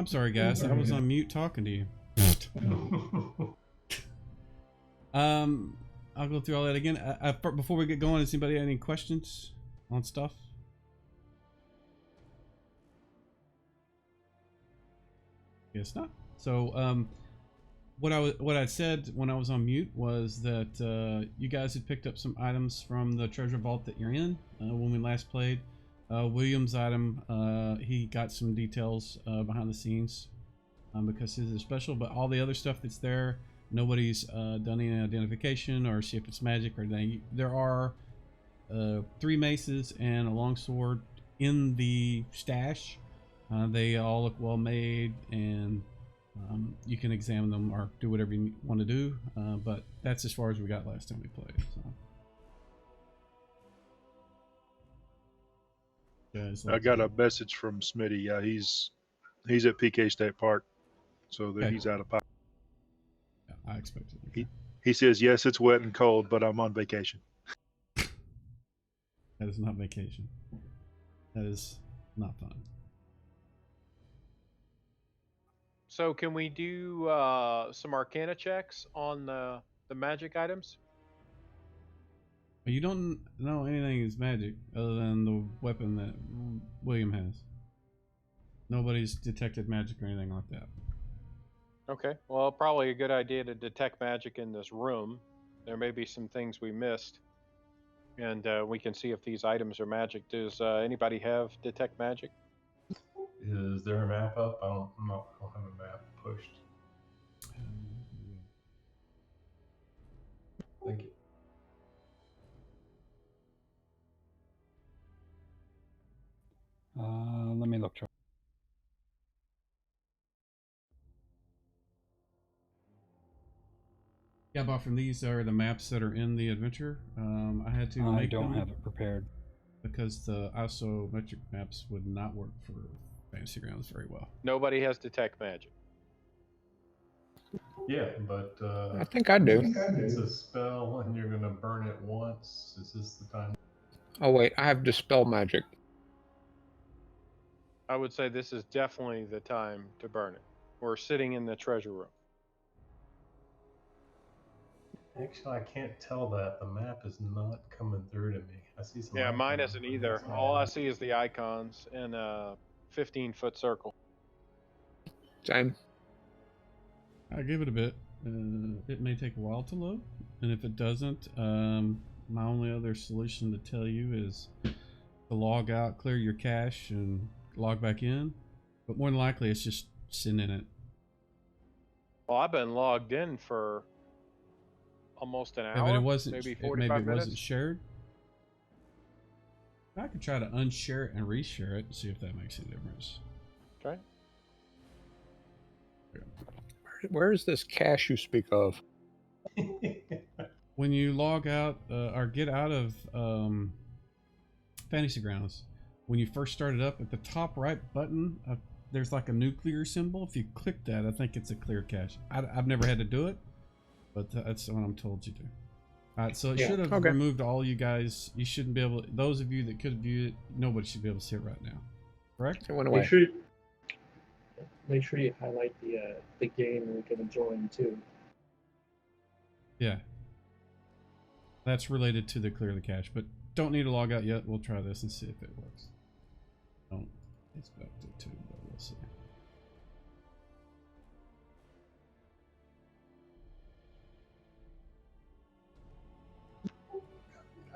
I'm sorry, guys. I was on mute talking to you. I'll go through all that again. Before we get going, does anybody have any questions on stuff? Guess not. So, what I said when I was on mute was that you guys had picked up some items from the treasure vault that you're in when we last played. William's item, he got some details behind the scenes because his is special, but all the other stuff that's there, nobody's done any identification or see if it's magic or anything. There are 3 maces and a longsword in the stash. They all look well made, and you can examine them or do whatever you want to do, but that's as far as we got last time we played. So. I got a message from Smitty. Yeah, he's at PK State Park, so that he's out of pocket. Yeah, I expected. Okay. He says, yes, it's wet and cold, but I'm on vacation. That is not vacation. That is not fun. So can we do some Arcana checks on the magic items? You don't know anything is magic other than the weapon that William has. Nobody's detected magic or anything like that. Okay, well, probably a good idea to detect magic in this room. There may be some things we missed, and we can see if these items are magic. Does anybody have detect magic? Is there a map up? I don't have a map pushed. Thank you. Let me look. Yeah, but from these are the maps that are in the adventure. I had to make them. I don't have it prepared. Because the isometric maps would not work for Fantasy Grounds very well. Nobody has detect magic. Yeah, but I think I do. It's a spell and you're going to burn it once. Is this the time? Oh wait, I have dispel magic. I would say this is definitely the time to burn it. We're sitting in the treasure room. Actually, I can't tell that. The map is not coming through to me. I see some. Yeah, mine isn't either. All I see is the icons in a 15-foot circle. Same. I'll give it a bit. It may take a while to load, and if it doesn't, my only other solution to tell you is to log out, clear your cache, and log back in. But more than likely, it's just sitting in it. Well, I've been logged in for almost an hour. Yeah, but it wasn't. Maybe 45 maybe it minutes. wasn't shared. I could try to unshare it and reshare it and see if that makes any difference. Okay. Where is this cache you speak of? When you log out or get out of Fantasy Grounds, when you first start it up, at the top right button, there's like a nuclear symbol. If you click that, I think it's a clear cache. I've never had to do it, but that's what I'm told you do. All right, so it should have removed all you guys. You shouldn't be able to, those of you that could view it, nobody should be able to see it right now. Correct? It went away. Make sure you highlight the game you're going to join too. Yeah. That's related to the clear the cache, but don't need to log out yet. We'll try this and see if it works. Don't expect it to, but we'll see.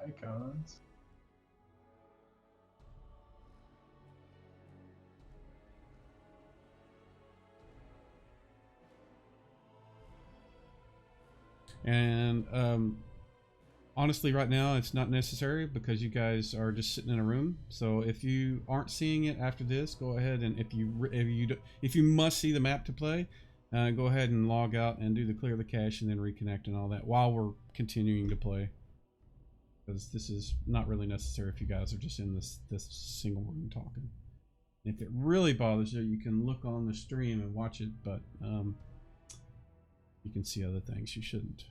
Icons. And honestly, right now it's not necessary because you guys are just sitting in a room. So if you aren't seeing it after this, go ahead and if you must see the map to play, go ahead and log out and do the clear the cache and then reconnect and all that while we're continuing to play. Because this is not really necessary if you guys are just in this single room talking. If it really bothers you, you can look on the stream and watch it, but you can see other things you shouldn't.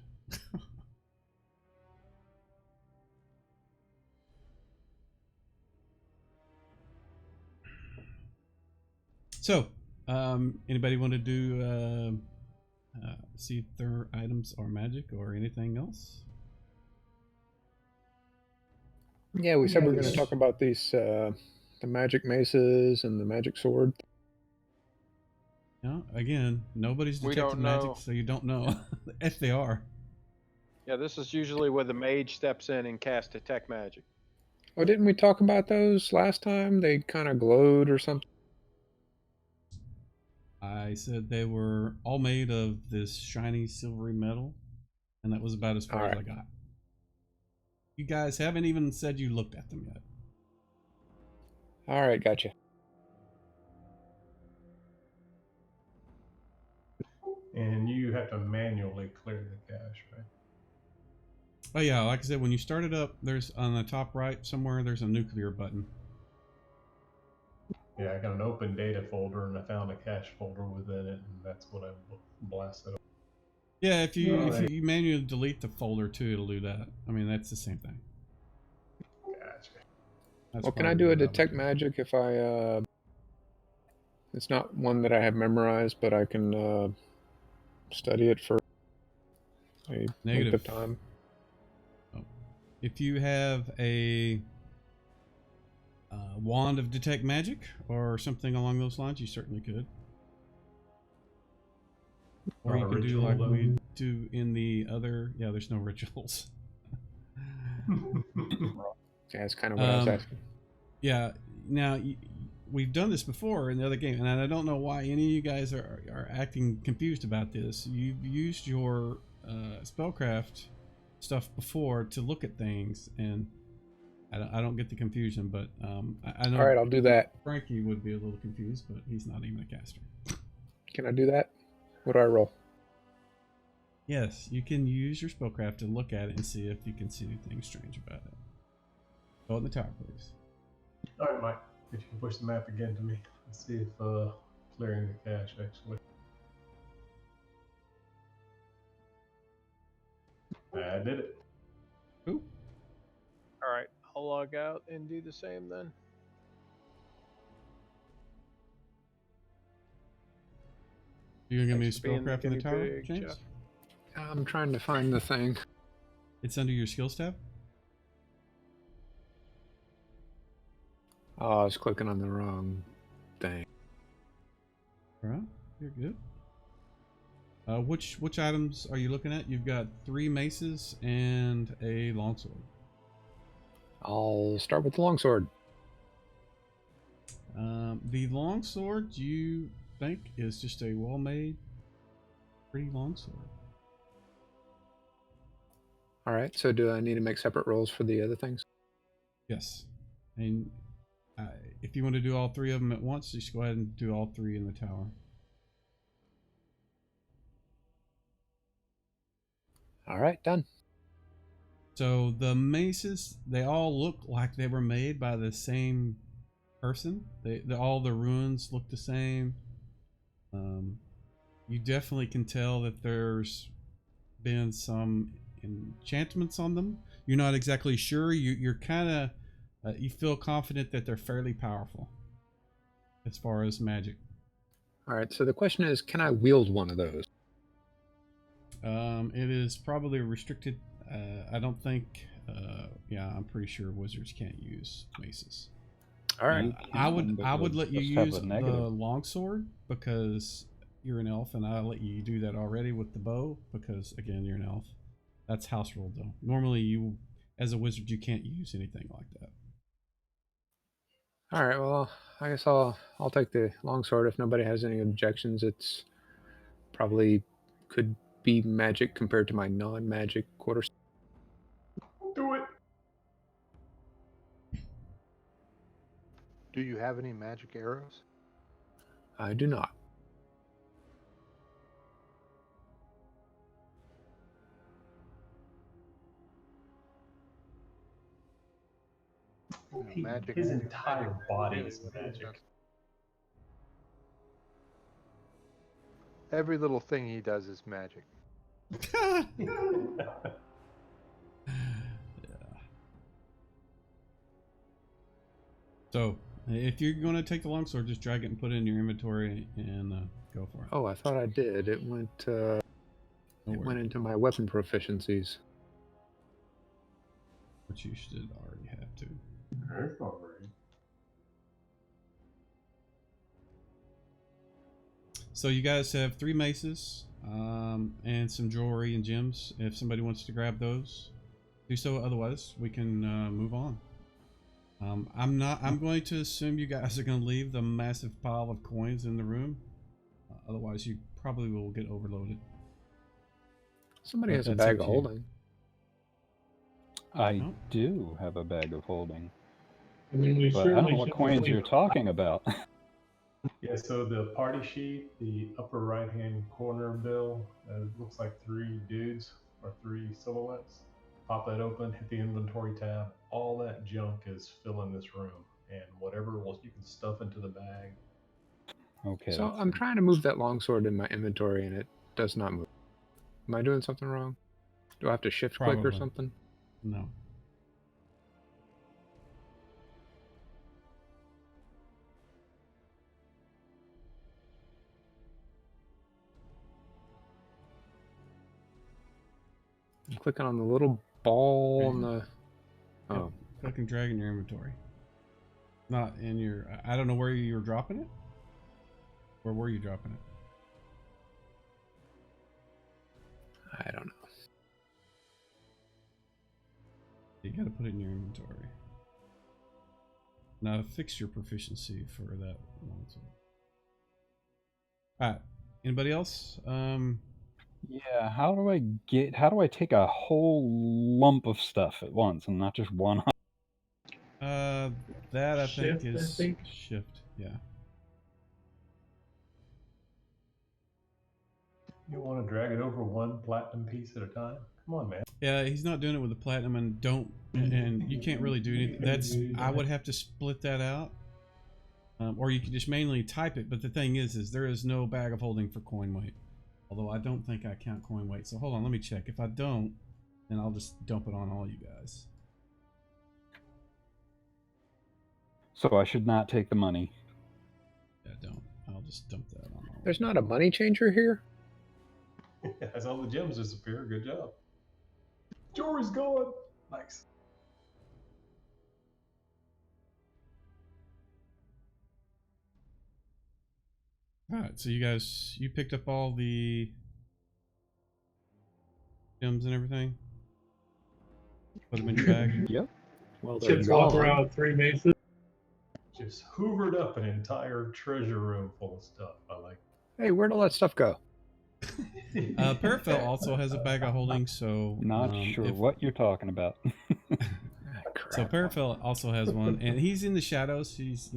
So, Anybody want to do see if their items are magic or anything else? Yeah, we said we were going Yes. to talk about these the magic maces and the magic sword. No, again, nobody's We detected don't magic, know. so you don't know if they are. Yeah, this is usually where the mage steps in and casts detect magic. Oh, didn't we talk about those last time? They kind of glowed or something. I said they were all made of this shiny silvery metal, and that was about as far as I Alright. got. You guys haven't even said you looked at them yet. All right, gotcha. And you have to manually clear the cache, right? Oh yeah, like I said, when you start it up, there's on the top right somewhere there's a nuclear button. Yeah, I got an open data folder and I found a cache folder within it, and that's what I blasted. Yeah, if you Right. manually delete the folder too, it'll do that. I mean, that's the same thing. Gotcha. That's Well, can I probably do a what I would detect do. magic if I it's not one that I have memorized, but I can study it for a length Negative. of time? Oh. If you have a wand of detect magic or something along those lines, you certainly could. Or Not you a can do ritual, like though. we do in the other. Yeah, there's no rituals. Yeah, that's kind of what I was Um, asking. Yeah. Now we've done this before in the other game, and I don't know why any of you guys are acting confused about this. You've used your spellcraft stuff before to look at things, and I don't get the confusion. But I know All right, I'll do that. Frankie would be a little confused, but he's not even a caster. Can I do that? What do I roll? Yes, you can use your spellcraft to look at it and see if you can see anything strange about it. Go in the tower, please. All right, Mike. If you can push the map again to me, let's see if clearing the cache actually. I did it. Ooh. All right, I'll log out and do the same then. You gonna give me a Thanks for being the spellcraft in the guinea tower, pig, James? Jeff. I'm trying to find the thing. It's under your skills tab. Oh, I was clicking on the wrong thing. All right, you're good. Which items are you looking at? You've got 3 maces and a longsword. I'll start with the longsword. The longsword you think is just a well-made, pretty longsword. All right, so do I need to make separate rolls for the other things? Yes, and if you want to do all 3 of them at once, just go ahead and do all 3 in the tower. All right, done. So the maces, they all look like they were made by the same person. All the runes look the same. You definitely can tell that there's been some enchantments on them. You're not exactly sure. You're kind of you feel confident that they're fairly powerful as far as magic. All right, so the question is, can I wield one of those? It is probably restricted. I don't think. Yeah, I'm pretty sure wizards can't use maces. All right. You I can, would let you just have use a the negative. longsword because you're an elf, and I'll let you do that already with the bow because again you're an elf. That's house rule though. Normally you, as a wizard, you can't use anything like that. All right. Well, I guess I'll take the longsword if nobody has any objections. It's probably could be magic compared to my non-magic quarterstaff. Do it. Do you have any magic arrows? I do not. Magic. His entire body is magic. Every little thing he does is magic. So If you're going to take the longsword, just drag it and put it in your inventory and go for it. Oh, I thought I did. It went. It went into my weapon proficiencies. Which you should already have to. That's not right. So you guys have 3 maces and some jewelry and gems. If somebody wants to grab those, do so. Otherwise, we can move on. I'm going to assume you guys are going to leave the massive pile of coins in the room. Otherwise, you probably will get overloaded. Somebody But has a that's bag up of to you. holding. I Oh. do have a bag of holding, I mean, we but I don't certainly know what shouldn't coins leave you're talking about. Yeah, so the party sheet, the upper right-hand corner, Bill, looks like 3 dudes or 3 silhouettes. Pop that open, hit the inventory tab. All that junk is filling this room, and whatever you can stuff into the bag. Okay. So let's I'm see. trying to move that longsword in my inventory, and it does not move. Am I doing something wrong? Do I have to shift click or Probably. something? No. I'm clicking on the little ball on There the. Yep. Oh, Click and drag in your inventory. Not in your. I don't know where you were dropping it. Where were you dropping it? I don't know. You got to put it in your inventory. Now fix your proficiency for that one. Alright. Anybody else? Yeah, how do I take a whole lump of stuff at once and not just one? That I Shift, think I is think. shift. Yeah. You want to drag it over 1 platinum piece at a time? Come on, man. Yeah, he's not doing it with the platinum, and you can't really do anything. That's I would have to split that out, or you could just manually type it. But the thing is there is no bag of holding for coin weight. Although I don't think I count coin weight. So hold on, let me check. If I don't, then I'll just dump it on all you guys. So I should not take the money. Yeah, don't. I'll just dump that on all. There's not a money changer here? As all the gems disappear, good job. Jewelry's gone. Nice. Alright, so you picked up all the gems and everything? Put them in your bag? Yep. Well, they're Chip's walking gone. around with 3 maces. Just hoovered up an entire treasure room full of stuff. I like Hey, where'd all that stuff go? Parafel also has a bag of holding, so Not sure what you're talking about. So Parafel also has one, and he's in the shadows. He's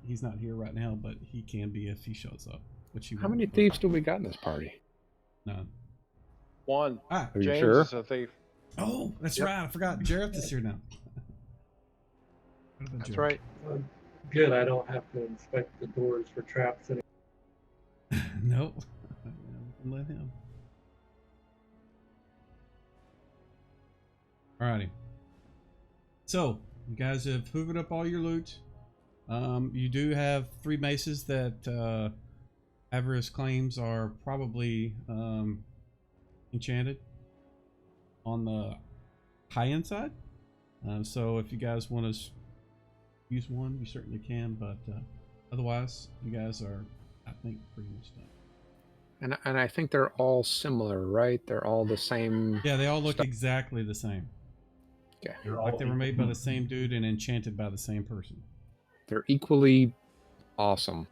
he's not here right now, but he can be if he shows up. Which How many thieves do we got in this party? None. 1. Ah, Are you James sure? is a thief. oh, that's Yep. right. I forgot. Jareth is here now. What about That's Jareth? right. Good, I don't have to inspect the doors for traps anymore. Nope. Let him. Alrighty. So you guys have hoovered up all your loot. You do have 3 maces that Avarice claims are probably enchanted on the high-end side. So if you guys want to use one, you certainly can, but otherwise, you guys are, I think, pretty much done. And I think they're all similar, right? They're all the same. Yeah, they all look stuff. exactly the same. Okay. Like they were made by the same dude and enchanted by the same person. They're equally awesome,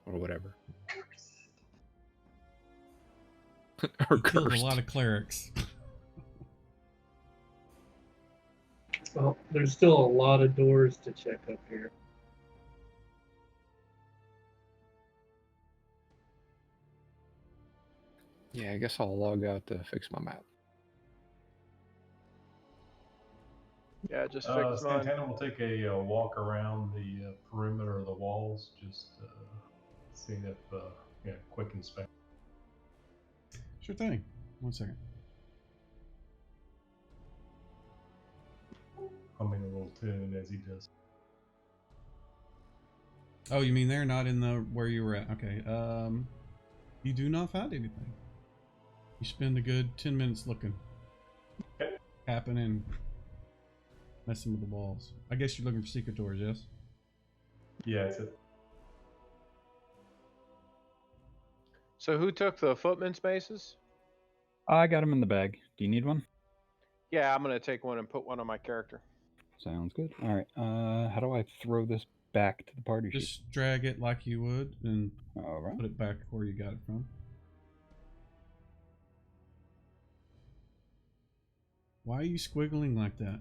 or whatever. Or He killed a cursed. lot of clerics. Well, there's still a lot of doors to check up here. Yeah, I guess I'll log out to fix my map. Yeah, just fix mine. Santana will take a walk around the perimeter of the walls, just seeing if, quick inspection. Sure thing. 1 second. Humming a little tune as he does. Oh, you mean they're not in the where you were at? Okay. You do not find anything. You spend a good 10 minutes looking, tapping and messing with the walls. I guess you're looking for secret doors, yes? Yeah, it's it. So who took the footman spaces? I got them in the bag. Do you need one? Yeah, I'm gonna take one and put one on my character. Sounds good. All right. How do I throw this back to the party sheet? Just drag it like you would and All right. put it back where you got it from. Why are you squiggling like that?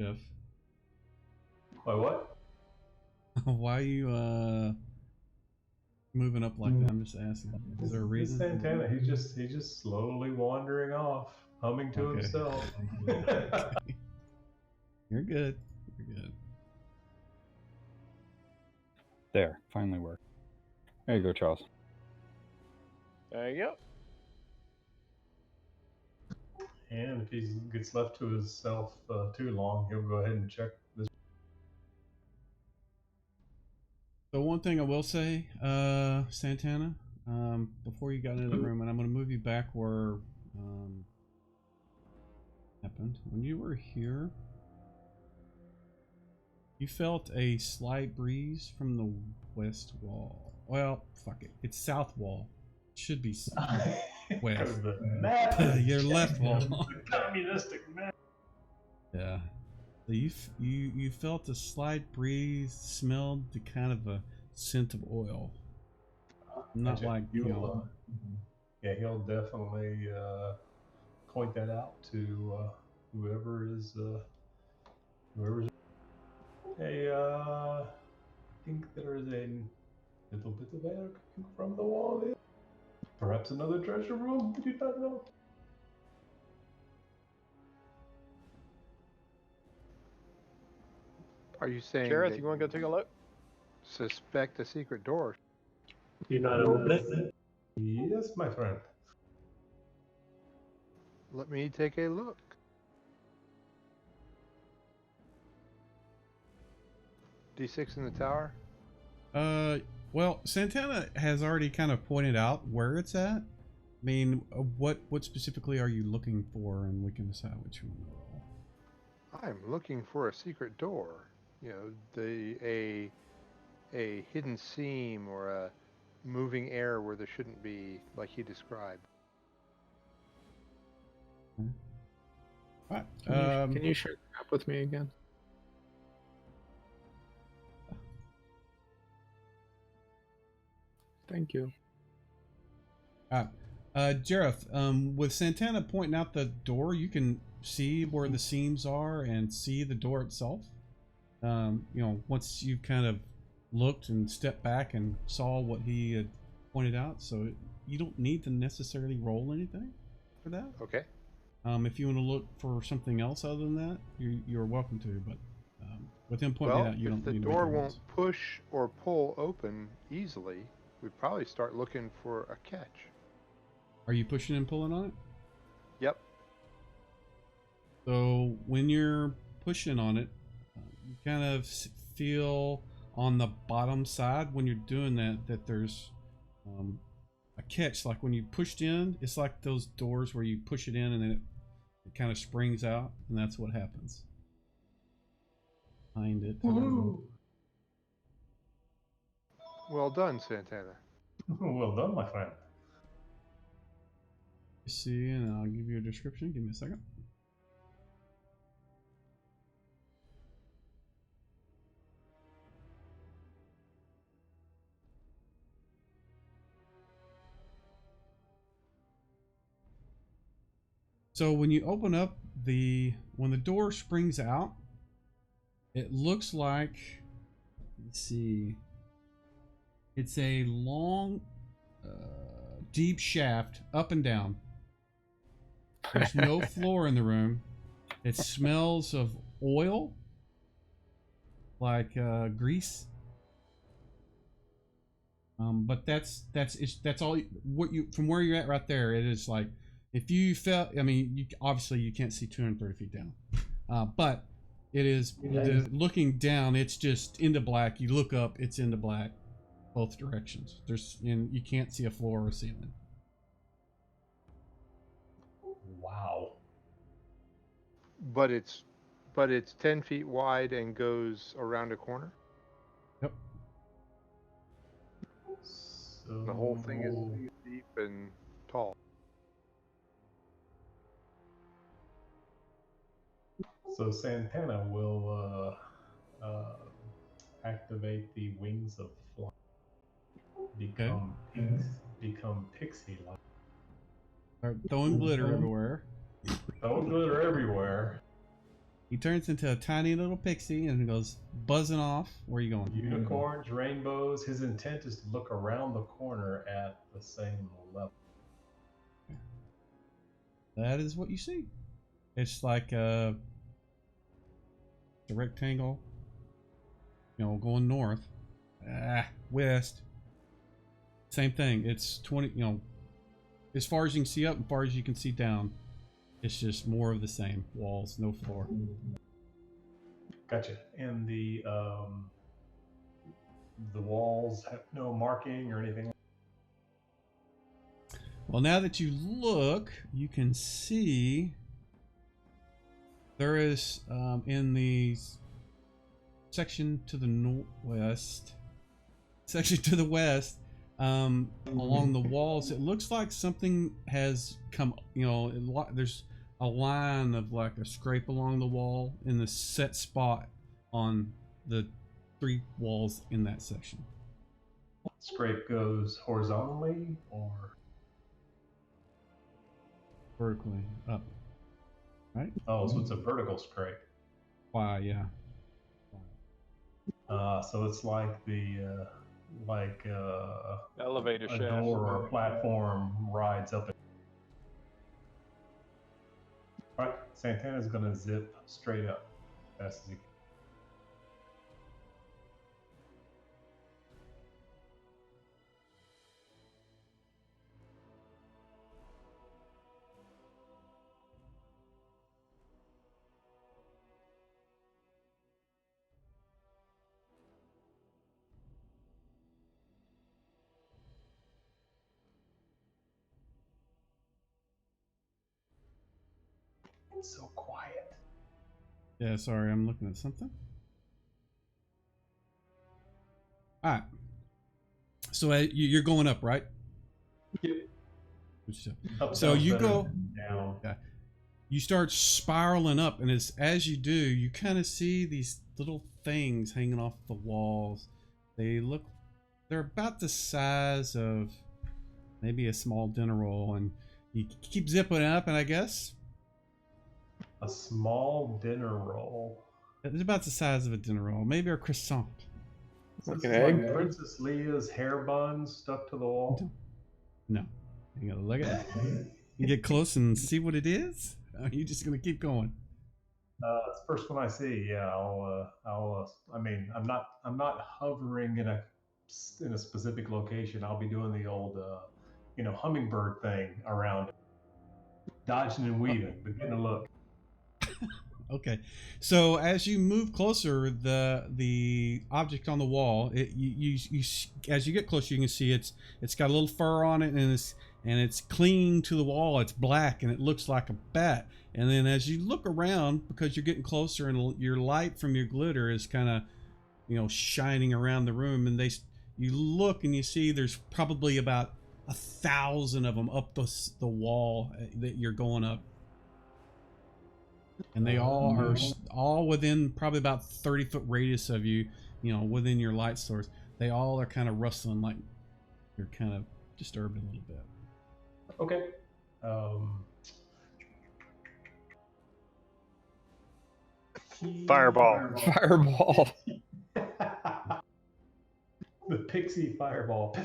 Jeff? Why what? Why are you moving up like that? I'm just asking. Is there a It's reason? Santana. He's just slowly wandering off, humming to Okay. himself. Okay. You're good. You're good. There. Finally worked. There you go, Charles. There you go. And if he gets left to himself too long, he'll go ahead and check this. So one thing I will say, Santana, before you got into the room, and I'm going to move you back where happened. When you were here, you felt a slight breeze from the west wall. Well, fuck it. It's south wall. It should be west. Your left wall. Communistic man. Yeah. So you felt a slight breeze, smelled the kind of a scent of oil. Not Gotcha. like, you know. Yeah, he'll definitely point that out to whoever is. Hey, I think there is a little bit of air coming from the wall here. Perhaps another treasure room. We do not know. Are you saying Jareth, that you want to go take a look? suspect a secret door? Do you not open it? Yes, my friend. Let me take a look. D6 in the tower? Well, Santana has already kind of pointed out where it's at. I mean, what specifically are you looking for, and we can decide which one to roll. I'm looking for a secret door. You know, a hidden seam or a moving air where there shouldn't be, like he described. All right. Can you share the map with me again? Thank you. Jareth, with Santana pointing out the door, you can see where the seams are and see the door itself. You know, once you kind of looked and stepped back and saw what he had pointed out, so you don't need to necessarily roll anything for that. Okay. If you want to look for something else other than that, you're welcome to, but with him pointing it out, you don't need to if the make door the won't rolls. push or pull open easily, we'd probably start looking for a catch. Are you pushing and pulling on it? Yep. So when you're pushing on it, you kind of feel on the bottom side when you're doing that there's a catch. Like when you pushed in, it's like those doors where you push it in and then it kind of springs out, and that's what happens behind it. Well done, Santana. Well done, my friend. You see, and I'll give you a description. Give me a second. So when you open up when the door springs out, it looks like, let's see, it's a long, deep shaft up and down. There's no floor in the room. It smells of oil, like grease. But that's all. What you from where you're at right there, it is like If you fell, I mean, obviously you can't see 230 feet down, but it is looking down. It's just into black. You look up, it's into black, both directions. And you can't see a floor or ceiling. Wow. But it's 10 feet wide and goes around a corner. Yep. The whole thing is deep and tall. So Santana will activate the wings of flight. Become pixie-like. Start throwing glitter everywhere. Throwing glitter everywhere. He turns into a tiny little pixie and goes buzzing off. Where are you going? Unicorns, rainbows. His intent is to look around the corner at the same level. That is what you see. It's like a rectangle, going north, west. Same thing. It's 20, as far as you can see up and far as you can see down. It's just more of the same. Walls, no floor. Gotcha. And the walls have no marking or anything. Well, now that you look, you can see there is in the section to the northwest, along the walls, it looks like something has come. There's a line of like a scrape along the wall in the set spot on the 3 walls in that section. Scrape goes horizontally or vertically up, right? Oh, so it's a vertical scrape. Why? Yeah. So it's like the elevator a shaft door or a platform rides up. All right, Santana's gonna zip straight up fast as he can. It's so quiet. Yeah, sorry, I'm looking at something. All right. So you're going up, right? Yep. So you go down. Yeah. You start spiraling up, and as you do, you kind of see these little things hanging off the walls. They're about the size of maybe a small dinner roll, and you keep zipping up, and I guess a small dinner roll. It's about the size of a dinner roll, maybe a croissant. Like an egg? Like Princess Leia's hair bun stuck to the wall? No. You gotta look at it. You get close and see what it is? Or are you just gonna keep going? It's the first one I see. Yeah, I mean, I'm not hovering in a specific location. I'll be doing the old, hummingbird thing around it. Dodging and weaving, but getting a look. Okay, so as you move closer, the object on the wall, you as you get closer, you can see it's got a little fur on it, and it's clinging to the wall. It's black and it looks like a bat. And then as you look around, because you're getting closer, and your light from your glitter is kind of shining around the room, and you look and you see there's probably about 1,000 of them up the wall that you're going up. And they all are all within probably about 30-foot radius of you, within your light source. They all are kind of rustling, like you're kind of disturbed a little bit. Okay. Fireball. Fireball. The pixie fireball.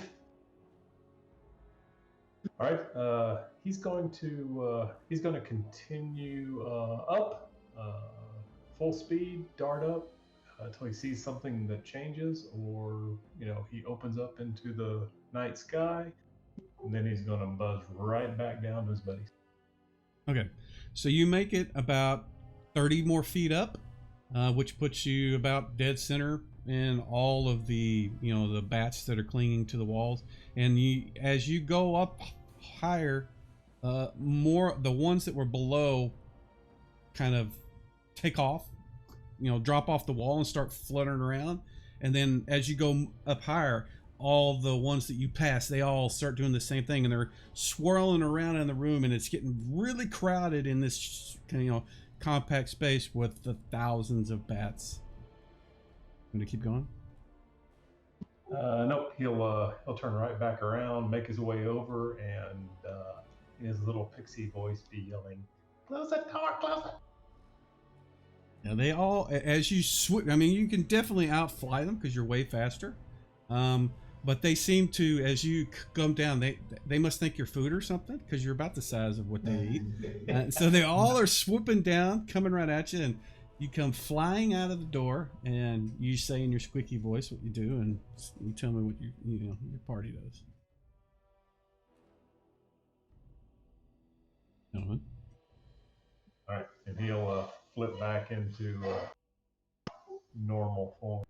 All right. He's going to continue up, full speed, dart up until he sees something that changes, or he opens up into the night sky, and then he's going to buzz right back down to his buddies. Okay, so you make it about 30 more feet up, which puts you about dead center in all of the, the bats that are clinging to the walls. And as you go up higher, more the ones that were below kind of take off, drop off the wall and start fluttering around. And then as you go up higher, all the ones that you pass, they all start doing the same thing, and they're swirling around in the room, and it's getting really crowded in this compact space with the thousands of bats. I'm gonna keep going. Nope. He'll turn right back around, make his way over, and his little pixie voice be yelling, "Close the door! Close it!" Now they all, as you I mean, you can definitely outfly them because you're way faster. But they seem to, as you come down, they must think you're food or something because you're about the size of what they eat. So they all are swooping down, coming right at you, and you come flying out of the door, and you say in your squeaky voice what you do, and you tell me what your party does. Gentlemen. All right, and he'll flip back into normal form.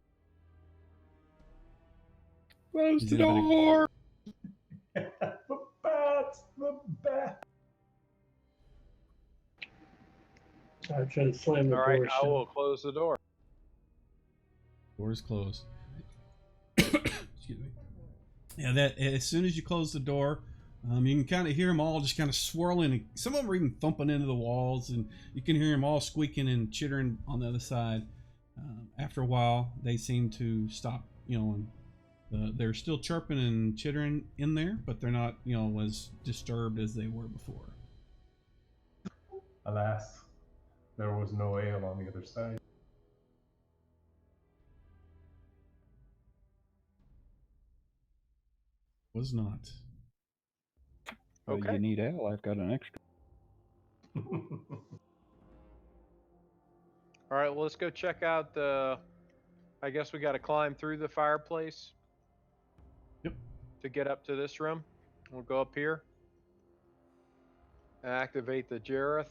Close the door! The bats! The bats! I try to slam the All right, door I shut. will close the door. Door's closed. Excuse me. Yeah, that as soon as you close the door, you can kind of hear them all just kind of swirling. And some of them are even thumping into the walls, and you can hear them all squeaking and chittering on the other side. After a while, they seem to stop. And they're still chirping and chittering in there, but they're not, as disturbed as they were before. Alas, there was no ale on the other side. Was not. Well, Okay. you need ale. I've got an extra. All right, well, let's go check out the. I guess we got to climb through the fireplace. Yep. To get up to this room. We'll go up here. Activate the Jareth.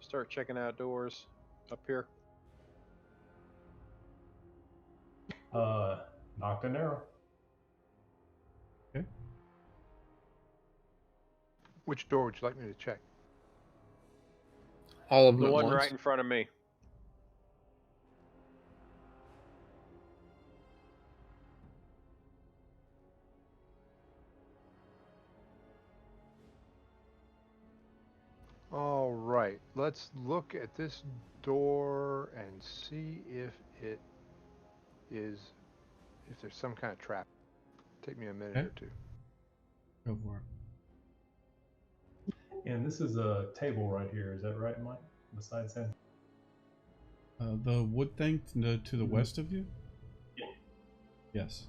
Start checking out doors up here. Knocked an arrow. Okay. Which door would you like me to check? All of them The at one once. right in front of me. All right, let's look at this door and see if it is, if there's some kind of trap. Take me a minute Okay. or two. Go for it. And this is a table right here. Is that right, Mike? Besides him? The wood thing to the west of you? Yeah. Yes.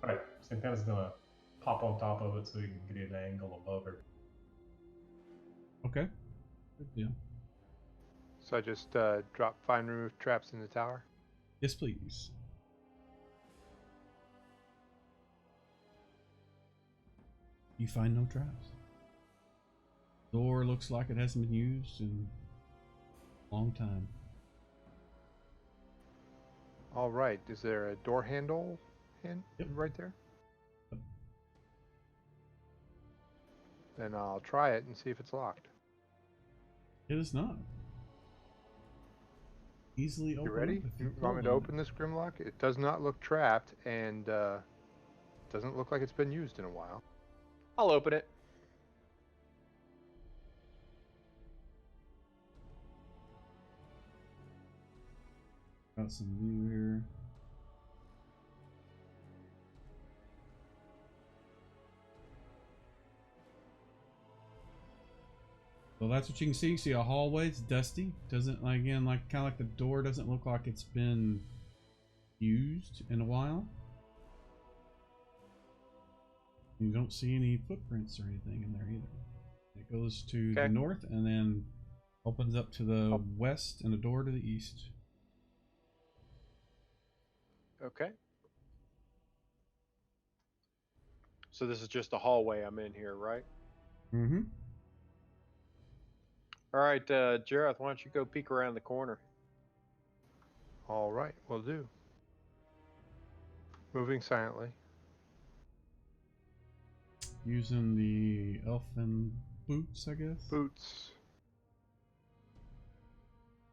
All right. So I'm kind of gonna pop on top of it so you can get an angle above her. Okay. Good deal. So I just find remove traps in the tower. Yes, please. You find no traps. Door looks like it hasn't been used in a long time. All right, is there a door handle Yep. right there? Yep. Then I'll try it and see if it's locked. It is not. Easily open. You ready? You want me to open this Grimlock? It does not look trapped, and doesn't look like it's been used in a while. I'll open it. Got some view here. So that's what you can see. You see a hallway. It's dusty. Doesn't kind of like the door doesn't look like it's been used in a while. You don't see any footprints or anything in there either. It goes to the north and then opens up to the west and a door to the east. Okay. So this is just a hallway I'm in here, right? Mm-hmm. All right, Jareth, why don't you go peek around the corner? All right, will do. Moving silently. Using the elfin boots, I guess. Boots.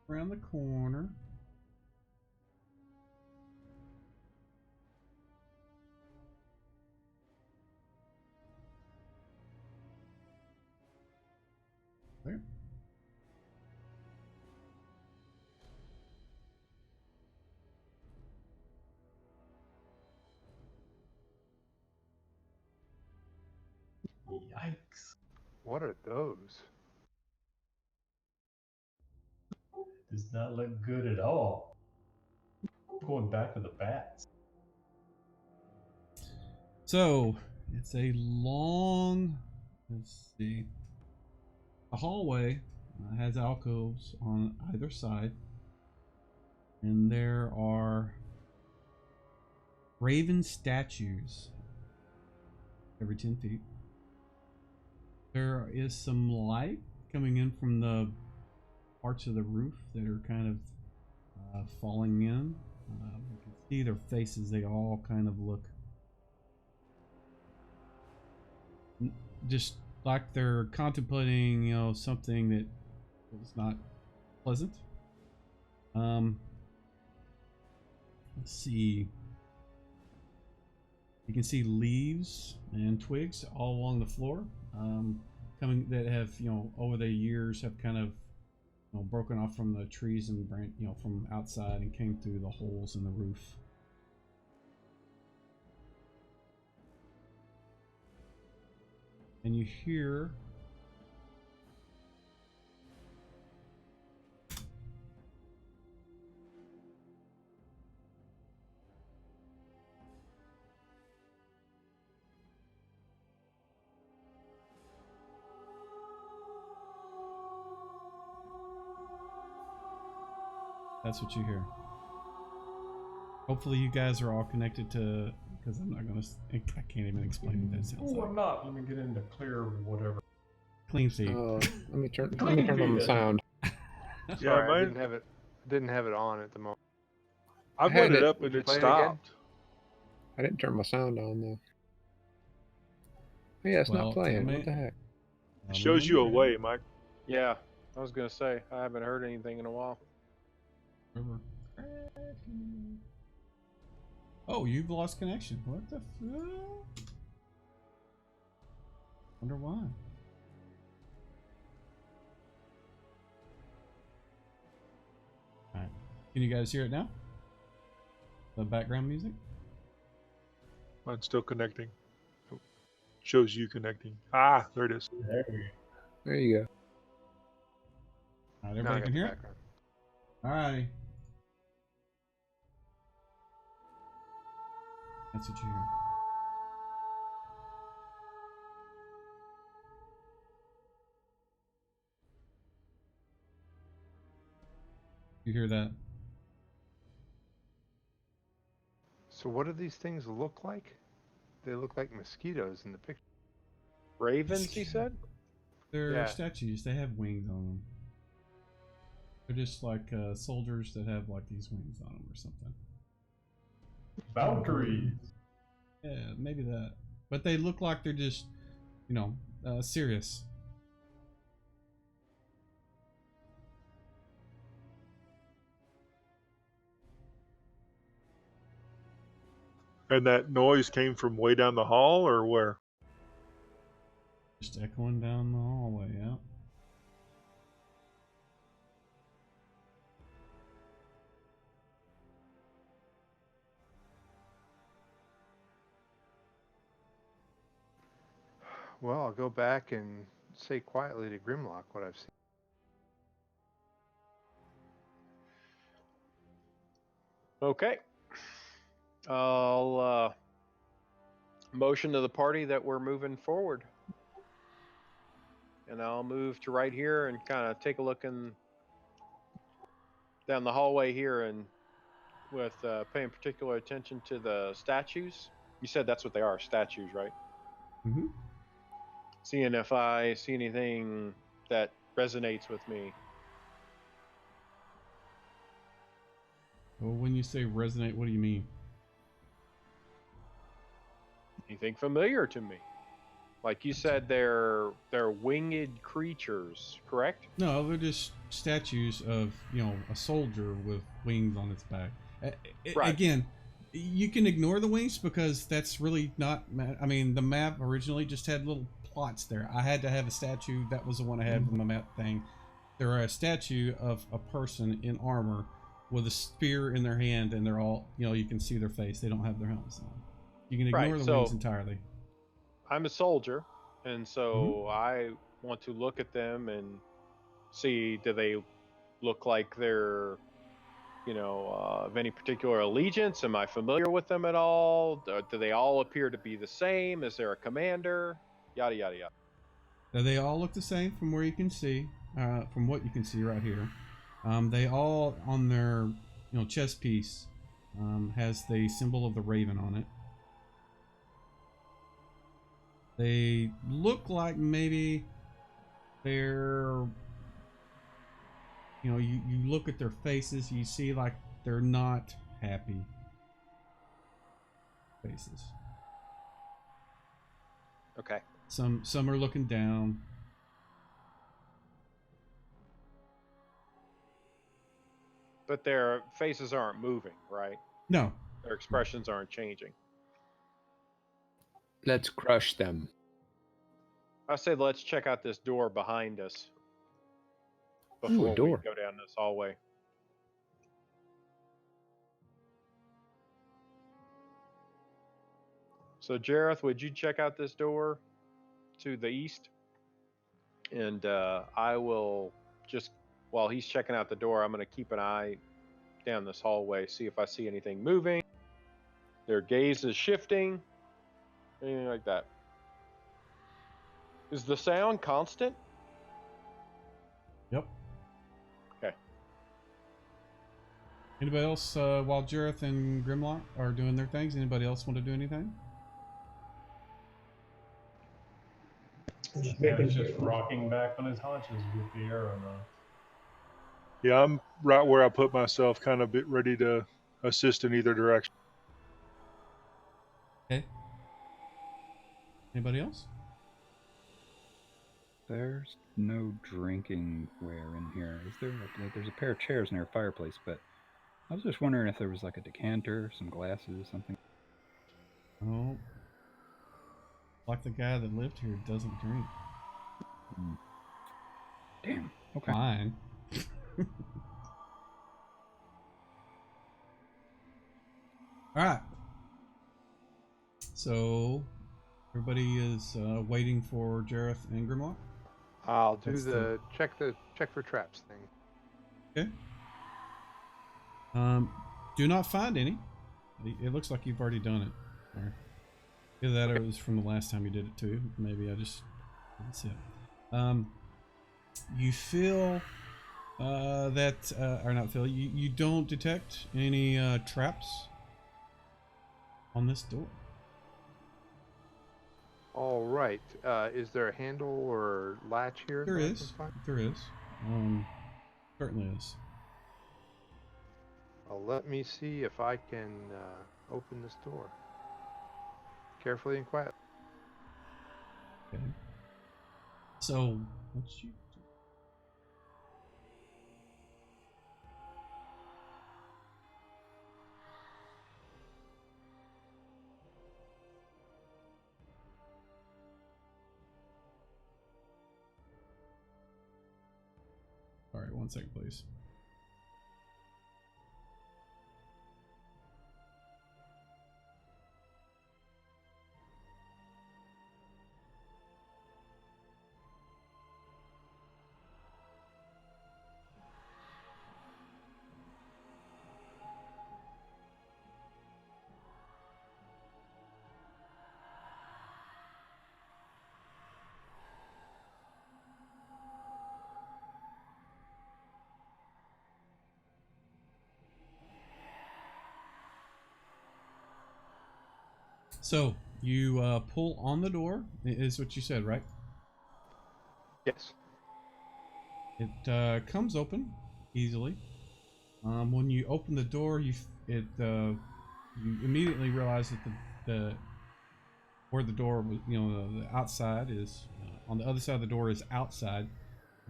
Around the corner. There. Yikes. What are those? Does not look good at all. Going back to the bats. So it's a long, let's see, a hallway has alcoves on either side, and there are raven statues every 10 feet. There is some light coming in from the parts of the roof that are kind of falling in. You can see their faces, they all kind of look just like they're contemplating, you know, something that is not pleasant. Let's see. You can see leaves and twigs all along the floor, coming that have, you know, over the years have kind of, you know, broken off from the trees and you know, from outside and came through the holes in the roof. And you hear that's what you hear. Hopefully you guys are all connected to, because I'm not gonna, I can't even explain what that sounds Oh, like. I'm not. Let me get into clear whatever. Clean feet. Let me turn on the sound. Yeah, Sorry, I mine. didn't have it on at the moment. I I had brought it it. up and Did you it play it again? stopped. I didn't turn my sound on though. Oh, yeah, it's Well, not playing. tell me- What the heck? It shows you a way, Mike. Yeah, I was gonna say I haven't heard anything in a while. Oh, you've lost connection. What the fuck? Wonder why. Alright. Can you guys hear it now? The background music? Mine's still connecting. Shows you connecting. Ah, there it is. There we go. There you go. Alright, Now I everybody got can the hear it? background. Alrighty. That's what you hear. You hear that? So what do these things look like? They look like mosquitoes in the picture. Ravens, he said? They're Yeah. statues. They have wings on them. They're just like soldiers that have like these wings on them or something. Valkyries. Yeah, maybe that. But they look like they're just, you know, serious. And that noise came from way down the hall, or where? Just echoing down the hallway, yeah. Well, I'll go back and say quietly to Grimlock what I've seen. Okay. I'll motion to the party that we're moving forward. And I'll move to right here and kind of take a look down the hallway here, and with paying particular attention to the statues. You said that's what they are, statues, right? Mm-hmm. Seeing if I see anything that resonates with me. Well, when you say resonate, what do you mean? Anything familiar to me? Like you said, they're winged creatures, correct? No, they're just statues of, a soldier with wings on its back. Right. Again, you can ignore the wings because that's really not. I mean, the map originally just had little plots there. I had to have a statue. That was the one I had for my map thing. There are a statue of a person in armor with a spear in their hand, and they're all, you can see their face. They don't have their helmets on. You can ignore the wings entirely. I'm a soldier, and so I want to look at them and see, do they look like they're, of any particular allegiance? Am I familiar with them at all? Do they all appear to be the same? Is there a commander? Yada, yada, yada. Now, they all look the same from where you can see, from what you can see right here. They all, on their, chest piece, has the symbol of the raven on it. They look like maybe they're, you look at their faces, you see like they're not happy faces. Okay. Some are looking down. But their faces aren't moving, right? No. Their expressions aren't changing. Let's crush them. I said let's check out this door behind us before we go down this hallway. So Jareth, would you check out this door to the east? And I will just, while he's checking out the door, I'm going to keep an eye down this hallway, see if I see anything moving, their gaze is shifting, anything like that. Is the sound constant? Yep. Okay. Anybody else, while Jareth and Grimlock are doing their things, anybody else want to do anything? Yeah, he's just rocking back on his haunches with the arrow now. Yeah, I'm right where I put myself, kind of ready to assist in either direction. Okay. Anybody else? There's no drinking ware in here, is there? There's a pair of chairs near a fireplace, but I was just wondering if there was like a decanter, some glasses, something. Oh. Like the guy that lived here doesn't drink. Damn. Okay. Fine. All right. So everybody is waiting for Jareth and Grimlock. I'll do the check for traps thing. Okay. Do not find any. It looks like you've already done it. Or either that or it was from the last time you did it too. Maybe I just didn't see it. You feel that, or not feel, you don't detect any traps on this door. All right. Is there a handle or latch here? There is. There is. Certainly is. Well, let me see if I can open this door. Carefully and quietly. Okay. So, what's you do? All right, 1 second, please. So, you pull on the door, is what you said, right? Yes. It comes open easily. When you open the door, you immediately realize that where the door was, the outside is on the other side of the door is outside.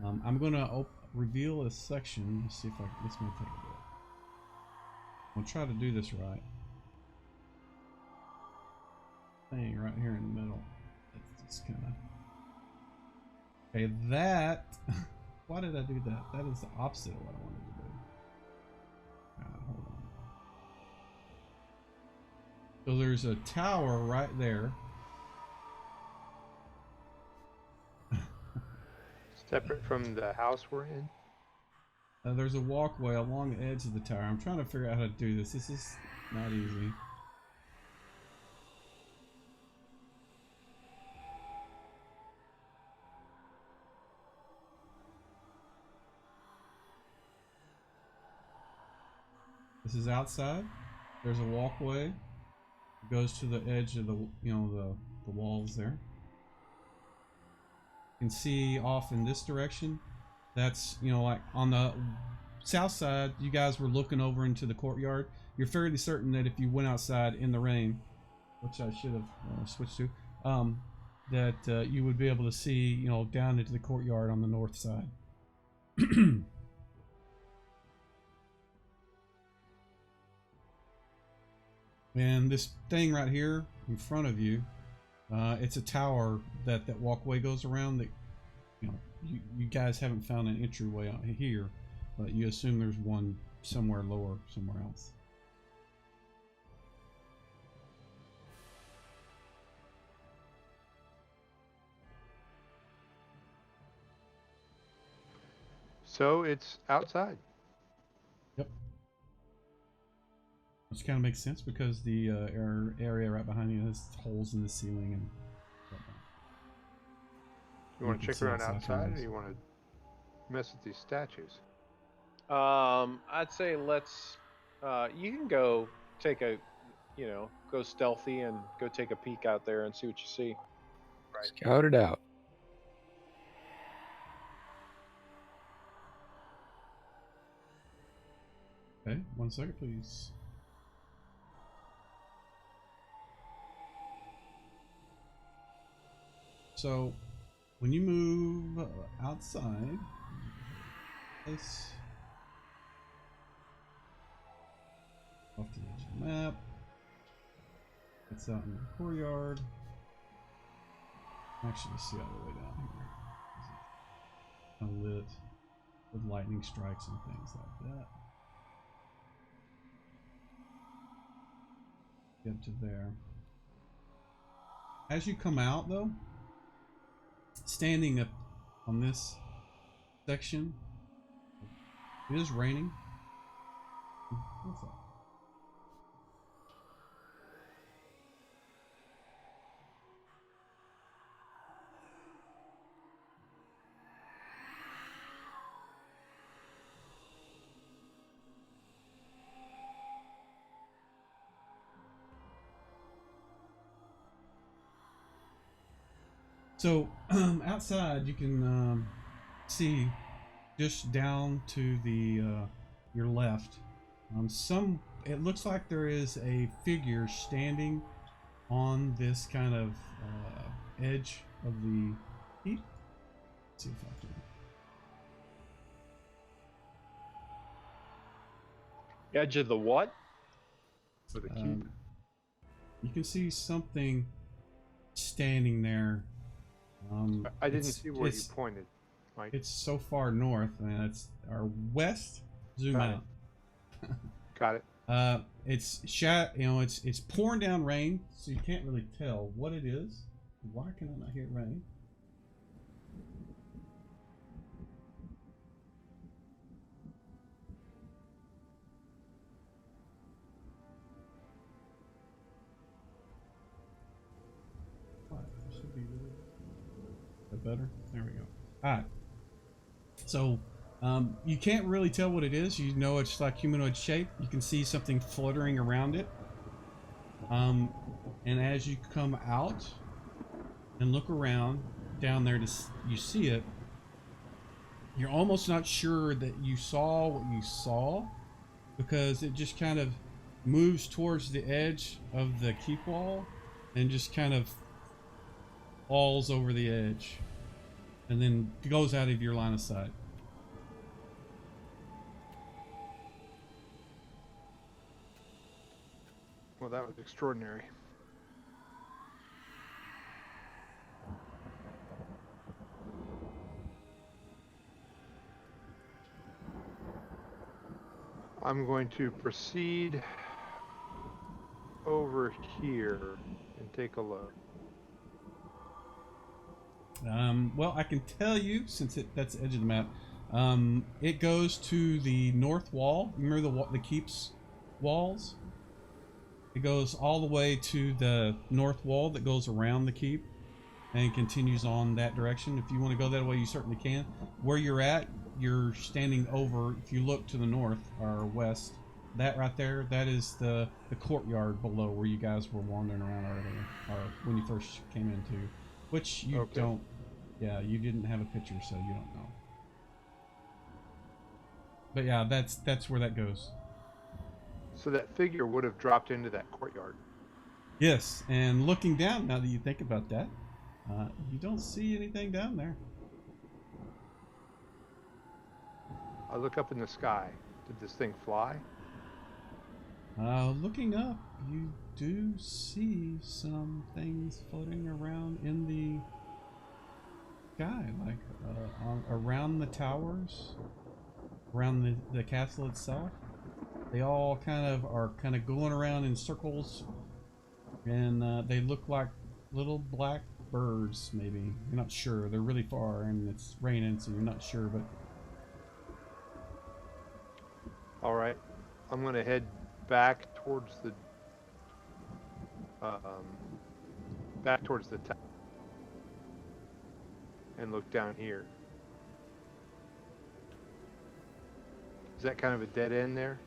I'm gonna reveal a section. Let's see if this may take a bit. I'll try to do this right. Thing right here in the middle. It's just kind of okay. That why did I do that? That is the opposite of what I wanted to do. Hold on. So there's a tower right there. Separate from the house we're in? There's a walkway along the edge of the tower. I'm trying to figure out how to do this. This is not easy. This is outside. There's a walkway. It goes to the edge of the the walls there. You can see off in this direction. That's like on the south side. You guys were looking over into the courtyard. You're fairly certain that if you went outside in the rain, which I should have switched to, that you would be able to see down into the courtyard on the north side. And this thing right here in front of you, it's a tower that walkway goes around. That you guys haven't found an entryway out here, but you assume there's one somewhere lower, somewhere else. So it's outside. Yep. Which kind of makes sense because the area right behind you has holes in the ceiling and whatnot. You want to check around outside, or you want to mess with these statues? I'd say let's. You can go take a, go stealthy and go take a peek out there and see what you see. Right. Scout it out. Okay, 1 second, please. So, when you move outside, this off the edge of the map, it's out in the courtyard. Actually, see all the way down here. Kind of lit with lightning strikes and things like that. Get to there. As you come out, though, standing up on this section, it is raining. What's that? So outside you can see just down to the your left. It looks like there is a figure standing on this kind of edge of the keep. Let's see if I can. Edge of the what? For the keep. You can see something standing there. I didn't see where you pointed, Mike. It's so far north, and it's our west. Zoom Got out. Got it. It's it's pouring down rain, so you can't really tell what it is. Why can I not hear rain? Should be really. Is that better? There we go. All right. So you can't really tell what it is. You know it's like humanoid shape. You can see something fluttering around it. And as you come out and look around down there, you see it. you're almost not sure that you saw what you saw, because it just kind of moves towards the edge of the keep wall and just kind of falls over the edge and then goes out of your line of sight. Well, that was extraordinary. I'm going to proceed over here and take a look. Well, I can tell you, since that's the edge of the map, it goes to the north wall. Remember the keep's walls? It goes all the way to the north wall that goes around the keep and continues on that direction. If you want to go that way, you certainly can. Where you're at, you're standing over, if you look to the north or west, that right there, that is the courtyard below where you guys were wandering around earlier, or when you first came into, which you don't, yeah, you didn't have a picture, so you don't know. But yeah, that's where that goes. So that figure would have dropped into that courtyard. Yes, and looking down, now that you think about that, you don't see anything down there. I look up in the sky. Did this thing fly? Looking up, you do see some things floating around in the sky, like around the towers, around the castle itself. They all are kind of going around in circles, and they look like little black birds, maybe. You're not sure. They're really far, and it's raining, so you're not sure, but... All right. I'm going to head back towards the tower and look down here. Is that kind of a dead end there?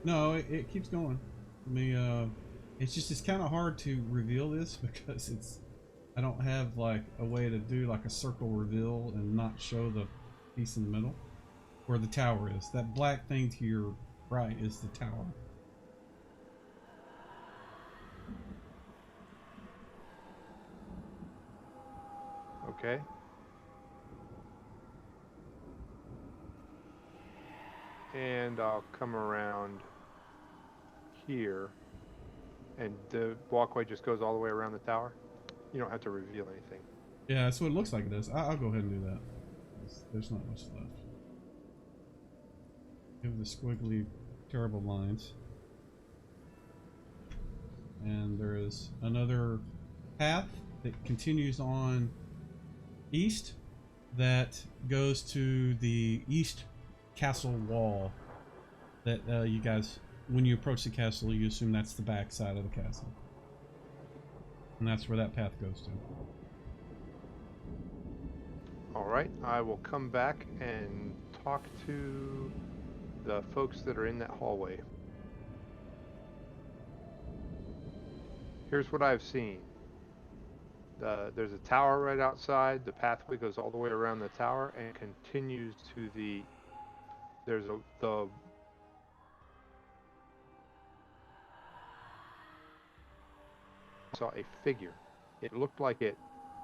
No, it keeps going. I mean, it's kind of hard to reveal this because I don't have like a way to do like a circle reveal and not show the piece in the middle where the tower is. That black thing to your right is the tower. Okay. And I'll come around here, and the walkway just goes all the way around the tower. You don't have to reveal anything. Yeah, that's what it looks like it does. I'll go ahead and do that. There's not much left. Give the squiggly, terrible lines. And there is another path that continues on east that goes to the east castle wall that you guys, when you approach the castle, you assume that's the back side of the castle. And that's where that path goes to. All right, I will come back and talk to the folks that are in that hallway. Here's what I've seen. There's a tower right outside. The pathway goes all the way around the tower and continues to the... I saw a figure. It looked like it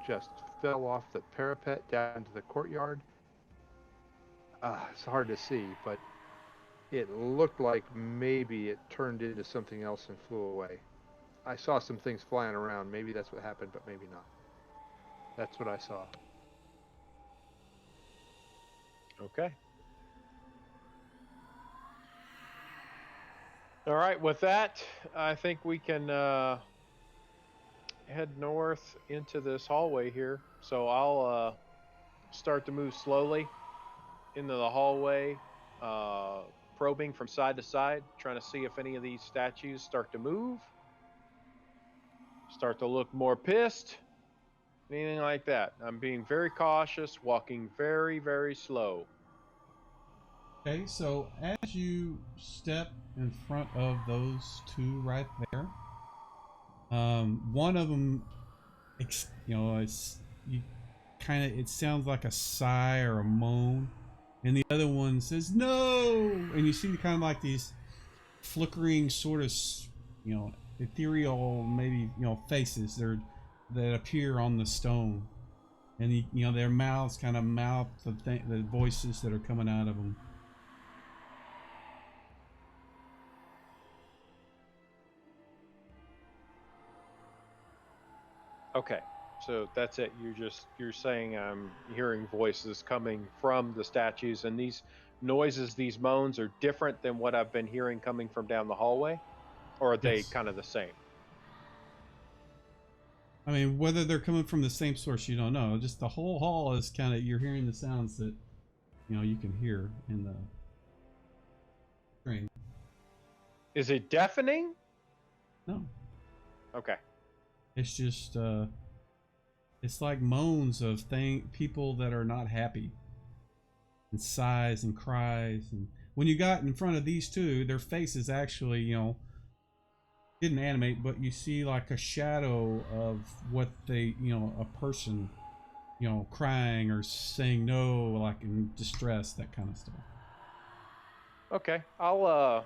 just fell off the parapet down to the courtyard. It's hard to see, but it looked like maybe it turned into something else and flew away. I saw some things flying around. Maybe that's what happened, but maybe not. That's what I saw. Okay. All right, with that, I think we can head north into this hallway here. So I'll start to move slowly into the hallway, probing from side to side, trying to see if any of these statues start to move, start to look more pissed, anything like that. I'm being very cautious, walking very, very slow. Okay, so as you step in front of those two right there, one of them, it sounds like a sigh or a moan, and the other one says no, and you see kind of like these flickering sort of, ethereal, maybe, faces that appear on the stone, and their mouths kind of mouth the voices that are coming out of them. Okay, so that's it. You're saying I'm hearing voices coming from the statues, and these noises, these moans, are different than what I've been hearing coming from down the hallway, or are they Yes. kind of the same? I mean, whether they're coming from the same source, you don't know. Just the whole hall is kind of, you're hearing the sounds that, you can hear in the string. Is it deafening? No. Okay. It's just, it's like moans of people that are not happy, and sighs and cries. And when you got in front of these two, their faces actually, didn't animate, but you see like a shadow of what they, a person, crying or saying no, like in distress, that kind of stuff. Okay, I'll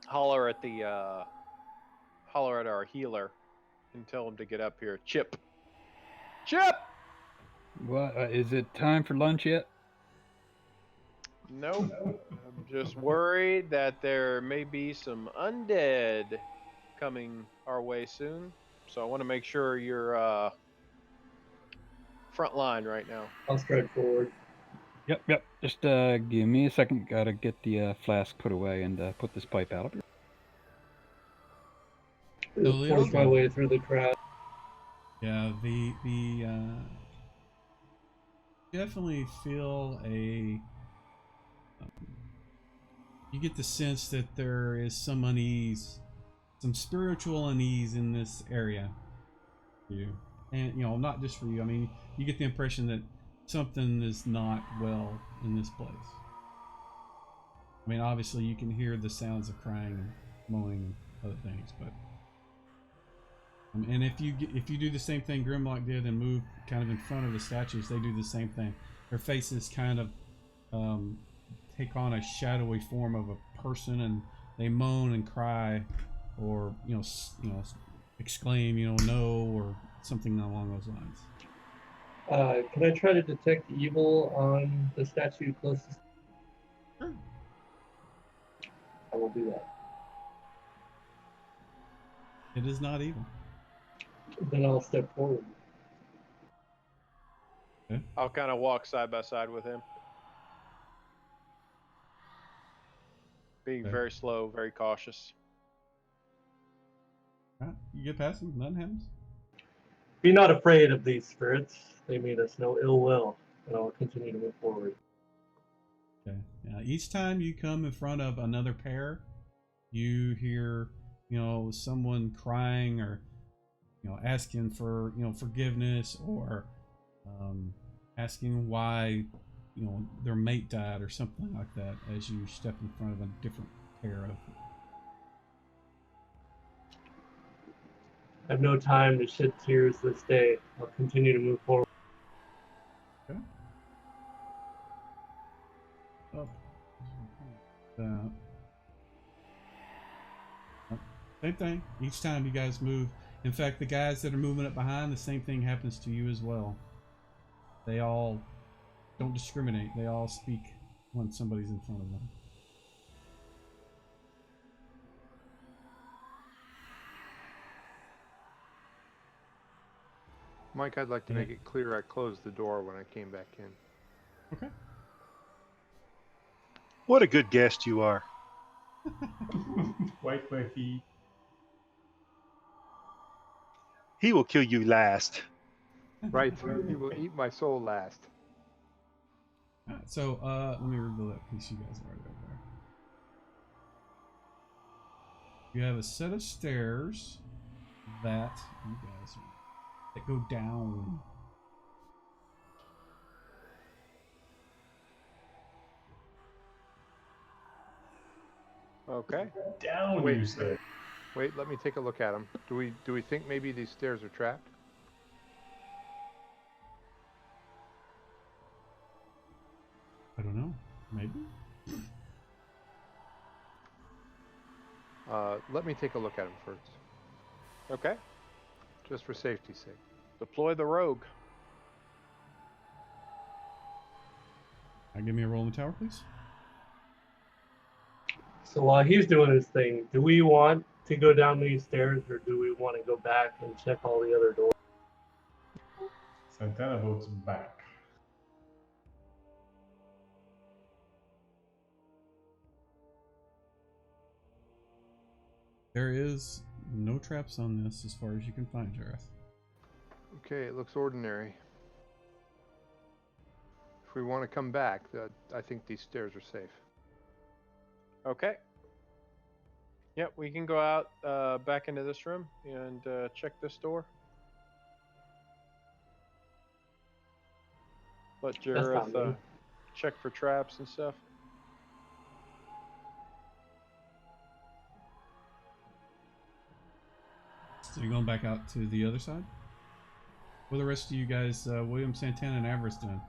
holler at our healer and tell him to get up here. Chip. What is it time for lunch yet? Nope. I'm just worried that there may be some undead coming our way soon. So I want to make sure you're front line right now. I'll stride forward. Yep. Just give me a second. Gotta get the flask put away and put this pipe out. Force my way through the crowd. Yeah, definitely feel you get the sense that there is some unease, some spiritual unease in this area. And not just for you. I mean, you get the impression that something is not well in this place. I mean, obviously you can hear the sounds of crying and moaning and other things, but and if you do the same thing Grimlock did and move kind of in front of the statues, they do the same thing. Their faces kind of take on a shadowy form of a person, and they moan and cry, or exclaim, no, or something along those lines. Can I try to detect evil on the statue closest? Sure. I will do that. It is not evil. Then I'll step forward. Okay. I'll kind of walk side by side with him. Being very slow, very cautious. All right, you get past him, nothing happens. Be not afraid of these spirits. They mean us no ill will, and I'll continue to move forward. Okay. Each time you come in front of another pair, you hear, someone crying, or, asking for, forgiveness, or asking why, their mate died, or something like that, as you step in front of a different pair of. I have no time to shed tears this day. I'll continue to move forward. Okay. Oh. Same thing. Each time you guys move. In fact, the guys that are moving up behind, the same thing happens to you as well. They all don't discriminate. They all speak when somebody's in front of them. Mike, I'd like to make it clear I closed the door when I came back in. Okay. What a good guest you are. Wipe my feet. He will kill you last. Right. He will eat my soul last. All right, so let me reveal that piece you guys already over there. You have a set of stairs that you guys that go down. Okay. Down, Wait. you said. Wait, let me take a look at them. Do we think maybe these stairs are trapped? don't know. Maybe. Let me take a look at him first, Okay. just for safety's sake. Deploy the rogue. Give me a roll in the tower, please. So while he's doing his thing, do we want to go down these stairs, or do we want to go back and check all the other doors? Santana votes back. There is no traps on this as far as you can find, Jareth. Okay, it looks ordinary. If we want to come back, I think these stairs are safe. Okay. Yep, we can go out back into this room and check this door. Let Jareth check for traps and stuff. So you're going back out to the other side? What are the rest of you guys, William, Santana, and Avarice doing?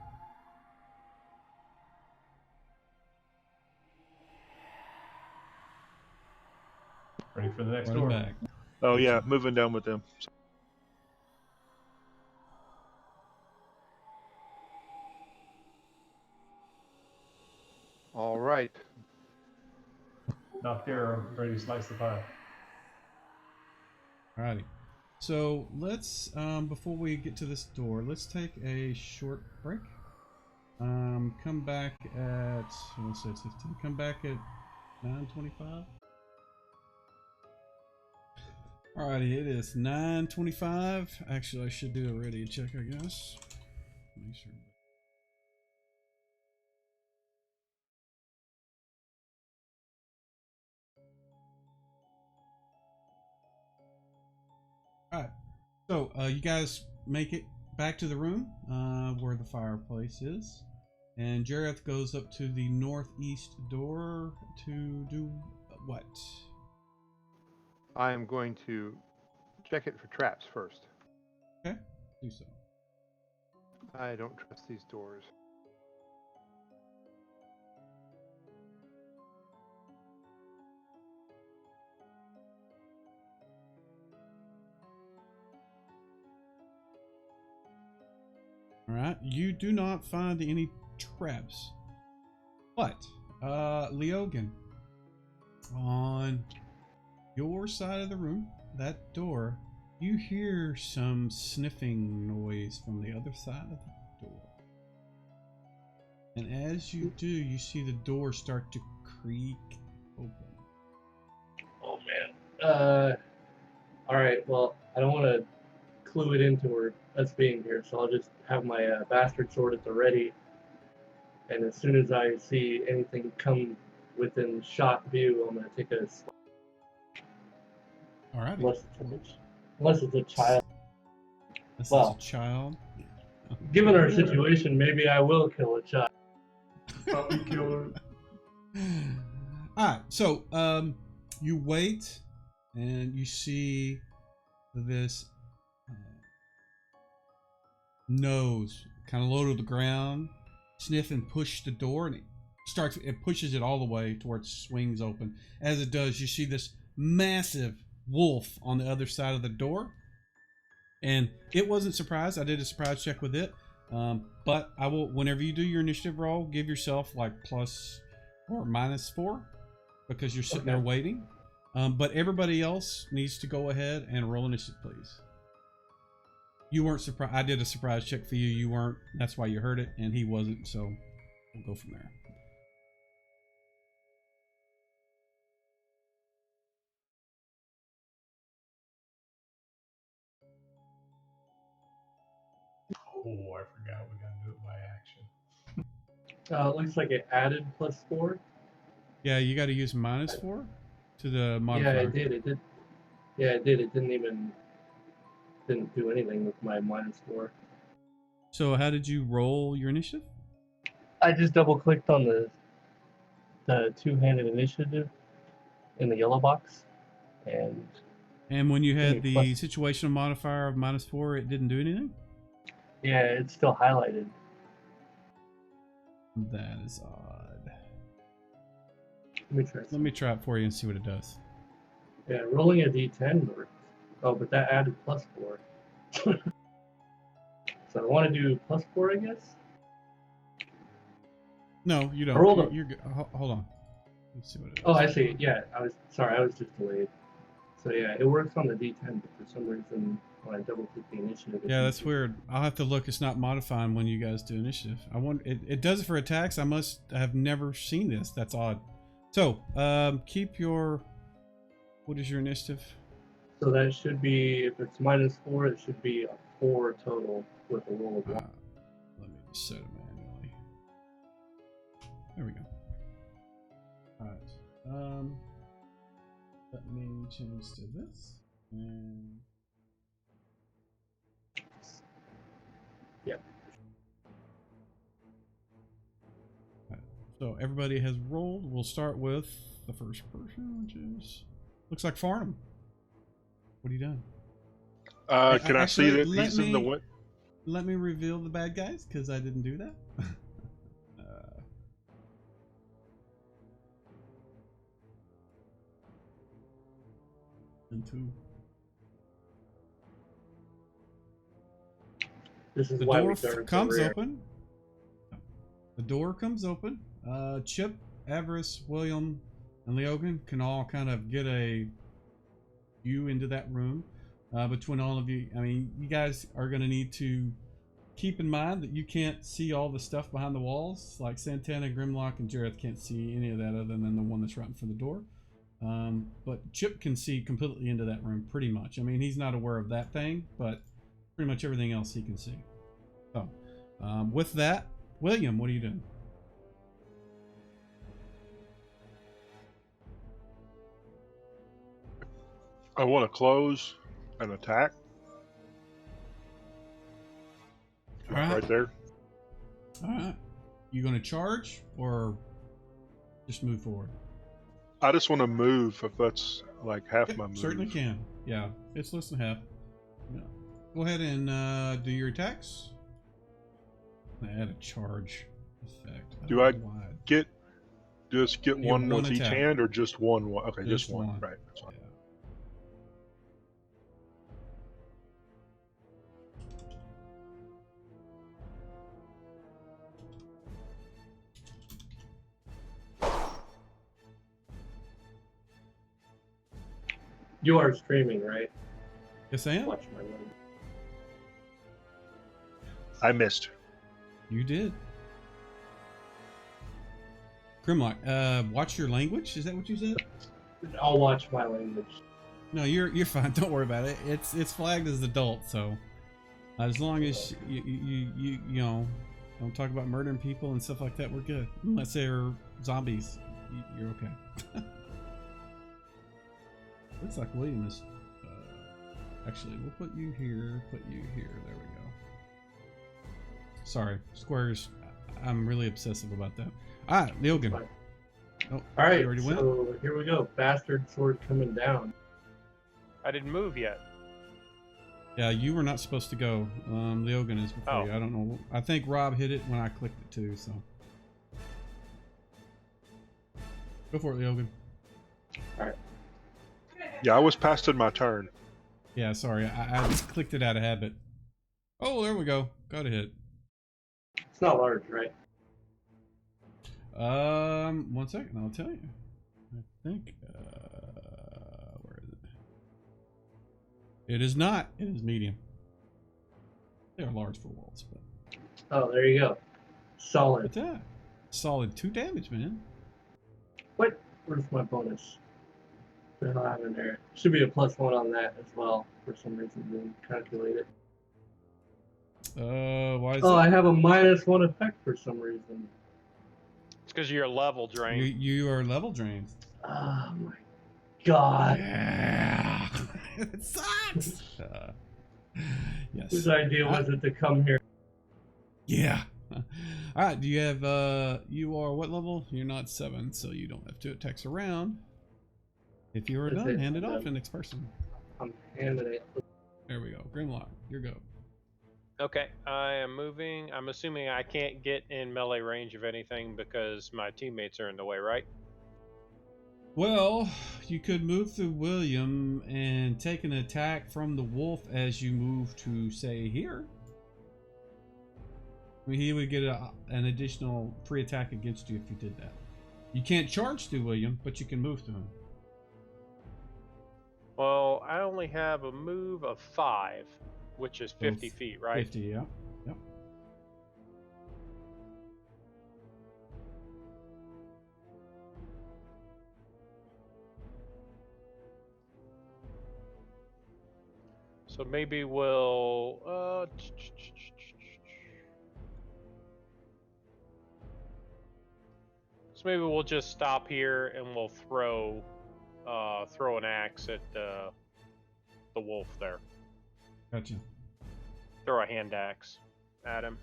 Ready for the next Running door. back. Oh yeah, moving down with them. All right. Knock there, I'm ready to slice the pie. Alrighty. So let's, before we get to this door, let's take a short break. Come back at, let's say it's 15. Come back at 9:25. Alrighty, it is 9:25. Actually, I should do a ready check, I guess. Make sure. Alright, so you guys make it back to the room where the fireplace is, and Jareth goes up to the northeast door to do what? I am going to check it for traps first. Okay, do so. I don't trust these doors. Alright, you do not find any traps. But, Leogan, on your side of the room, that door, you hear some sniffing noise from the other side of the door. And as you do, you see the door start to creak open. Oh man. Alright, well, I don't want to clue it into us being here, so I'll just have my bastard sword at the ready. And as soon as I see anything come within shot view, I'm going to take a swipe. Alright. Unless it's a child. This Well, is a child. Given our situation, maybe I will kill a child. Puppy killer. Alright, so you wait and you see this nose kind of low to the ground, sniff and push the door, and it pushes it all the way to where it swings open. As it does, you see this massive wolf on the other side of the door, and it wasn't surprised. I did a surprise check with it, but I will, whenever you do your initiative roll, give yourself like plus or minus 4 because you're sitting there waiting. But everybody else needs to go ahead and roll initiative, please. You weren't surprised. I did a surprise check for you. You weren't. That's why you heard it, and he wasn't. So we'll go from there. Oh, I forgot we gotta do it by action. It looks like it added plus 4. Yeah, you got to use minus 4 to the modifier. Yeah, it did. It did. Yeah, it did. It didn't do anything with my minus 4. So how did you roll your initiative? I just double clicked on the two-handed initiative in the yellow box, and when you had the plus, situational modifier of minus 4, it didn't do anything? yeah, it's still highlighted. That is odd. Let me try it for you and see what it does. Yeah, rolling a d10 worked. Oh, but that added +4. So I want to do +4, I guess? No, you don't. I rolled You're good. Hold on. Let's see what it is. Oh, I see. Yeah, I was just delayed. So yeah, it works on the d10, but for some reason when I double click the initiative. Yeah, that's weird. I'll have to look. It's not modifying when you guys do initiative. I wonder. It does it for attacks. I must have never seen this. That's odd. So, keep your. What is your initiative? So that should be, if it's -4, it should be a 4 total with a roll of 1. Let me just set it manually. There we go. Alright. Let me change to this. And Yep. right. So everybody has rolled. We'll start with the first person, which is looks like Farnham. What have you done? Can I see that he's in the what? Let me reveal the bad guys because I didn't do that. And 2. This is The why door we started comes open. The door comes open. Chip, Avarice, William, and Leogan can all kind of get a view into that room. Between all of you, I mean, you guys are going to need to keep in mind that you can't see all the stuff behind the walls. Like Santana, Grimlock, and Jareth can't see any of that other than the one that's right in front of the door. But Chip can see completely into that room pretty much. I mean, he's not aware of that thing, but pretty much everything else he can see. So, with that, William, what are you doing? I want to close and attack. All right. Right there. All right. You going to charge or just move forward? I just want to move if that's like half my move. Certainly can. Yeah, it's less than half. Yeah. Go ahead and do your attacks. Add a charge effect. Do I don't know why. just get You have one one with each attack. hand or just one? Okay, Just just one. one. Right. That's fine. Yeah. You are streaming, right? Yes, I am. Watch my language. I missed. You did. Grimlock, watch your language. Is that what you said? I'll watch my language. No, you're fine. Don't worry about it. It's flagged as adult, so as long as you know don't talk about murdering people and stuff like that, we're good. Unless they're zombies, you're okay. Looks like William is. Actually, we'll put you here. Put you here. There we go. Sorry, squares. I'm really obsessive about that. All right, Leogan. Oh, All right, you already went? so here we go. Bastard sword coming down. I didn't move yet. Yeah, you were not supposed to go. Leogan is before you. I don't know. I think Rob hit it when I clicked it too, so. Go for it, Leogan. All right. Yeah, I was past in my turn. Yeah, sorry. I clicked it out of habit. Oh, there we go. Got a hit. It's not large, right? 1 second. I'll tell you. I think. Where is it? It is not. It is medium. They are large for walls, but. Oh, there you go. Solid. What's that? Solid 2 damage, man. What? Where's my bonus? What do I have in there? Should be a +1 on that as well. For some reason, didn't calculate it. Why is Oh, it? I have a -1 effect for some reason. It's because you're level drained. You are level drained. Oh my god. Yeah. It sucks. Yes. Whose idea was it to come here? Yeah. All right. Do you have? You are what level? You're not 7, so you don't have 2 attacks around. If you are That's done, it. hand it I'm off done. to the next person. I'm handing it. There we go. Grimlock, your go. Okay, I am moving. I'm assuming I can't get in melee range of anything because my teammates are in the way, right? Well, you could move through William and take an attack from the wolf as you move to, say, here. I mean, he would get an additional free attack against you if you did that. You can't charge through William, but you can move through him. Well, I only have a move of 5, which is 50 feet, right? 50, yeah. Yep. So maybe we'll so maybe we'll just stop here and we'll throw an axe at the wolf there. Gotcha. Throw a hand axe at him.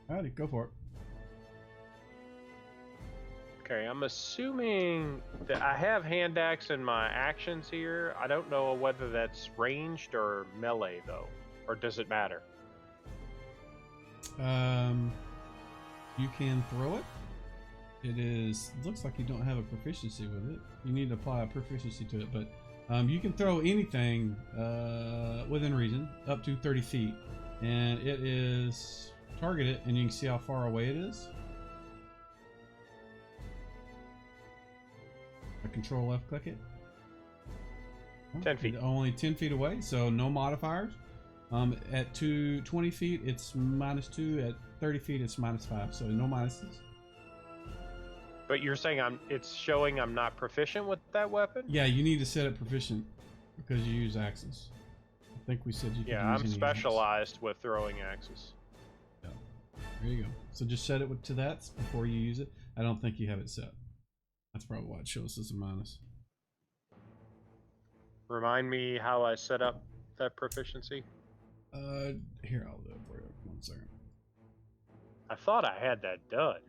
Alrighty, go for it. Okay, I'm assuming that I have hand axe in my actions here. I don't know whether that's ranged or melee though, or does it matter? You can throw it. Looks like you don't have a proficiency with it. You need to apply a proficiency to it, but you can throw anything within reason up to 30 feet, and it is targeted, and you can see how far away it is. Control left click it. 10 feet. Only 10 feet away, so no modifiers. At 20 feet, it's -2. At 30 feet, it's -5. So no minuses. But you're saying it's showing I'm not proficient with that weapon? Yeah, you need to set it proficient because you use axes. I think we said you could use I'm any specialized with throwing axes. Yeah. There you go. So just set it to that before you use it. I don't think you have it set. That's probably why it shows as a minus. Remind me how I set up that proficiency. Here, I'll do it for you. 1 second. I thought I had that done,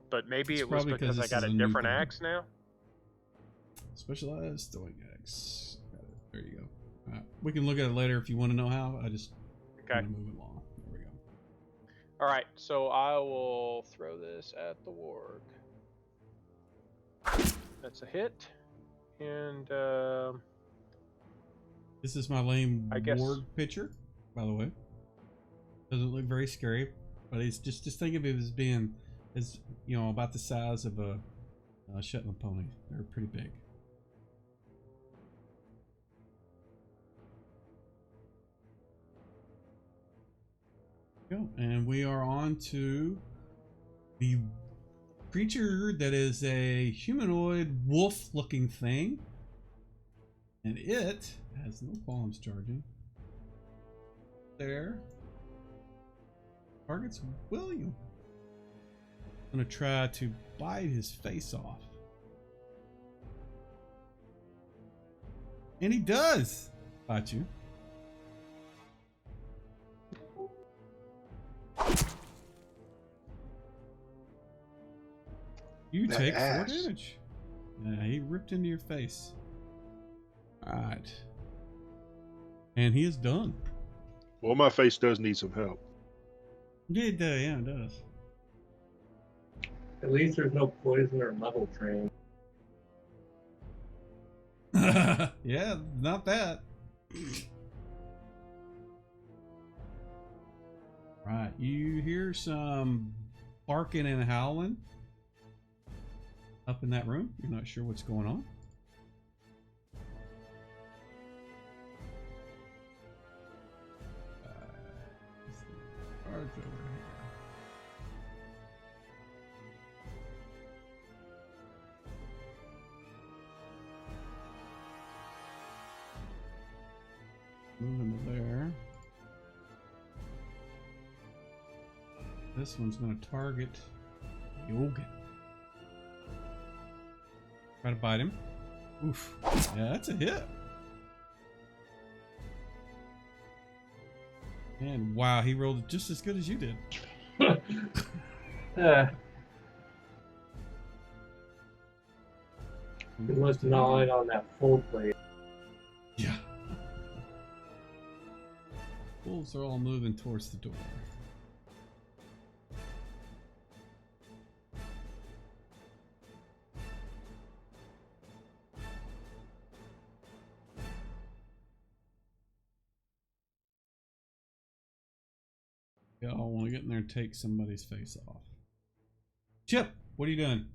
but maybe it was probably because I this got is a a new different thing. axe now. Specialized throwing axe. Got it. There you go. All right. We can look at it later if you want to know how. I just want to move it along. There we go. All right, so I will throw this at the warg. That's a hit, and this is my lame I guess warg picture, by the way. Doesn't look very scary, but it's just think of it as being, about the size of a Shetland pony. They're pretty big. Go, and we are on to the creature that is a humanoid wolf-looking thing, and it has no qualms charging. There. Targets William. I'm gonna try to bite his face off. And he does! Bite you. You That take 4 ass. damage. Yeah, he ripped into your face. Alright. And he is done. Well, my face does need some help. Yeah, it does. Yeah, it does. At least there's no poison or level train. Yeah, not that. Right, you hear some barking and howling up in that room. You're not sure what's going on. Cards over here. Moving to there. This one's going to target Yogan. Try to bite him. Oof. Yeah, that's a hit. And wow, he rolled just as good as you did. He was gnawing on that full plate. Yeah. Wolves are all moving towards the door. Y'all want to get in there and take somebody's face off. Chip, what are you doing?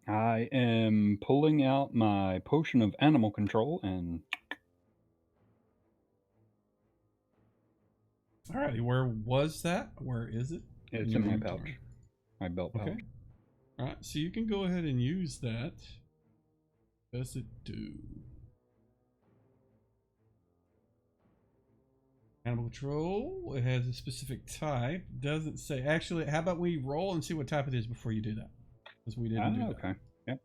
I am pulling out my potion of animal control and Alrighty, where was that? Where is it? it's in my pouch. My belt pouch. Okay. Alright, so you can go ahead and use that. What does it do? Animal control. It has a specific type. Doesn't say. Actually, how about we roll and see what type it is before you do that? Because we didn't do that. Okay. Yep.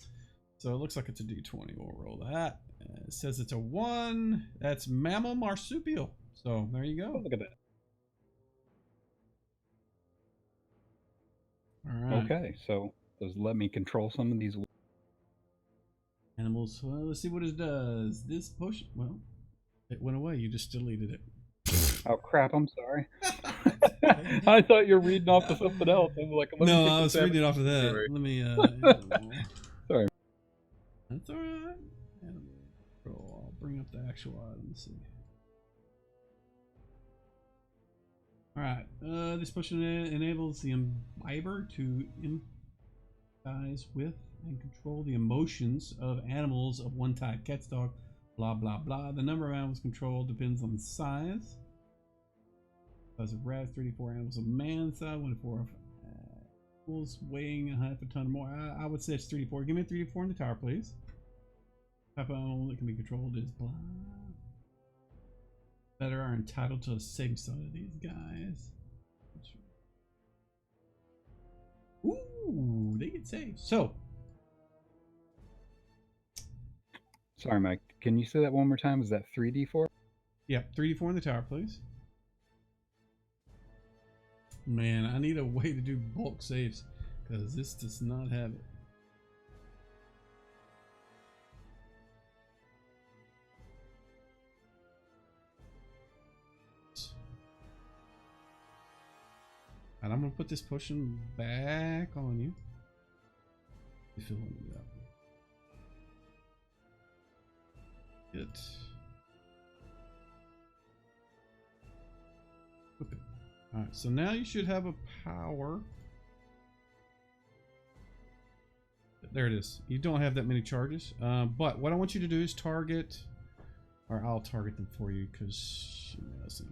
So it looks like it's a D20. We'll roll that. It says it's a 1. That's mammal marsupial. So there you go. Oh, look at that. All right. Okay, so does it let me control some of these Animals. Well, let's see what it does. This potion. Well, it went away. You just deleted it. Oh crap! I'm sorry. I thought you were reading off of something else. I was like, no, I was reading off of that. Sorry. Let me. Sorry. That's all right. Animal control. I'll bring up the actual item and see. All right. This potion enables the imbiber to empathize with and control the emotions of animals of one type. Cats, dog, blah blah blah. The number of animals controlled depends on the size. Size of rats, 34 animals of man size, 1 of animals weighing a half a ton or more. I would say it's 34. Give me a 34 in the tower, please. Type of animal that can be controlled is blah. Better are entitled to a saving stone of these guys. Ooh, they get saved. So. Sorry, Mike. Can you say that one more time? Is that 3d4? Yep, 3d4 in the tower, please. Man, I need a way to do bulk saves because this does not have it. And I'm gonna put this potion back on you. You feel it up. Good. Okay. Alright, so now you should have a power. There it is. You don't have that many charges. But what I want you to do is target, or I'll target them for you because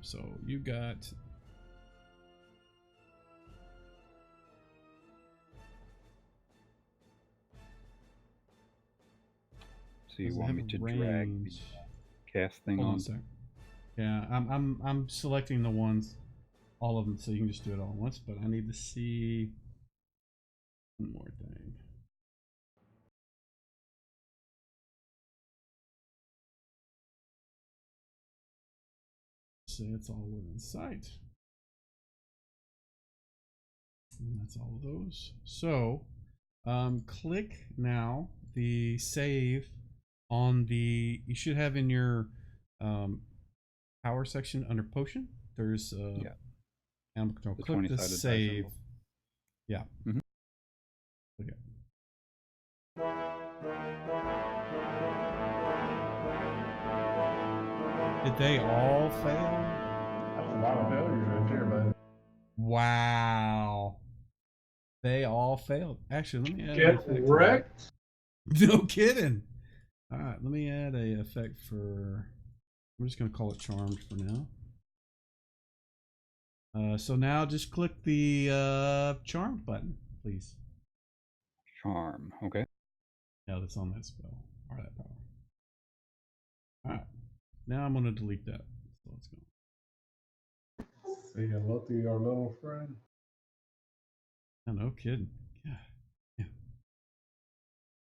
so you got. So you want me to drag the cast thing on? Yeah, I'm selecting the ones, all of them, so you can just do it all at once. But I need to see one more thing. So it's all within sight, and that's all of those. So, click now the save on the. You should have in your power section under potion. There's yeah. Animal control. The Click the 20-sided save. symbol. Yeah. Mm-hmm. Okay. Did they all fail? That's a lot of failures right there, man. Wow. They all failed. Actually, let me add an Get effect. wrecked. No kidding. All right, let me add a effect for. I'm just going to call it charmed for now. So now just click the charmed button, please. Charm. Okay. Yeah, that's on that spell or that power. All right. Now I'm going to delete that. So let's go. Say hello to your little friend. Oh, no kidding. Yeah. Yeah.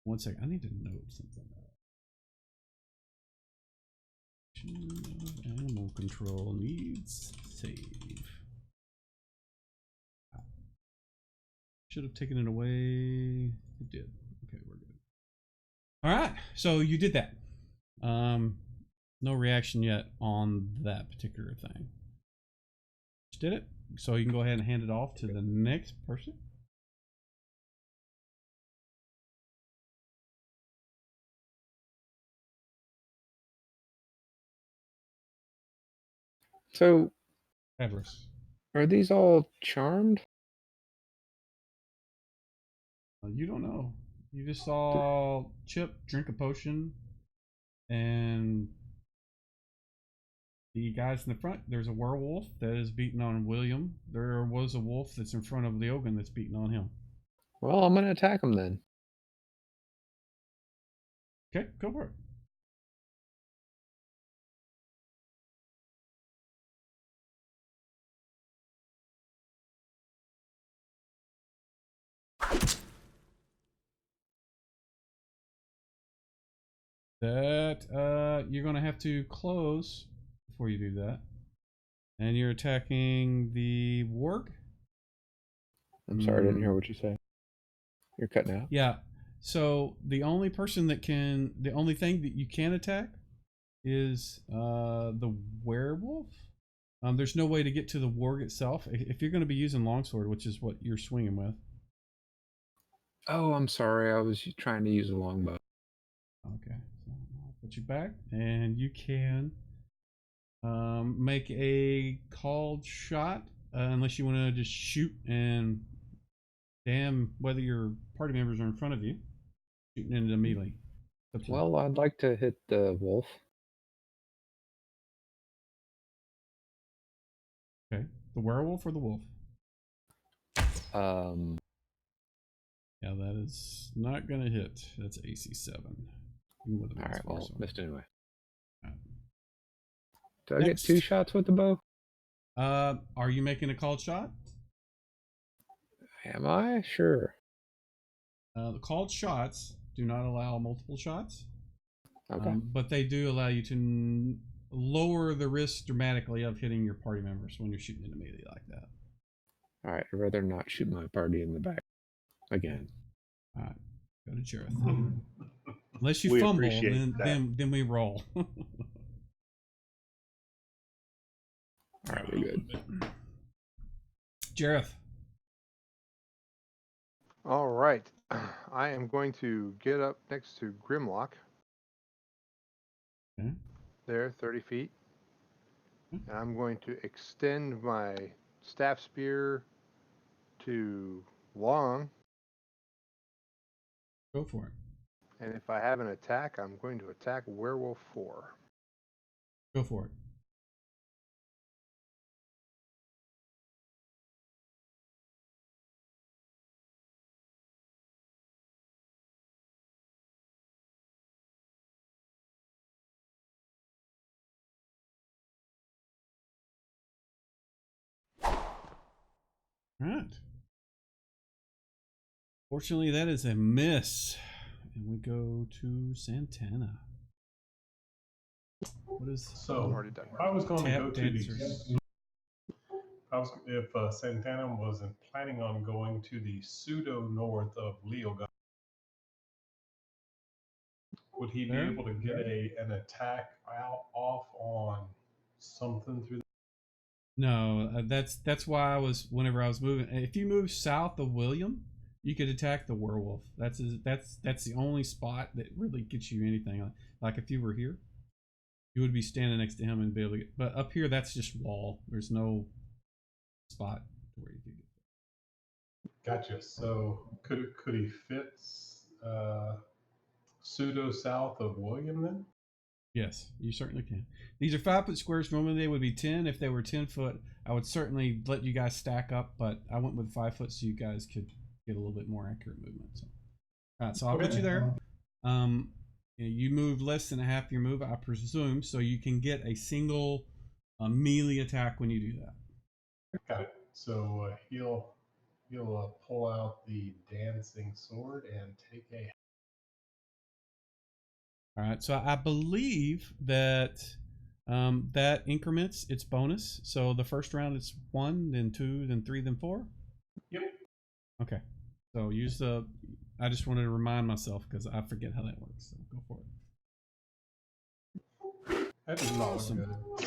1 second. I need to note something. Animal control needs save. Should have taken it away. It did. Okay, we're good. All right. So you did that. No reaction yet on that particular thing. Just did it. So you can go ahead and hand it off to the next person. So, Everest. are these all charmed? You don't know. You just saw Chip drink a potion, and the guys in the front. There's a werewolf that is beating on William. There was a wolf that's in front of the Ogun that's beating on him. Well, I'm gonna attack them then. Okay, go for it. That you're gonna have to close before you do that, and you're attacking the warg. I'm sorry, I didn't hear what you said. You're cutting out. Yeah. So the only thing that you can attack is the werewolf. There's no way to get to the warg itself if you're going to be using longsword, which is what you're swinging with. Oh, I'm sorry. I was trying to use a longbow. Okay, so I'll put you back, and you can make a called shot, unless you want to just shoot and damn whether your party members are in front of you, shooting into melee. Well, I'd like to hit the wolf. Okay, the werewolf or the wolf? Yeah, that is not gonna hit. That's AC 7. All right, well, missed anyway. Right. Do I get 2 shots with the bow? Are you making a called shot? Am I? Sure. The called shots do not allow multiple shots. Okay. But they do allow you to lower the risk dramatically of hitting your party members when you're shooting into melee like that. All right, I'd rather not shoot my party in the back again. All right, go to Jareth. Unless you fumble, then we roll. All right, we're good. Jareth. All right. I am going to get up next to Grimlock. Okay. There, 30 feet. And I'm going to extend my staff spear to long. Go for it. And if I have an attack, I'm going to attack Werewolf 4. Go for it. All right. Fortunately, that is a miss. And we go to Santana. What is so? I was going to go to the. If Santana wasn't planning on going to the pseudo north of Leogon, would he be able to get an attack off on something through? No, that's why I was whenever I was moving. If you move south of William, you could attack the werewolf. That's the only spot that really gets you anything. Like if you were here, you would be standing next to him and be able to get. But up here, that's just wall. There's no spot where you could get. Gotcha. So could he fit pseudo south of William then? Yes, you certainly can. These are 5-foot squares. Normally they would be 10. If they were 10 foot, I would certainly let you guys stack up, but I went with 5 foot so you guys could get a little bit more accurate movement. So, all right, so I'll put you there. You moved less than a half your move, I presume, so you can get a single melee attack when you do that. Got it. So he'll pull out the dancing sword and take a. All right, so I believe that that increments its bonus. So the first round it's 1, then 2, then 3, then 4. Yep. Okay. So use the. I just wanted to remind myself because I forget how that works. So go for That does not Awesome. look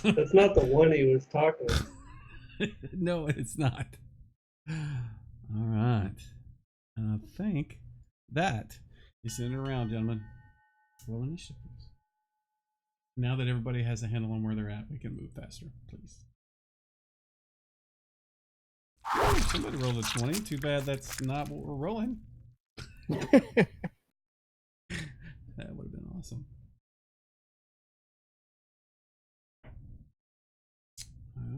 good. That's not the one he was talking about. No, it's not. All right. I think that is sending it around, gentlemen. Roll initiative, please. Now that everybody has a handle on where they're at, we can move faster, please. Somebody rolled a 20. Too bad that's not what we're rolling. That would have been awesome.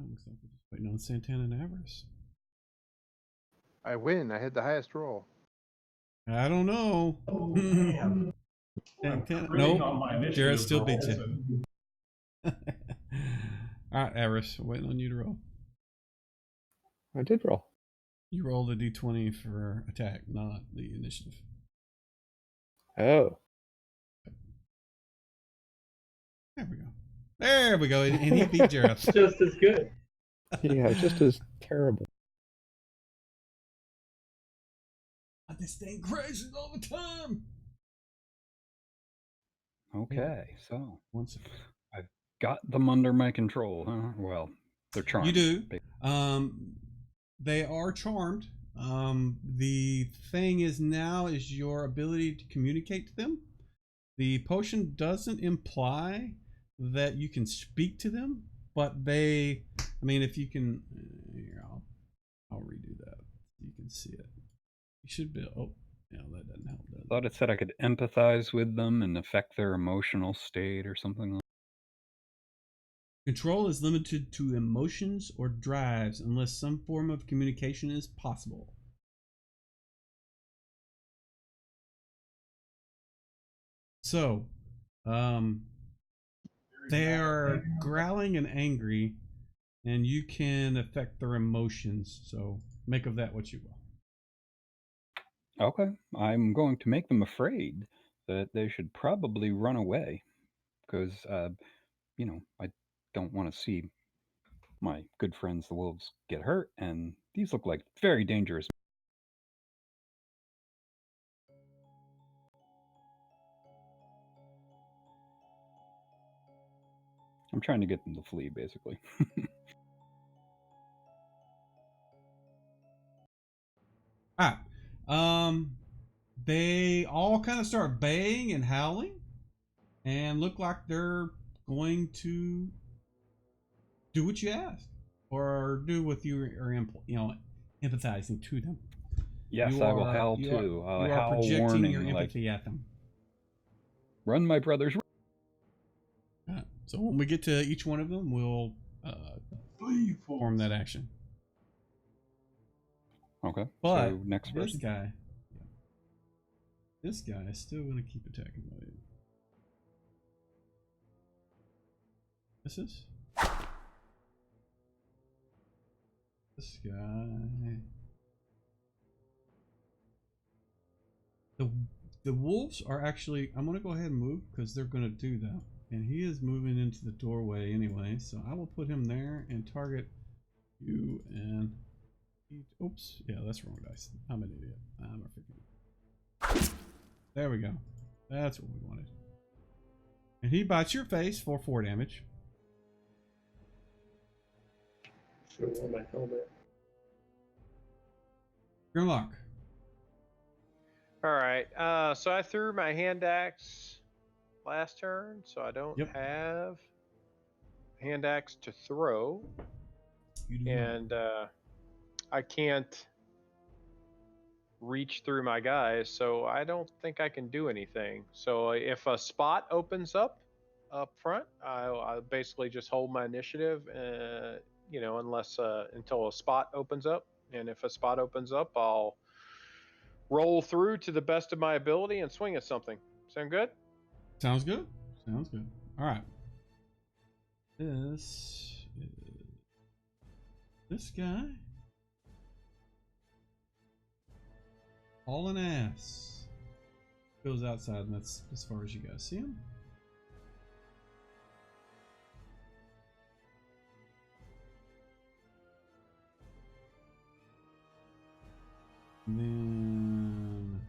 Looks like we're just waiting on Santana and Avarice. I win. I had the highest roll. I don't know. Oh, damn. Santana. Nope. Nope. Jared still beat you. All right, Avarice, we're waiting on you to roll. I did roll. You rolled a d20 for attack, not the initiative. Oh. There we go. There we go. And he beat Jared. Just as good. Yeah, just as terrible. This thing crashes all the time. Okay, so One second. I've got them under my control, huh? Well, they're charmed. You do. They are charmed. The thing is now is your ability to communicate to them. The potion doesn't imply that you can speak to them, but they, I mean, if you can, here, I'll redo that. You can see it. You should be, oh, yeah, that doesn't help, does it? I thought it said I could empathize with them and affect their emotional state or something like that. Control is limited to emotions or drives unless some form of communication is possible. So, they are growling and angry, and you can affect their emotions. So, make of that what you will. Okay, I'm going to make them afraid that they should probably run away because, you know, I don't want to see my good friends, the wolves, get hurt, and these look like very dangerous. I'm trying to get them to flee, basically. All right. They all kind of start baying and howling, and look like they're going to do what you ask, or do what you are, empathizing to them. Yes, I will howl too. You are howl projecting warning, your like, empathy at them. run, my brothers. So when we get to each one of them, we'll form that action. Okay. But so next this person. guy is still going to keep attacking mode. This guy. The wolves are actually, I'm going to go ahead and move because they're going to do that. And he is moving into the doorway anyway, so I will put him there and target you and... Oops, yeah, that's wrong dice. I'm an idiot. I'm a freaking... There we go. That's what we wanted. And he bites your face for 4 damage. Sure, on my helmet. Grimlock. All right. So I threw my hand axe last turn, so I don't have hand axe to throw, and I can't reach through my guys, so I don't think I can do anything. So if a spot opens up front, I'll basically just hold my initiative, unless until a spot opens up. And if a spot opens up, I'll roll through to the best of my ability and swing at something. Sound good? Sounds good. Sounds good. All right. This guy. Hauling ass. Goes outside, and that's as far as you guys see him. And then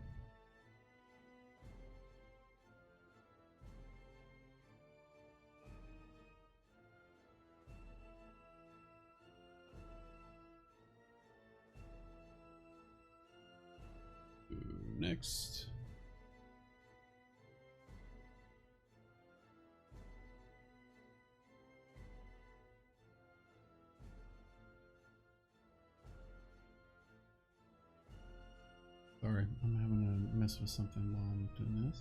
next? Sorry, I'm having to mess with something while I'm doing this.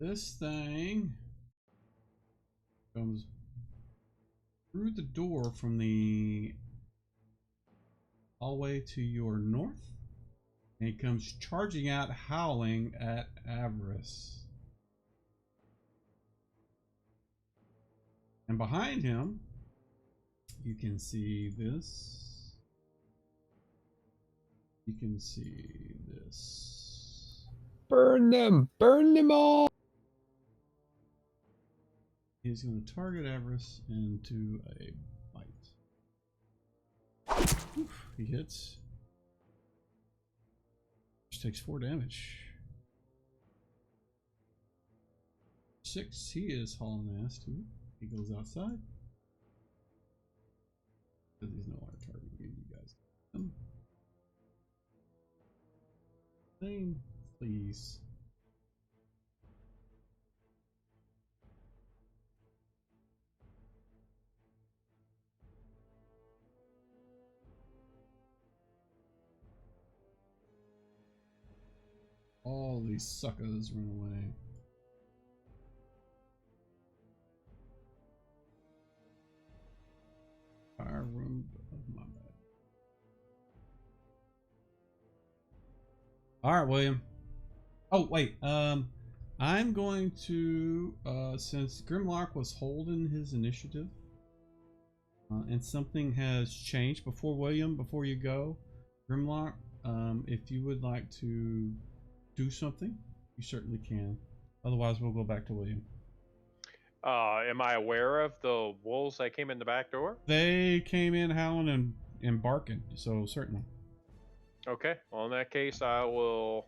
This thing comes through the door from the hallway to your north, and he comes charging out, howling at Avarice. And behind him, you can see this. You can see this. Burn them! Burn them all! He's going to target Avarice into a bite. Oof, he hits. Just takes 4 damage. 6, he is hauling ass too. He goes outside. Because he's no longer targeting you guys. Same, please. All these suckers run away. Fire room of my bad. Alright, William. Oh, wait. I'm going to, since Grimlock was holding his initiative, and something has changed before you go, Grimlock, if you would like to do something, you certainly can. Otherwise, we'll go back to William. Am I aware of the wolves that came in the back door? They came in howling and barking, so certainly. Okay. Well, in that case, I will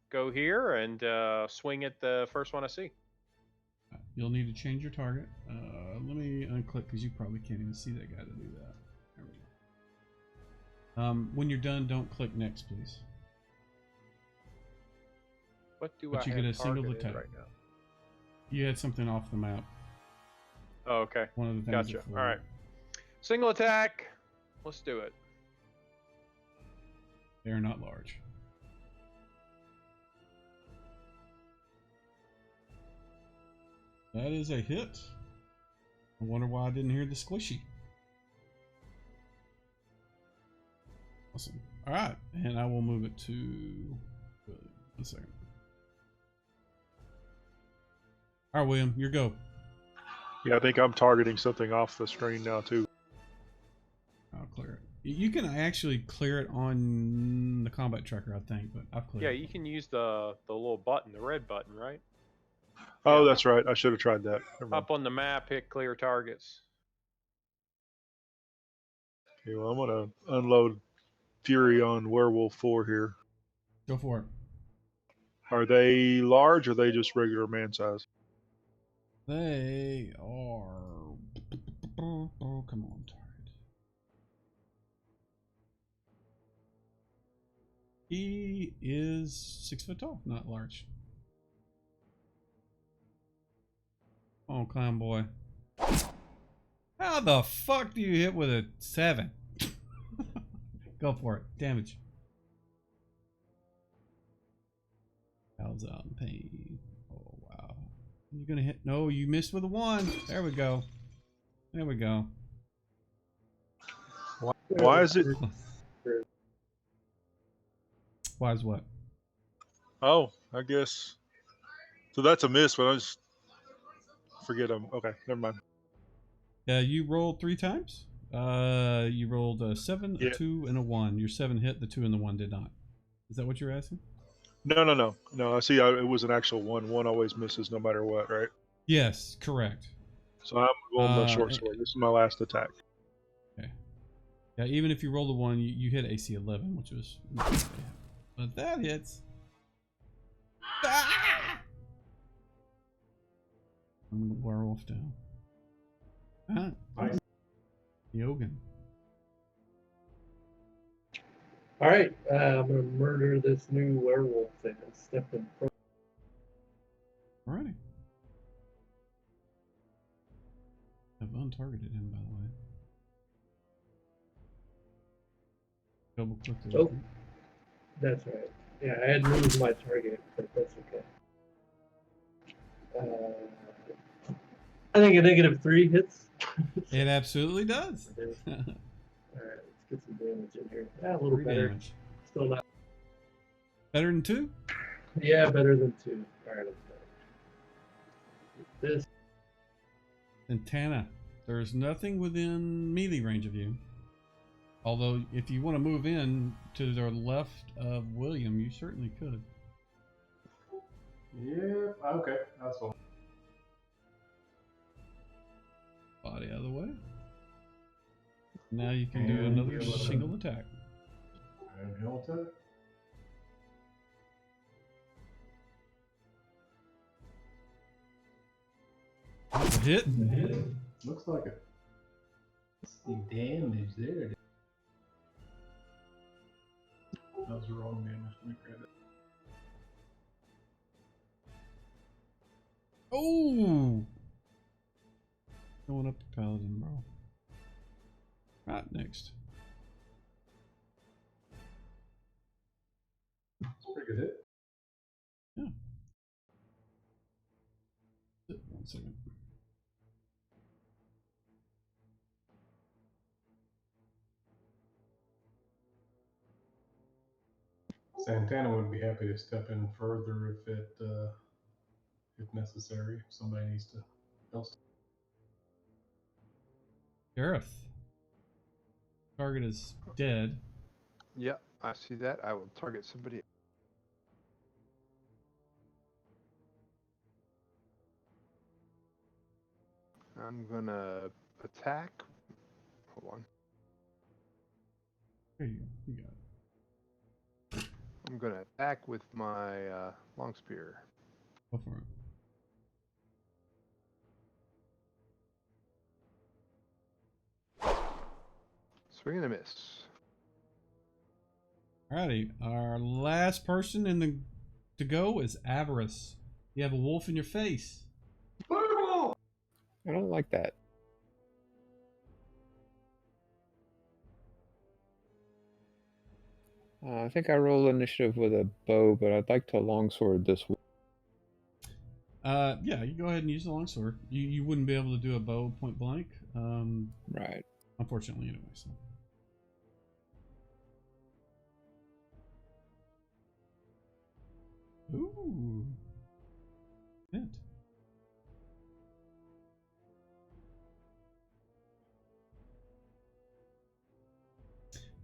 go here and swing at the first one I see. You'll need to change your target. Let me unclick because you probably can't even see that guy to do that. There we go. When you're done, don't click next, please. What do But I you have get a single targeted attack. right now? You had something off the map. Oh, okay. One of the things. Gotcha. All right. Single attack. Let's do it. They're not large. That is a hit. I wonder why I didn't hear the squishy. Awesome. All right, and I will move it to 1 second. All right, William, your go. Yeah, I think I'm targeting something off the screen now too. I'll clear it. You can actually clear it on the combat tracker, I think, but I've cleared Yeah, it. you can use the little button, the red button, right? Oh, Yeah. that's right. I should have tried that. Never mind. Up on the map, hit clear targets. Okay, well, I'm gonna unload Fury on Werewolf 4 here. Go for it. Are they large or are they just regular man size? They are. Oh, come on, target. He is 6 foot tall, not large. Oh, clown boy. How the fuck do you hit with a 7? Go for it. Damage. How's out in pain? Oh, wow. You're gonna hit. No, you missed with a 1. There we go. There we go. Why is it? Why is what? Oh, I guess. So that's a miss, but I just forget them. Okay, never mind. You rolled 3 times. You rolled a 7, Yeah. a 2, and a 1. Your 7 hit. The 2 and the 1 did not. Is that what you're asking? No. I see. It was an actual 1. 1 always misses no matter what, right? Yes, correct. So I'm rolling my short sword. This is my last attack. Okay. Yeah, even if you rolled a 1, you hit AC 11, which was. But that hits. I'm the werewolf down. Ah, Nice. Yogan. All right, I'm gonna murder this new werewolf and step in front. Alrighty. I've untargeted him, by the way. Double click to Oh. recruit. That's right. Yeah, I had moved my target, but that's okay. I think a -3 hits. It absolutely does. All right, let's get some damage in here. Yeah, a little 3 better. damage. Still not. Better than 2? Yeah, better than 2. All right, let's go. This. Santana, there's nothing within melee range of you. Although, if you want to move in to the left of William, you certainly could. Yeah, okay, that's all. Body out of the way. Now you can do And another he'll, single attack. And he'll attack. That's a hit. Looks like it. The damage there. That was the wrong damage. Let me grab it. Oh! Going up the paladin, bro. Right next. It's a pretty good hit. Yeah. 1 second. Santana would be happy to step in further if necessary. If somebody needs to else. Gareth. Target is dead. Yep, I see that. I will target somebody. I'm gonna attack. Hold on. There you go. You got it. I'm gonna attack with my long spear. Go for it. Swing and a miss. Alrighty, our last person to go is Avarice. You have a wolf in your face. I don't like that. I think I roll initiative with a bow, but I'd like to longsword this one. Yeah, you go ahead and use the longsword. You wouldn't be able to do a bow point blank. Right. Unfortunately, anyway. So. Ooh. Hit.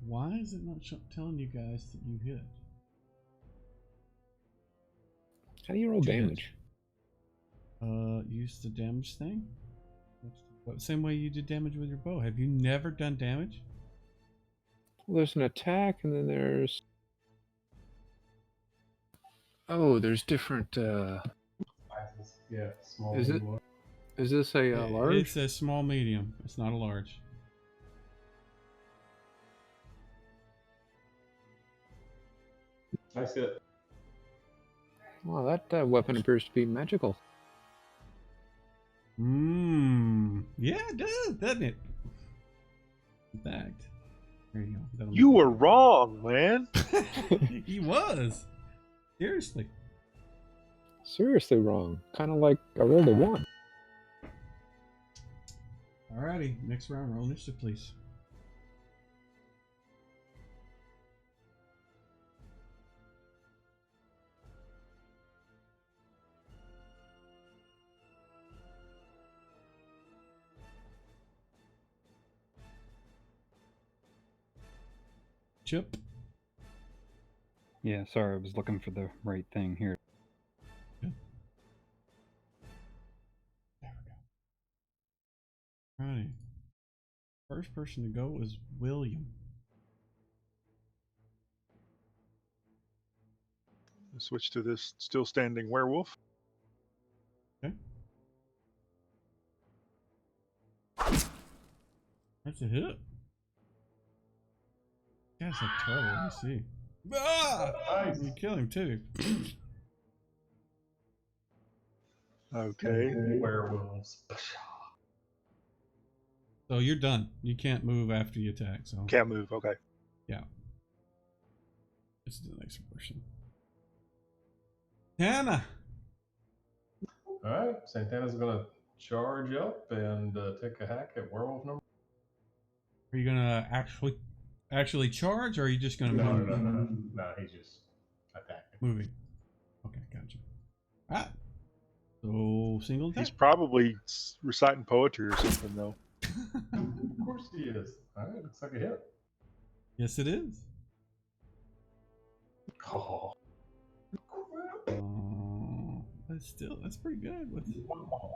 Why is it not telling you guys that you hit? How do you roll damage? Use the damage thing. Same way you did damage with your bow. Have you never done damage? Well, there's an attack, and then there's... Oh, there's different... Sizes. Yeah, small. Is it? Is this a large? It's a small medium. It's not a large. Nice hit. Well, that weapon appears to be magical. Yeah, it does, doesn't it? In fact, there you go. You were wrong, man. He was. Seriously. Seriously wrong. Kind of like I rolled a 1. Alrighty, next round, roll initiative, please. Chip. Yeah, sorry, I was looking for the right thing here. There we go. Alrighty. First person to go is William. Switch to this still standing werewolf. Okay. That's a hit. That's a terrible. Let me see. Ah! Nice. You kill him too. Okay. Werewolves. So you're done. You can't move after you attack. So Can't move. Okay. yeah. It's the next person. Hannah. All right, Santana's gonna charge up and take a hack at werewolf number. Are you gonna actually charge, or are you just gonna move? No, he's just attacking. Moving. Okay, gotcha. Ah. So single attack. He's probably reciting poetry or something, though. Of course he is. All right, looks like a hit. Yes, it is. Oh. But still, that's pretty good with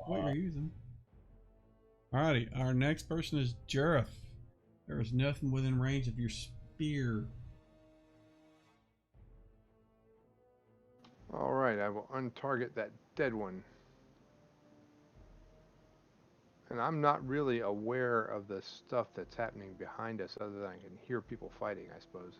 what you're using. Alrighty, our next person is Jareth. There is nothing within range of your spear. All right, I will untarget that dead one. And I'm not really aware of the stuff that's happening behind us other than I can hear people fighting, I suppose.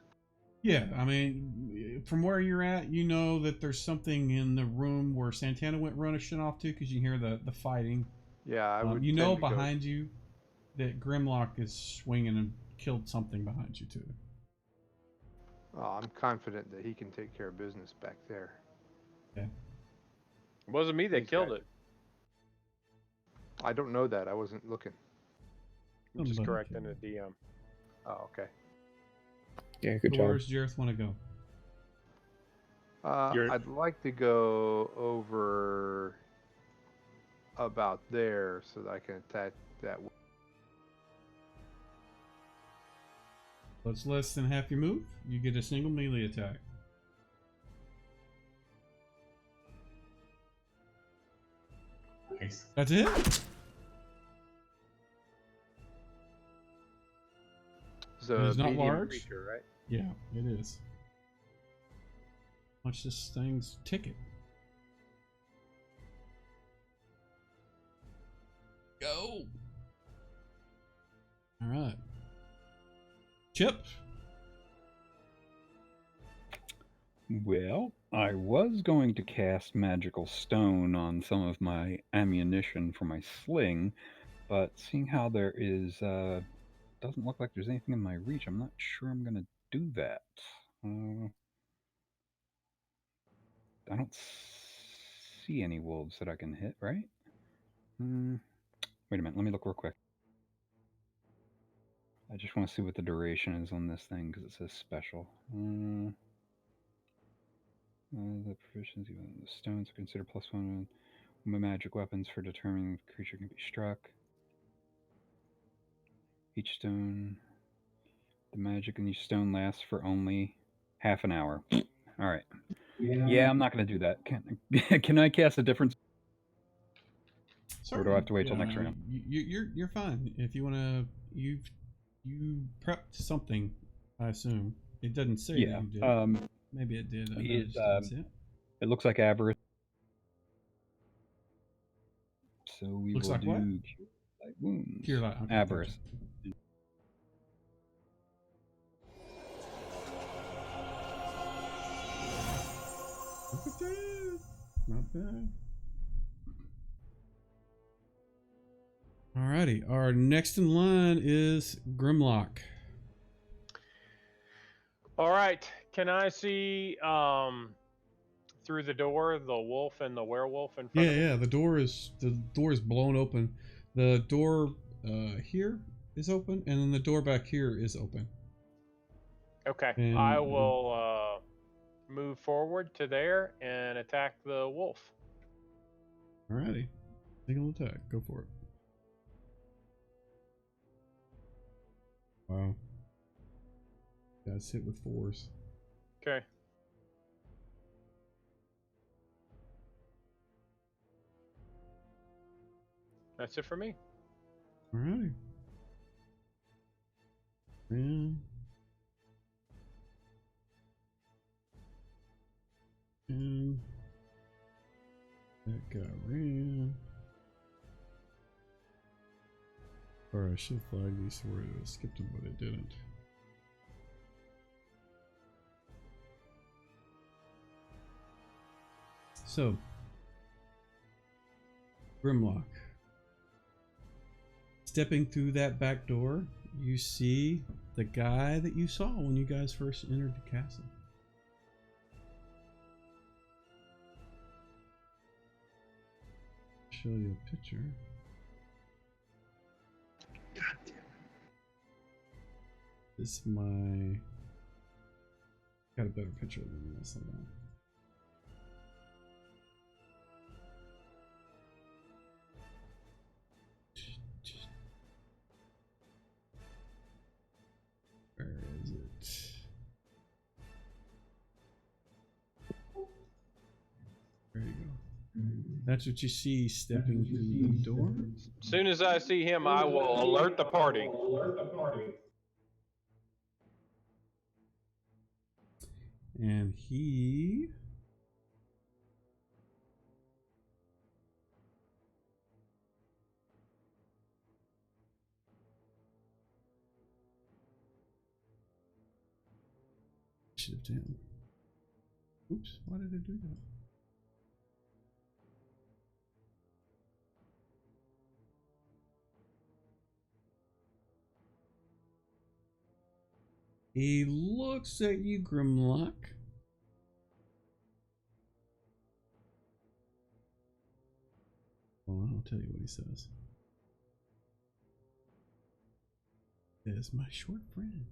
Yeah, I mean, from where you're at, you know that there's something in the room where Santana went running off to because you hear the fighting. Yeah, I would. You know behind you that Grimlock is swinging and killed something behind you too. Oh, I'm confident that he can take care of business back there. Okay. It wasn't me that killed it. I don't know that. I wasn't looking. I'm just Somebody correcting the DM. Oh, okay. Yeah, good So job. where's Jareth want to go? I'd like to go over about there so that I can attack that. That's less than half your move. You get a single melee attack. Nice. That's it. So It is not medium large. creature, right? Yeah, it is. Watch this thing's ticket. Go. All right. Chip. Well, I was going to cast Magical Stone on some of my ammunition for my sling, but seeing how there is, doesn't look like there's anything in my reach, I'm not sure I'm going to do that. I don't see any wolves that I can hit, right? Wait a minute, let me look real quick. I just want to see what the duration is on this thing because it says special. The proficiency of the stones are considered +1 with magic weapons for determining if the creature can be struck. Each stone, the magic in each stone lasts for only half an hour. All right. Yeah, I'm not going to do that. Can I cast a different? Or do I have to wait till next round? You're fine. If you want to, you prepped something. I assume it doesn't say that you did. Maybe it did. It looks like avarice. So we looks will like do what? Light wounds. Cure light. Okay, avarice. Gotcha. Look at that. Not bad. Alrighty. Our next in line is Grimlock. All right. Can I see through the door the wolf and the werewolf in front of me? Yeah. The door is blown open. The door here is open, and then the door back here is open. Okay. And I will move forward to there and attack the wolf. Alrighty. Single attack. Go for it. Wow. Guys hit with 4s. Okay. That's it for me. Alrighty. And that guy ran. Or I should have flagged these where I skipped them, but I didn't. So, Grimlock. Stepping through that back door, you see the guy that you saw when you guys first entered the castle. Show you a picture. God damn it. This is my... Got a better picture than this. Hold on. Where is it? There you go. That's what you see stepping through the door. As soon as I see him, I will alert the party. And he... Shift him. Oops, why did I do that? He looks at you, Grimlock. Well, I'll tell you what he says. As my short friend.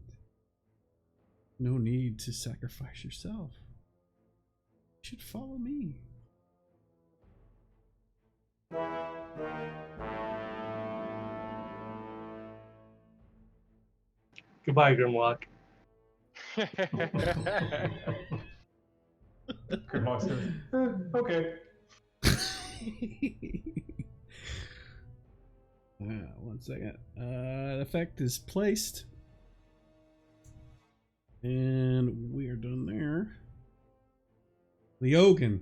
No need to sacrifice yourself. You should follow me. Goodbye, Grimlock. Grimlock says, okay. One second. The effect is placed. And we are done there. Leogan.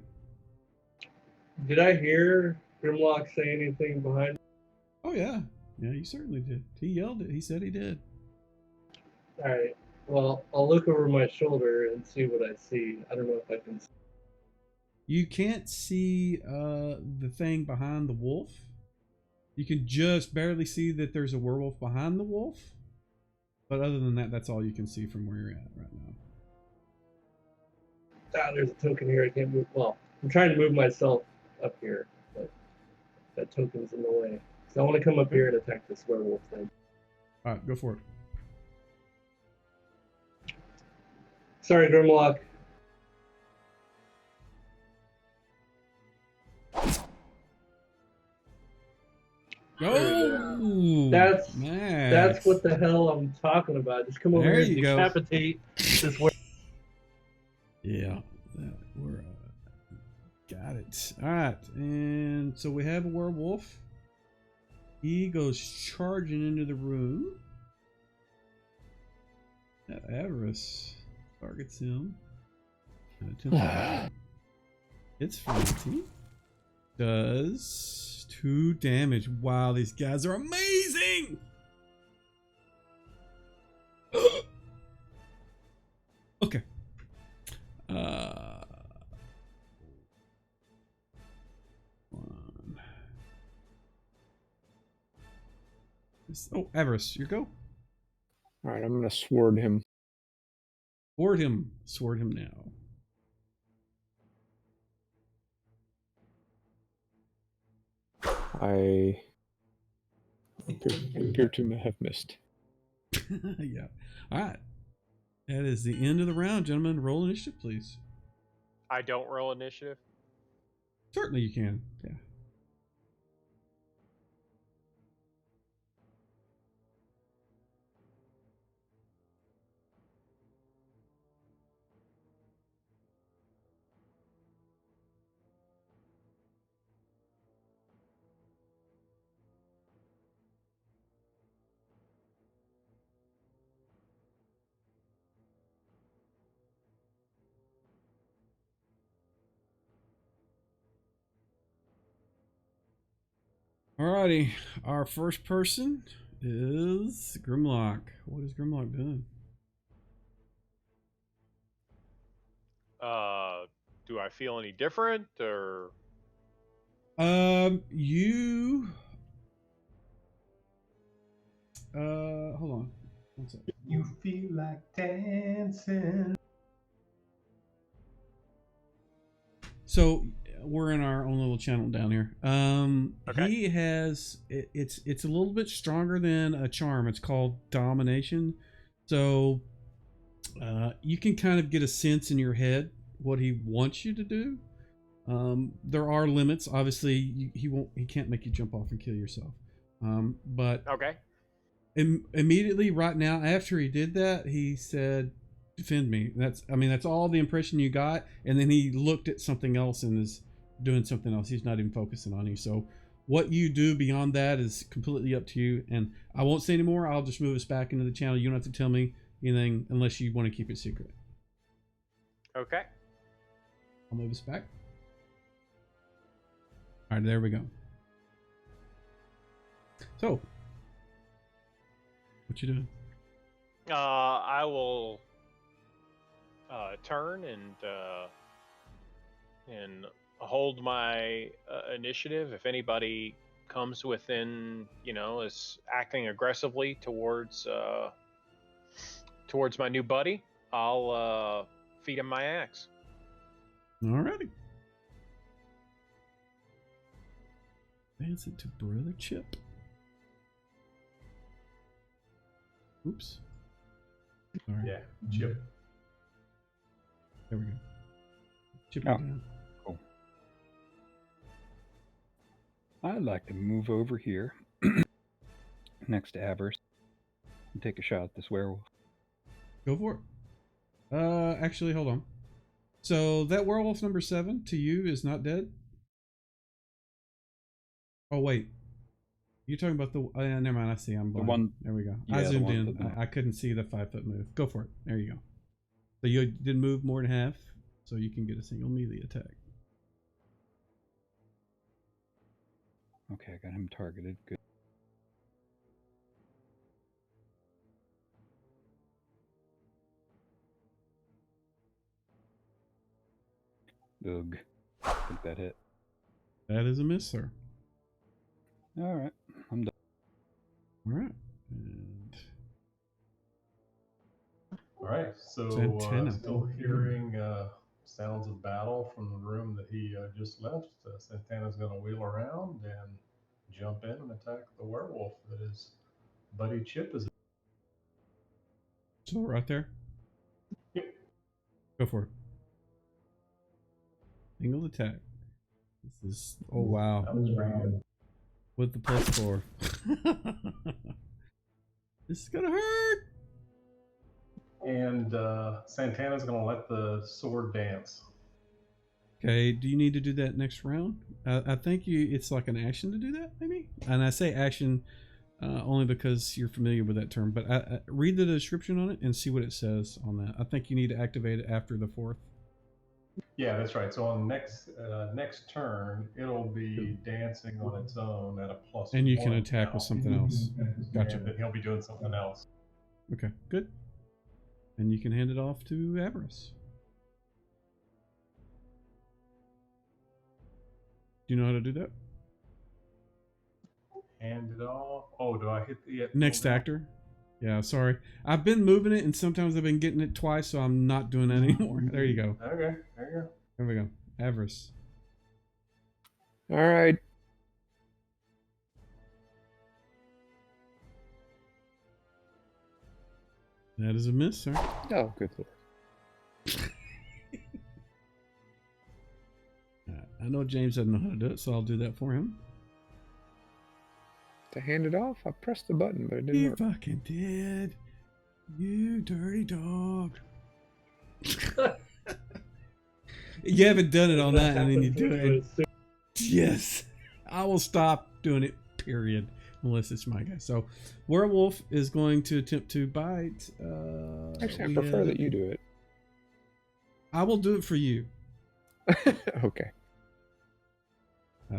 Did I hear Grimlock say anything behind? Oh, yeah. Yeah, you certainly did. He yelled it. He said he did. All right. Well, I'll look over my shoulder and see what I see. I don't know if I can see. You can't see the thing behind the wolf. You can just barely see that there's a werewolf behind the wolf. But other than that, that's all you can see from where you're at right now. Ah, there's a token here. I can't move. Well, I'm trying to move myself up here, but that token's in the way. So I want to come up here and attack this werewolf thing. All right, go for it. Sorry, Grimlock. Oh, that's nice. That's what the hell I'm talking about. Just come over There here and you go. decapitate this werewolf. Yeah, we're got it. All right, and so we have a werewolf. He goes charging into the room. That Avarice targets him. It's 40. Does 2 damage. Wow, these guys are amazing! Okay. One. Oh, Avarice, your go. All right, I'm gonna sword him. Sword him. Sword him now. I appear to have missed. Yeah. All right. That is the end of the round, gentlemen. Roll initiative, please. I don't roll initiative. Certainly you can. Yeah. Alrighty, our first person is Grimlock. What is Grimlock doing? Do I feel any different or? You. Hold on. One second. You feel like dancing. So we're in our own little channel down here. Okay. He has it's a little bit stronger than a charm. It's called domination. So you can kind of get a sense in your head what he wants you to do. There are limits. Obviously, he can't make you jump off and kill yourself. But Okay. Immediately right now after he did that, he said, defend me. That's all the impression you got. And then he looked at something else and is doing something else. He's not even focusing on you. So what you do beyond that is completely up to you. And I won't say anymore. I'll just move us back into the channel. You don't have to tell me anything unless you want to keep it secret. Okay. I'll move us back. All right, there we go. So, what you doing? I will turn and hold my initiative. If anybody comes within, is acting aggressively towards my new buddy, I'll feed him my axe. Alrighty. Advance it to Brother Chip. Oops. Sorry. Yeah, Chip. There we go. Chip it Oh. down. Cool. I'd like to move over here next to Avarice and take a shot at this werewolf. Go for it. Actually, hold on. So that werewolf number 7 to you is not dead? Oh, wait. You're talking about the... never mind, I see. I'm blind. one- There we go. yeah, I the zoomed one in. foot move. I couldn't see the 5-foot move. Go for it. There you go. So you did move more than half, so you can get a single melee attack. Okay, I got him targeted. Good. Ugh. I think that hit. That is a miss, sir. Alright, I'm done. Alright. And All right, so Santana. still hearing sounds of battle from the room that he just left. Santana's going to wheel around and jump in and attack the werewolf that his buddy Chip is. still right there? Yep. Go for it. Single attack. This is... Oh, wow. That was pretty good. With the +4. This is gonna hurt. And Santana's going to let the sword dance. Okay, do you need to do that next round? I think it's like an action to do that, maybe? And I say action only because you're familiar with that term, but I read the description on it and see what it says on that. I think you need to activate it after the 4th. Yeah, that's right. So on next turn, it'll be dancing on its own at a +1. And you can attack now. with something else. Gotcha. And then he'll be doing something else. Okay, good. And you can hand it off to Avarice. Do you know how to do that? Hand it off. Oh, do I hit the Next actor? Yeah, sorry. I've been moving it, and sometimes I've been getting it twice, so I'm not doing that anymore. There you go. Okay, there you go. There we go. Avarice. All right. That is a miss, sir. Oh, good lord. I know James doesn't know how to do it, so I'll do that for him. To hand it off, I pressed the button, but it didn't You work. fucking did. You dirty dog. You haven't done it on that, and then you do it. Yes. I will stop doing it, period. Unless it's my guy. So, werewolf is going to attempt to bite. Actually, I prefer that you do it. I will do it for you. Okay.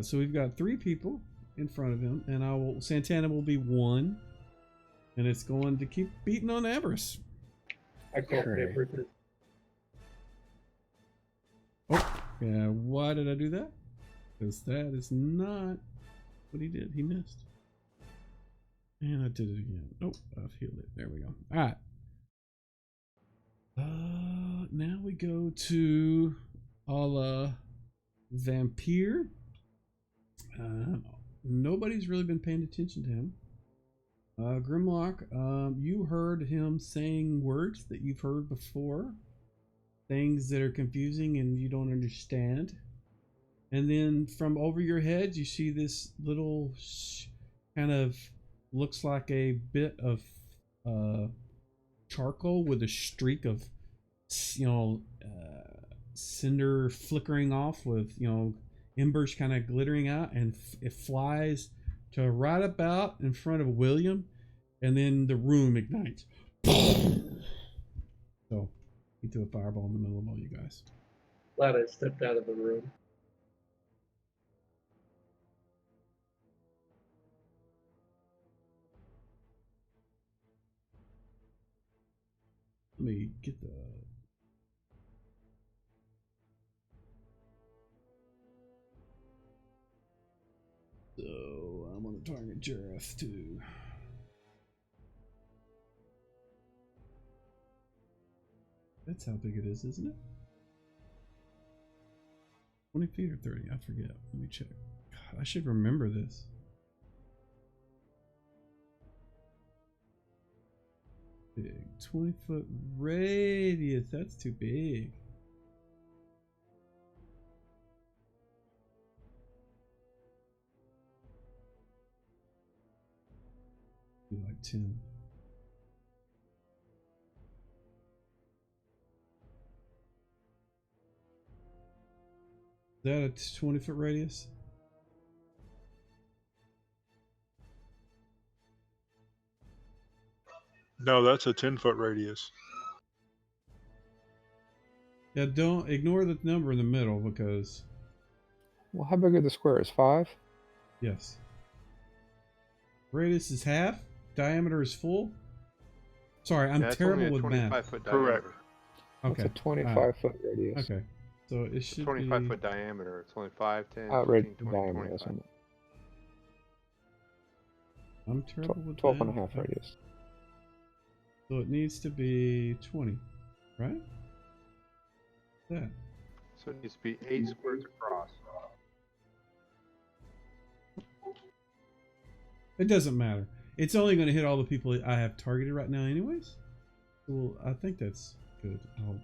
So we've got 3 people in front of him, and Santana will be 1. And it's going to keep beating on Avarice. I can't Great. pay for it. Oh, yeah. Why did I do that? Because that is not what he did. He missed. And I did it again. Nope, I've healed it. There we go. All right. Now we go to Vampire. Nobody's really been paying attention to him. Grimlock, you heard him saying words that you've heard before. Things that are confusing and you don't understand. And then from over your head, you see this little kind of looks like a bit of charcoal with a streak of, cinder flickering off with, embers kind of glittering out, and it flies to right about in front of William, and then the room ignites. So he threw a fireball in the middle of all you guys. Glad I stepped out of the room. Let me get the... So I'm on the target Jareth too. That's how big it is, isn't it? 20 feet or 30? I forget. Let me check. God, I should remember this. Big 20-foot radius. That's too big. Be like 10. Is that a 20-foot radius? No, that's a 10-foot radius. Yeah, don't ignore the number in the middle because... Well, how big are the squares? 5? Yes. Radius is half. Diameter is full. Sorry, I'm terrible with math. 25-foot Correct. diameter. Okay. That's a 25-foot radius. Okay. So it should 25-foot diameter. It's only 5, 10, 15, 20, diameter, 25. isn't it? I'm terrible with 12 math. and a half radius. So it needs to be 20, right? That. So it needs to be 8 squares across. It doesn't matter. It's only going to hit all the people I have targeted right now anyways. Well, I think that's good. I hope.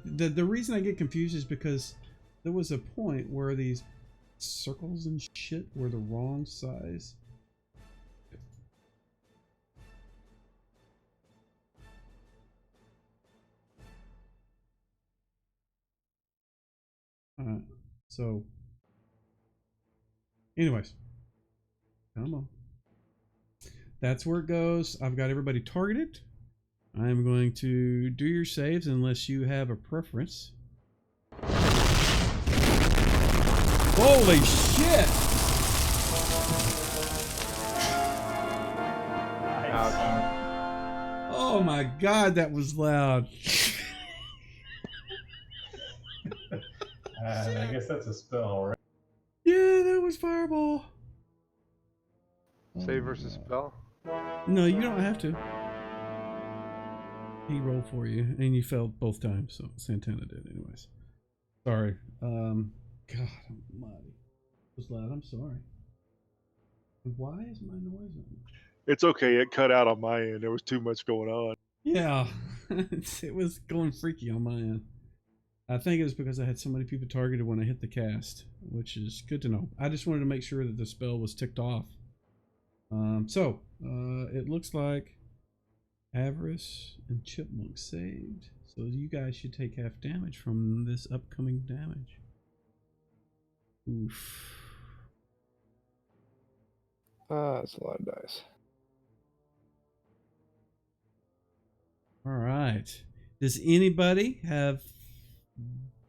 The reason I get confused is because there was a point where these circles and shit were the wrong size. So anyways, come on. That's where it goes. I've got everybody targeted. I'm going to do your saves unless you have a preference. Holy shit! Oh my god, that was loud. I guess that's a spell, right? Yeah, that was fireball. Save versus spell? No, you don't have to. He rolled for you, and you failed both times, so Santana did anyways. Sorry. God almighty. It was loud, I'm sorry. Why is my noise on? It's okay. It cut out on my end. There was too much going on. Yeah, it was going freaky on my end. I think it was because I had so many people targeted when I hit the cast, which is good to know. I just wanted to make sure that the spell was ticked off. It looks like Avarice and Chipmunk saved. So you guys should take half damage from this upcoming damage. Oof. That's a lot of dice. Alright. Does anybody have...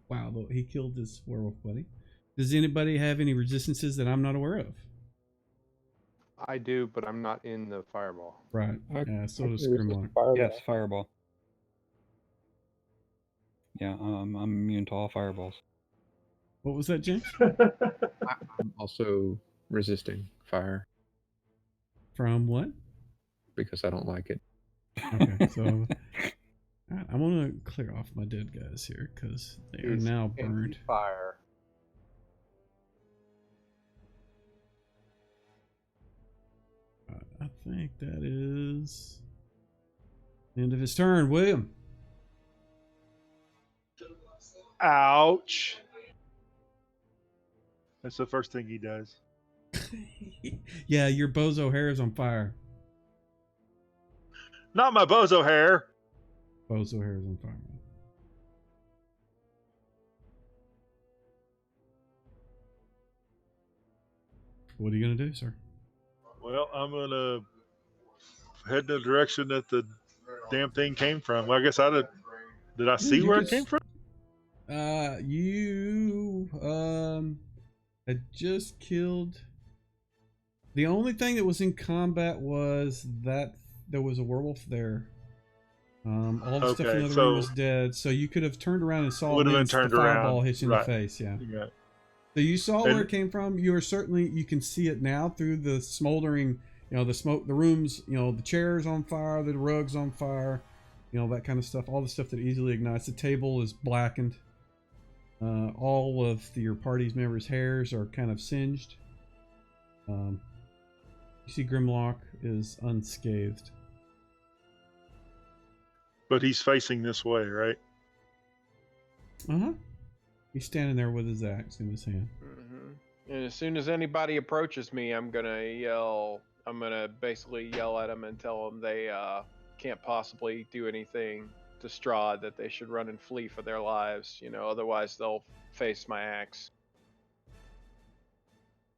Wow, he killed this werewolf buddy. Does anybody have any resistances that I'm not aware of? I do, but I'm not in the fireball. Right. I- Yeah, so I does can resist Grimlock. fireball. Yes, fireball. Yeah, I'm immune to all fireballs. What was that, James? I'm also resisting fire From what? because I don't like it. Okay, so I want to clear off my dead guys here because they are He's now burned. Fire. I think that is end of his turn. William. Ouch. That's the first thing he does. Yeah, your bozo hair is on fire. Not my bozo hair. Bozo hair is on fire. What are you gonna do, sir? Well, I'm gonna head in the direction that the damn thing came from. Well, I guess did I see You where could it came from? You had just killed. The only thing that was in combat was that there was a werewolf there. All the stuff in the Okay, other room so was dead, so you could have turned around and saw would have been Lance, the turned fireball around. hit you in the Right. face. Yeah. Yeah. So you saw where And- it came from. You are certainly, you can see it now through the smoldering, the smoke, the rooms, the chairs on fire, the rugs on fire, that kind of stuff. All the stuff that easily ignites. The table is blackened. All of your party's members' hairs are kind of singed. You see Grimlock is unscathed. But he's facing this way, right? He's standing there with his axe in his hand. And as soon as anybody approaches me, I'm gonna yell. I'm gonna basically yell at them and tell them they can't possibly do anything to Strahd, that they should run and flee for their lives. Otherwise they'll face my axe.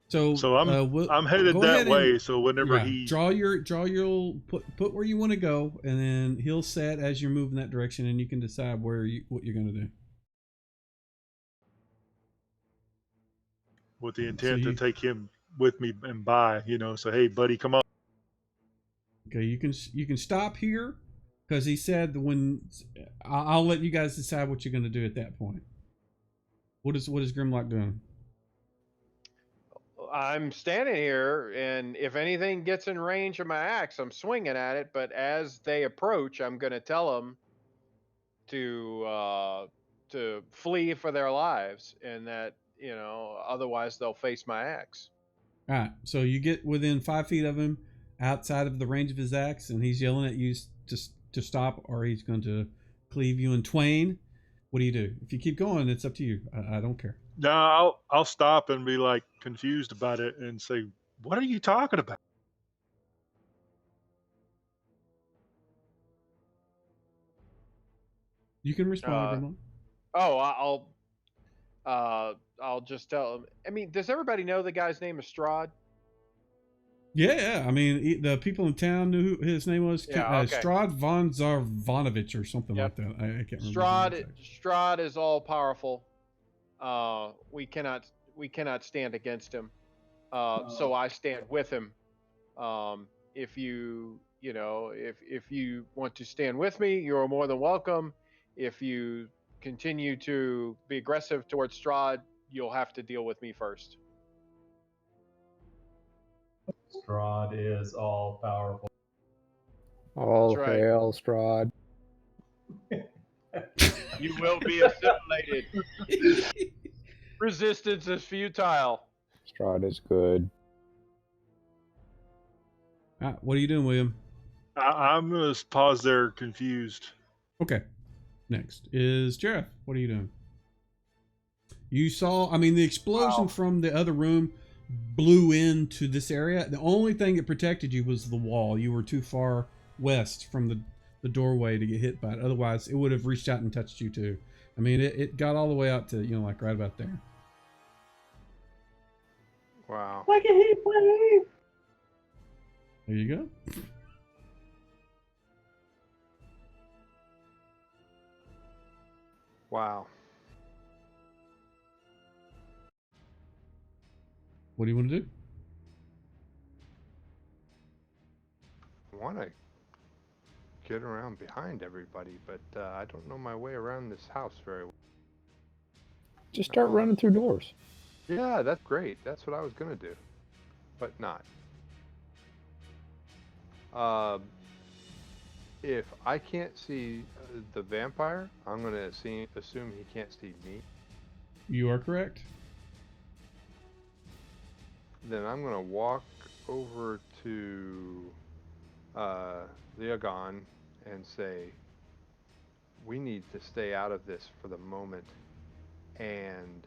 So I'm headed go that ahead way. and- So whenever yeah, he draw your put where you want to go, and then he'll set as you're moving that direction, and you can decide what you're going to do. with the intent you- to take him with me and buy, so hey buddy, come on. Okay, you can stop here because he said when I'll let you guys decide what you're going to do at that point. What is Grimlock doing? I'm standing here, and if anything gets in range of my axe, I'm swinging at it. But as they approach, I'm going to tell them to flee for their lives, and that otherwise they'll face my axe. All right, so you get within 5 feet of him, outside of the range of his axe, and he's yelling at you to stop, or he's going to cleave you in twain. What do you do? If you keep going, it's up to you. I don't care. No, I'll stop and be like confused about it and say, what are you talking about? You can respond. Grimlock. Oh, I'll just tell them. I mean, does everybody know the guy's name is Strahd? Yeah. I mean, the people in town knew who his name was. Yeah, okay. Strahd von Zarvanovich or something Yep. like that. I can't remember. Strahd is all powerful. We cannot stand against him. So I stand with him. If you want to stand with me, you're more than welcome. If you continue to be aggressive towards Strahd, you'll have to deal with me first. Strahd is all powerful. All That's right. hail, Strahd. You will be assimilated. Resistance is futile. Strahd is good. What are you doing, William? I'm going to pause there confused. Okay. Next is Jeff. What are you doing? You saw, the explosion from the other room blew into this area. The only thing that protected you was the wall. You were too far west from the doorway to get hit by it. Otherwise, it would have reached out and touched you too. It got all the way out to, like right about there. Wow. Like a heat wave. There you go. Wow. What do you want to do? want to get around behind everybody, but I don't know my way around this house very well. Just start running through doors. Yeah, that's great. That's what I was going to do, but not. If I can't see the vampire, I'm going to assume he can't see me. You are correct. Then I'm going to walk over to Leogon and say, we need to stay out of this for the moment and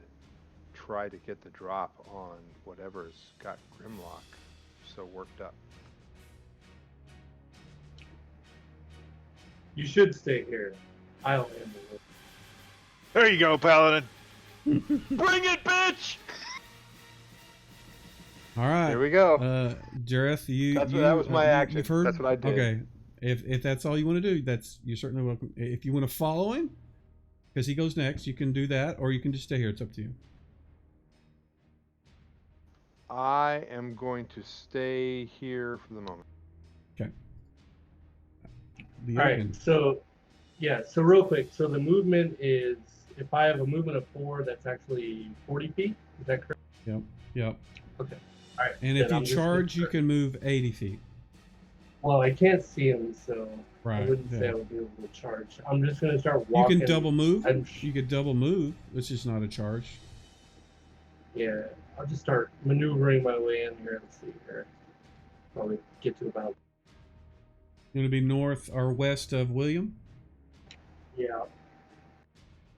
try to get the drop on whatever's got Grimlock so worked up. You should stay here. I'll handle it. There you go, Paladin. Bring it, bitch! All right. Here we go. Jareth, that was my action. You've heard? That's what I did. Okay. If that's all you want to do, you're certainly welcome. If you want to follow him, because he goes next, you can do that, or you can just stay here. It's up to you. I am going to stay here for the moment. Okay. All right. So real quick. So the movement is, if I have a movement of 4, that's actually 40 feet. Is that correct? Yep. Okay. All right. And if you charge, you can move 80 feet. Well, I can't see him, so Right. I wouldn't say I would be able to charge. I'm just going to start walking. You can double move. You could double move, which is not a charge. Yeah, I'll just start maneuvering my way in here and see here. Probably get to about. You want to be north or west of William? Yeah.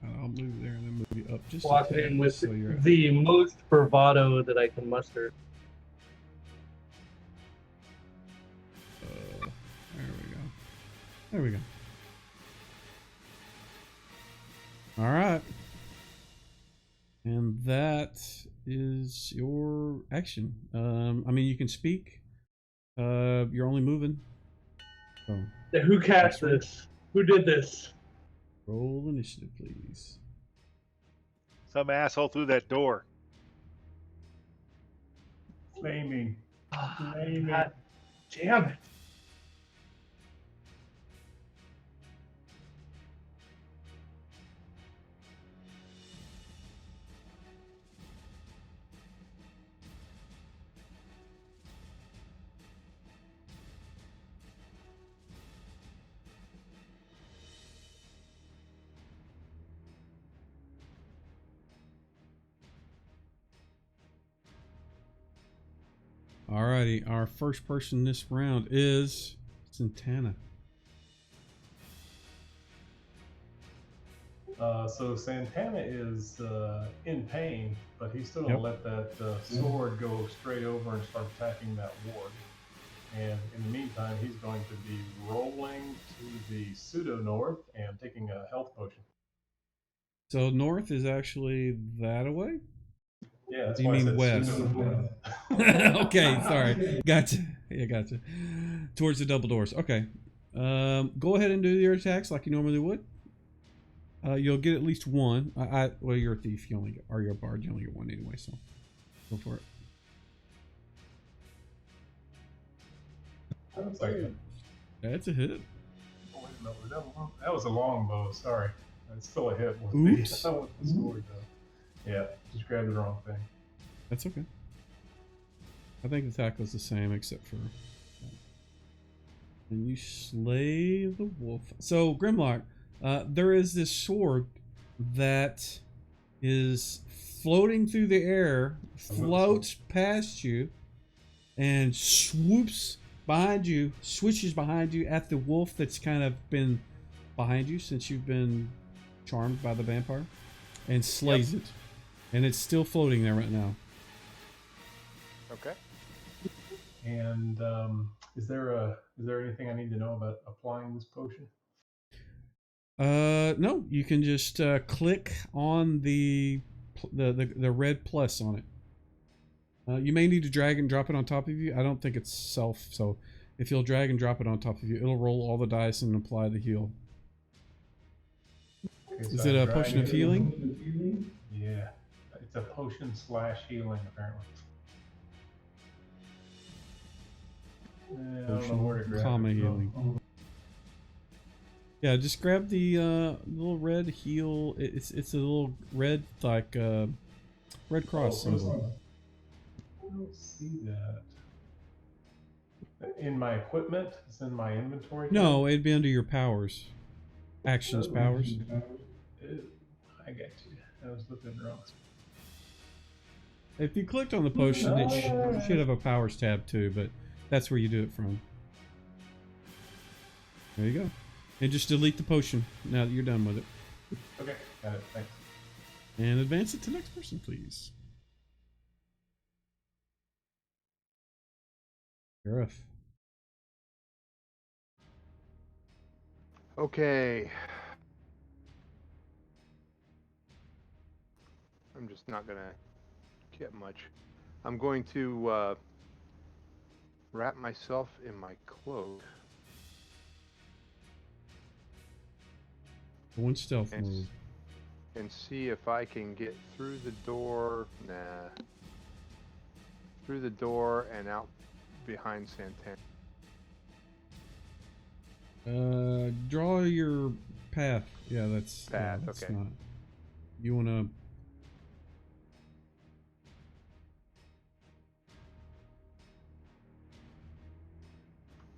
I'll move there and then move you up just Walking in with the most bravado that I can muster. There we go. All right. And that is your action. I mean, you can speak. You're only moving. So, who cast this? Who did this? Roll initiative, please. Some asshole through that door. Flaming. Flaming. God damn it. Alrighty, our first person this round is Santana. So Santana is in pain, but he's still going to let that sword go straight over and start attacking that ward. And in the meantime, he's going to be rolling to the pseudo-north and taking a health potion. So north is actually that away? Yeah, that's you why I mean said west. Okay, sorry. Gotcha. Yeah, gotcha. Towards the double doors. Okay. Go ahead and do your attacks like you normally would. You'll get at least one. Well, you're a thief. You only get, or you're a bard. You only get one anyway. So go for it. That looks like it. That's a hit. Oh, wait a minute. That was a long bow. Sorry, it's still a hit. With Oops. the sword though. Yeah, just grabbed the wrong thing. That's okay. I think the tackle's the same except for. And you slay the wolf. So Grimlock, there is this sword that is floating through the air, floats past you, and swoops behind you, switches behind you at the wolf that's kind of been behind you since you've been charmed by the vampire, and slays it. And it's still floating there right now. Okay. And is there anything I need to know about applying this potion? No, you can just click on the red plus on it. You may need to drag and drop it on top of you. I don't think it's self, so if you'll drag and drop it on top of you, it'll roll all the dice and apply the heal. Okay, Is it a potion of healing? Yeah, it's a potion / healing apparently. I don't know where to grab Comma it. healing. Yeah, just grab the little red heal. It's a little red like red cross symbol. I don't see that. In my equipment? It's in my inventory? No, it'd be under your powers. Actions powers. I got you. I was looking wrong. If you clicked on the potion, it should have a powers tab too, but that's where you do it from. There you go. And just delete the potion now that you're done with it. Okay, got it. Thanks. And advance it to the next person, please. Sheriff. Okay. I'm just not gonna get much. I'm going to wrap myself in my cloak. One stealth move. And see if I can get through the door. Nah. Through the door and out behind Santana. Draw your path. Yeah, that's path. That's okay. Not. You wanna.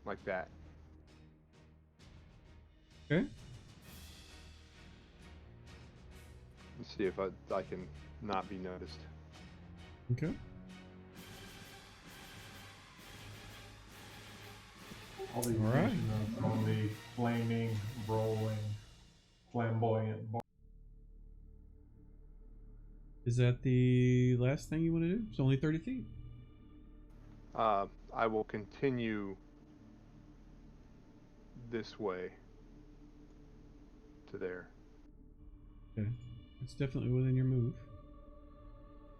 Like that. Okay. Let's see if I can not be noticed. Okay. All these right. On the flaming, rolling, flamboyant. Is that the last thing you want to do? It's only 30 feet. I will continue this way to there. Okay. It's definitely within your move.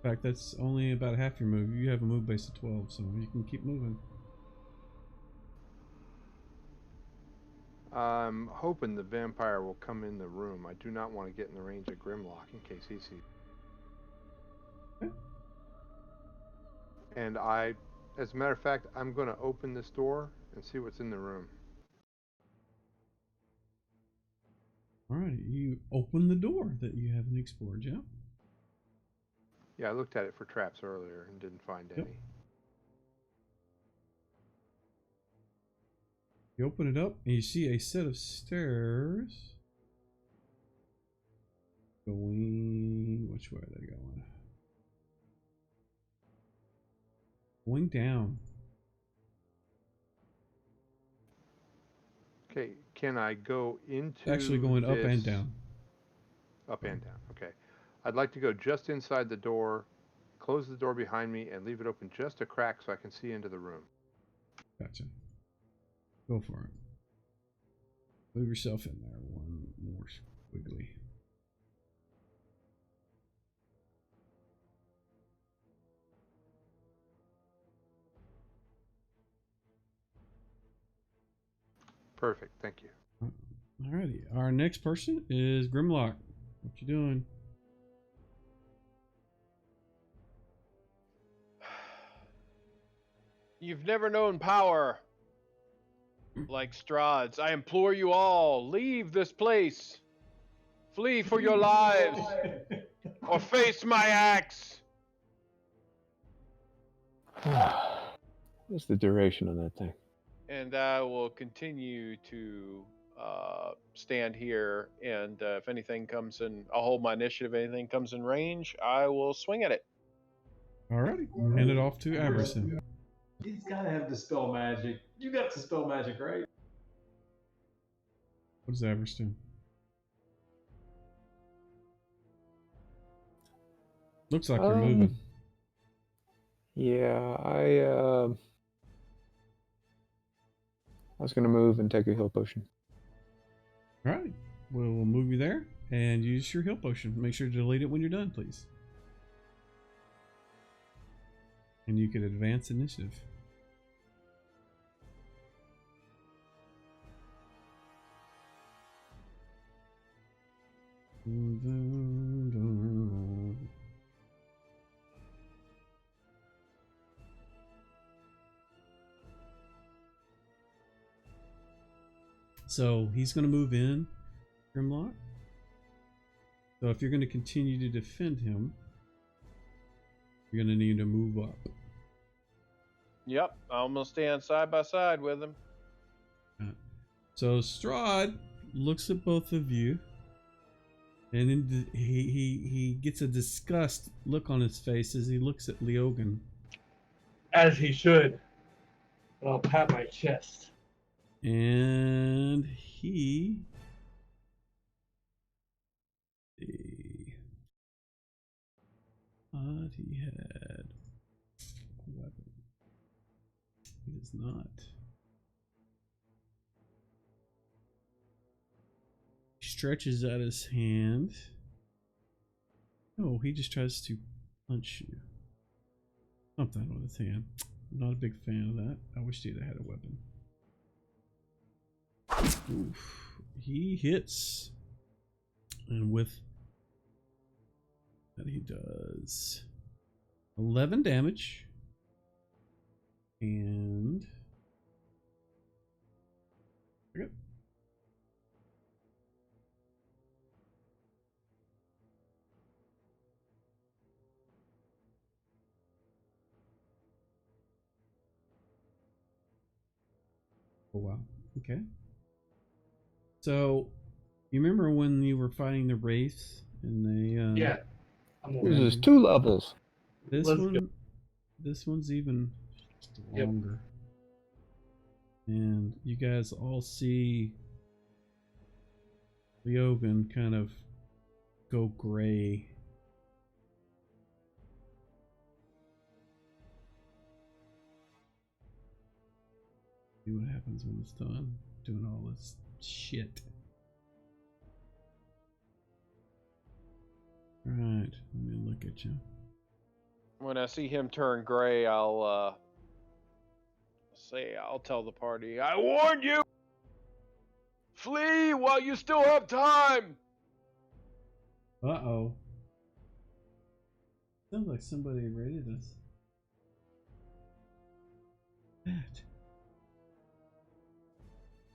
In fact, that's only about half your move. You have a move base of 12, so you can keep moving. I'm hoping the vampire will come in the room. I do not want to get in the range of Grimlock in case he sees. Okay. And as a matter of fact, I'm going to open this door and see what's in the room. Alright, you open the door that you haven't explored yet. Yeah, I looked at it for traps earlier and didn't find any. You open it up and you see a set of stairs. Going... which way are they going? Going down. Okay, can I go into Actually going up and down. Up and down, okay. I'd like to go just inside the door, close the door behind me, and leave it open just a crack so I can see into the room. Gotcha. Go for it. Move yourself in there. One more squiggly. Perfect, thank you. Alrighty, our next person is Grimlock. What you doing? You've never known power like Strahd's. I implore you all, leave this place. Flee for your lives, or face my axe. What's the duration on that thing? And I will continue to stand here, and if anything comes in, I'll hold my initiative. If anything comes in range, I will swing at it. Alrighty, hand it off to Averson. He's got to have Dispel Magic. You got Dispel Magic, right? What does Averson do? Looks like you're moving. Yeah, I was gonna move and take a heal potion. Alright, we'll move you there and use your heal potion. Make sure to delete it when you're done, please. And you can advance initiative. So he's going to move in, Grimlock. So if you're going to continue to defend him, you're going to need to move up. Yep, I'm gonna stand side by side with him. So Strahd looks at both of you, and then he gets a disgust look on his face as he looks at Leogan. As he should. And I'll pat my chest. And he thought he had a weapon. He does not. He stretches out his hand. No, he just tries to punch you. Something with his hand. I'm not a big fan of that. I wish he'd have had a weapon. Oof. He hits. And with that he does 11 damage. And okay. Oh wow. Okay. So you remember when you were fighting the wraiths and they Yeah. This is 2 levels. This Let's one go. This one's even longer. And you guys all see Leogan kind of go gray. See what happens when it's done doing all this shit. Alright, let me look at you. When I see him turn gray, I'll tell the party, I warned you! Flee while you still have time! Uh-oh. Sounds like somebody raided us. That.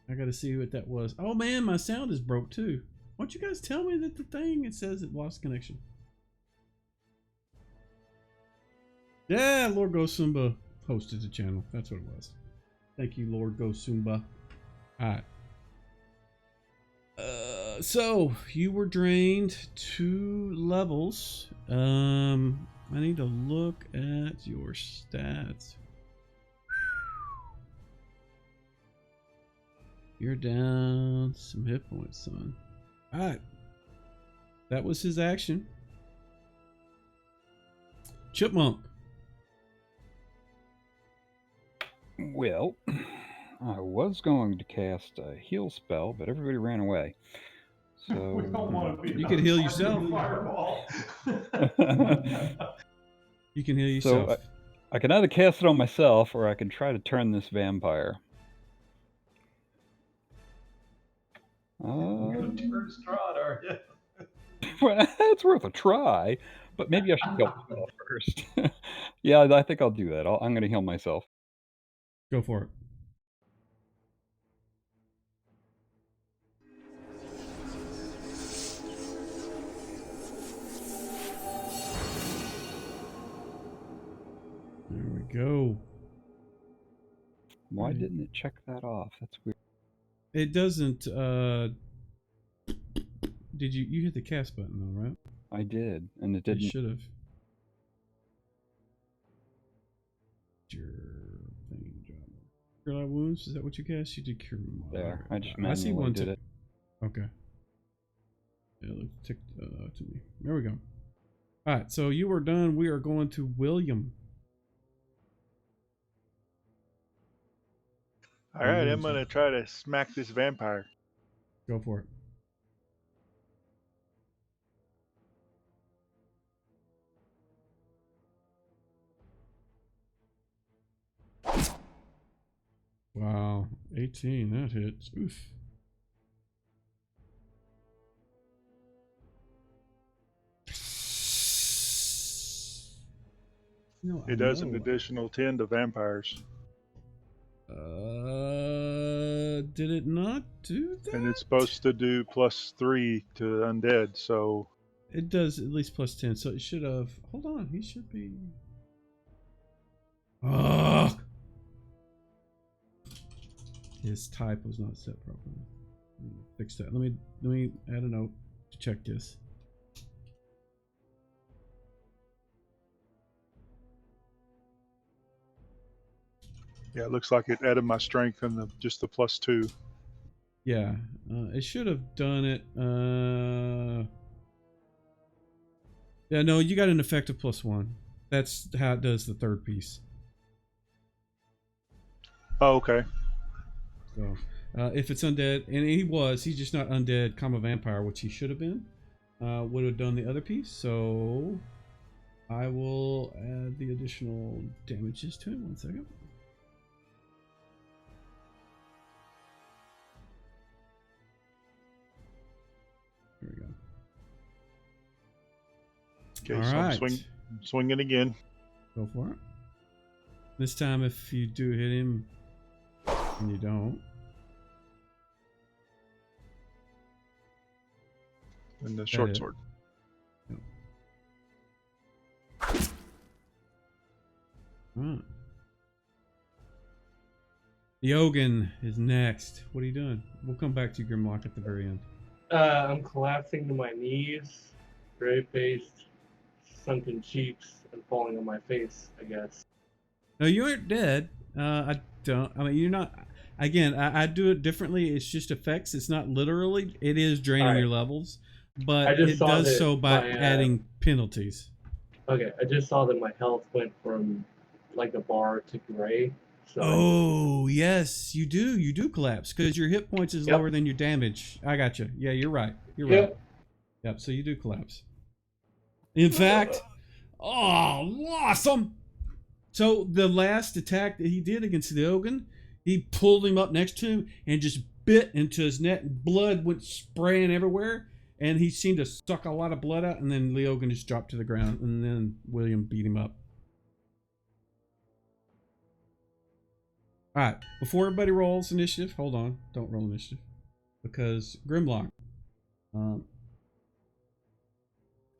I gotta see what that was. Oh man, my sound is broke too. Why don't you guys tell me that the thing, it says it lost connection. Yeah, Lord Gosumba hosted the channel. That's what it was. Thank you, Lord Gosumba. Alright. So you were drained 2 levels. I need to look at your stats. You're down some hit points, son. Alright. That was his action. Chipmunk. Well, I was going to cast a heal spell, but everybody ran away. So We don't want to be. You can heal yourself. Fireball. You can heal So yourself. I can either cast it on myself, or I can try to turn this vampire. You're gonna turn Strahd, are you? Well, it's worth a try, but maybe I should heal myself first. Yeah, I think I'll do that. I'm going to heal myself. Go for it. There we go. Why didn't it check that off? That's weird. It doesn't, did you hit the cast button though, right? I did, and it didn't. You should have. Your thing, Cure Light Wounds, is that what you cast? You did Cure Moderate. There, I just I see manually one did it. Okay. Yeah, it looked ticked to me. There we go. Alright, so you are done. We are going to William. All right, I'm gonna try to smack this vampire. Go for it. Wow, 18, that hits. Oof. No, It does an additional 10 to vampires. Did it not do that? And it's supposed to do +3 to undead, so It does at least +10, so it should have. Hold on, he should be. Ugh! His type was not set properly. Let me fix that. Let me add a note to check this. yeah, it looks like it added my strength and just the +2. Yeah, it should have done it. Yeah, no, you got an effective +1. That's how it does the third piece. Oh, okay. So, if it's undead, and he's just not undead, comma vampire, which he should have been, would have done the other piece. So, I will add the additional damages to him. 1 second. There we go. Okay, All so right. I'm swinging again. Go for it. This time, if you do hit him, and you don't. And the short it. sword. Right. The Ogun is next. What are you doing? We'll come back to you, Grimlock, at the very end. I'm collapsing to my knees, gray-faced, sunken cheeks, and falling on my face, I guess. No, you aren't dead. I mean, you're not. Again, I do it differently. It's just effects. It's not literally. It is draining Alright. your levels, but I just it saw does that so by my, adding penalties. Okay, I just saw that my health went from like a bar to gray. So Oh, yes, you do. You do collapse because your hit points is Yep. lower than your damage. I got you. Yeah, you're right. You're Yep. right. Yep, so you do collapse. In fact, oh, awesome. So the last attack that he did against the Ogun, he pulled him up next to him and just bit into his neck. Blood went spraying everywhere, and he seemed to suck a lot of blood out, and then Leogan just dropped to the ground, and then William beat him up. All right, before everybody rolls initiative, hold on, don't roll initiative, because Grimlock.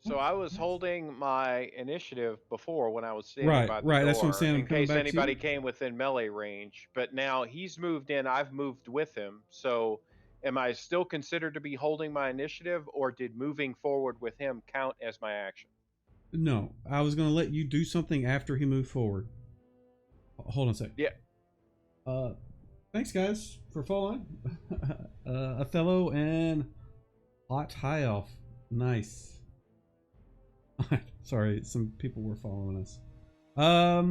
So I was holding my initiative before when I was standing Right, by the right, door, that's what I'm saying, I'm in coming case back to you. anybody came within melee range. But now he's moved in, I've moved with him. So am I still considered to be holding my initiative, or did moving forward with him count as my action? No, I was gonna let you do something after he moved forward. Hold on a sec. Yeah. Thanks guys for following. Othello and Hot High Elf. Nice. Sorry, some people were following us. All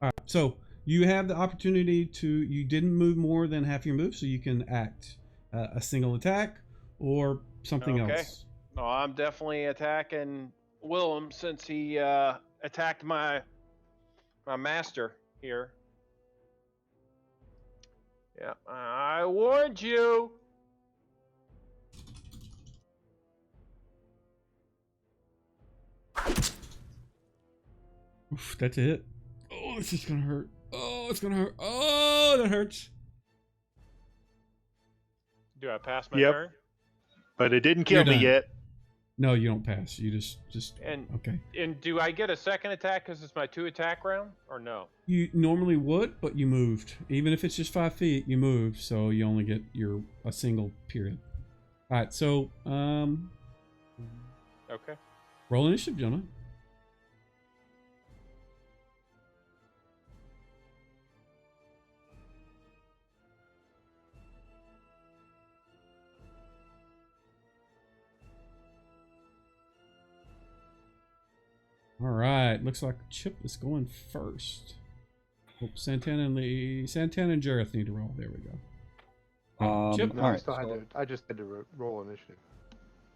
right, so you have the opportunity to. You didn't move more than half your move, so you can act a single attack or something else. No, I'm definitely attacking Willem since he attacked my master here. Yeah, I warned you. Oof, that's a hit. Oh, this is gonna hurt. Oh, it's gonna hurt. Oh, that hurts. Do I pass my Yep. turn? But it didn't kill You're me done. yet. No, you don't pass. You just And okay. And do I get a second attack because it's my 2 attack round, or no? You normally would, but you moved. Even if it's just 5 feet, you moved, so you only get a single period. All right, so Okay. roll initiative, gentlemen. All right, looks like Chip is going first. Oh, Santana and Jareth need to roll. There we go. Chip, No, all I right. still had to. I just had to roll initiative.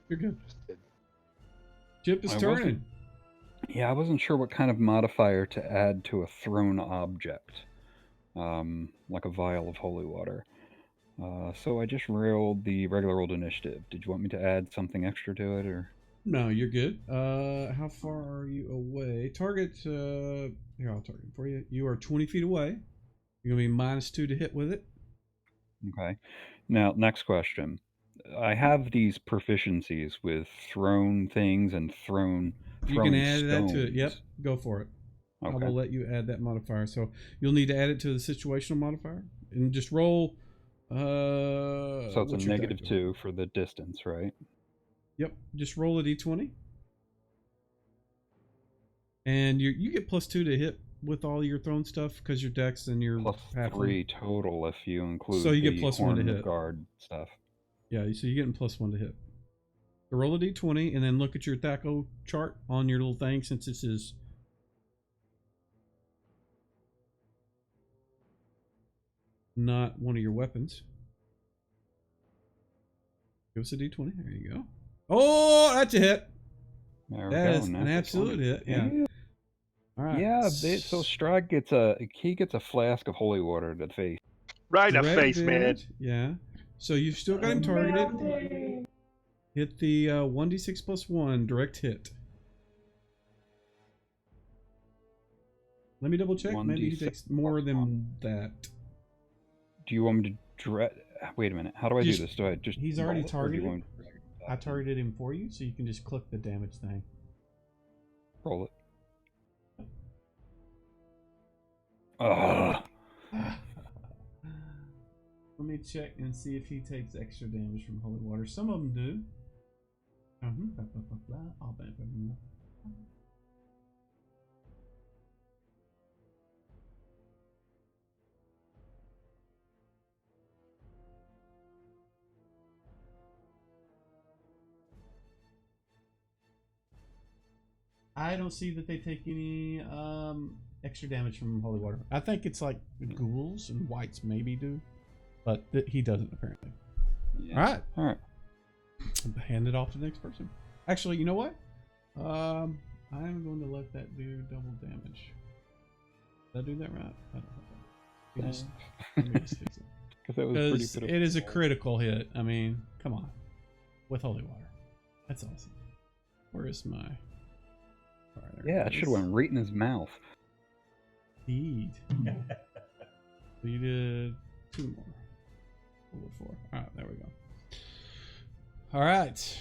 you're good. Just did. Chip is I turning. Yeah, I wasn't sure what kind of modifier to add to a thrown object, like a vial of holy water. So I just rolled the regular old initiative. Did you want me to add something extra to it, or? No, you're good. How far are you away? Target. Here, I'll target for you. You are 20 feet away. You're gonna be -2 to hit with it. Okay. Now, next question. I have these proficiencies with thrown things and You can throwing add that stones. to it. Yep, go for it. I Okay. will let you add that modifier. So you'll need to add it to the situational modifier and just roll. So it's a what's your negative die? 2 for the distance, right? Yep, just roll a d20, and you get +2 to hit with all your thrown stuff because your dex and your Plus halfling. 3 total if you include So you get the +1 to horn hit. guard stuff. Yeah, so you're getting +1 to hit. So roll a d20 and then look at your THAC0 chart on your little thing since this is not one of your weapons. Give us a d20. There you go. Oh, that's a hit. There That we is go. an absolute hit. Yeah. All right. Yeah, so Strahd gets a flask of holy water to the face. Right in the Direct face, man. damage. Yeah. So you've still got him targeted. Hit the 1d6 + 1 direct hit. Let me double check. Maybe he 1d6 takes more than that. Do you want me to wait a minute. How do I Just- do this? Do I just He's roll already it, or do you targeted. want me to I targeted him for you, so you can just click the damage thing. roll it? Ugh. Let me check and see if he takes extra damage from holy water. Some of them do. Blah, blah, blah, blah. All blah, blah, blah. I don't see that they take any extra damage from holy water. I think it's like ghouls and whites maybe do, but he doesn't apparently. Yeah. All right. Hand it off to the next person. Actually, you know what? I'm going to let that do double damage. Did I do that right? I don't know. Let me just fix it. Because that was pretty Because pitiful. it is a critical hit. I mean, come on. With holy water. That's awesome. Where is my... Right, Yeah, it should have went right in his mouth. Indeed. So you did 2 more. 4. Alright, there we go. Alright.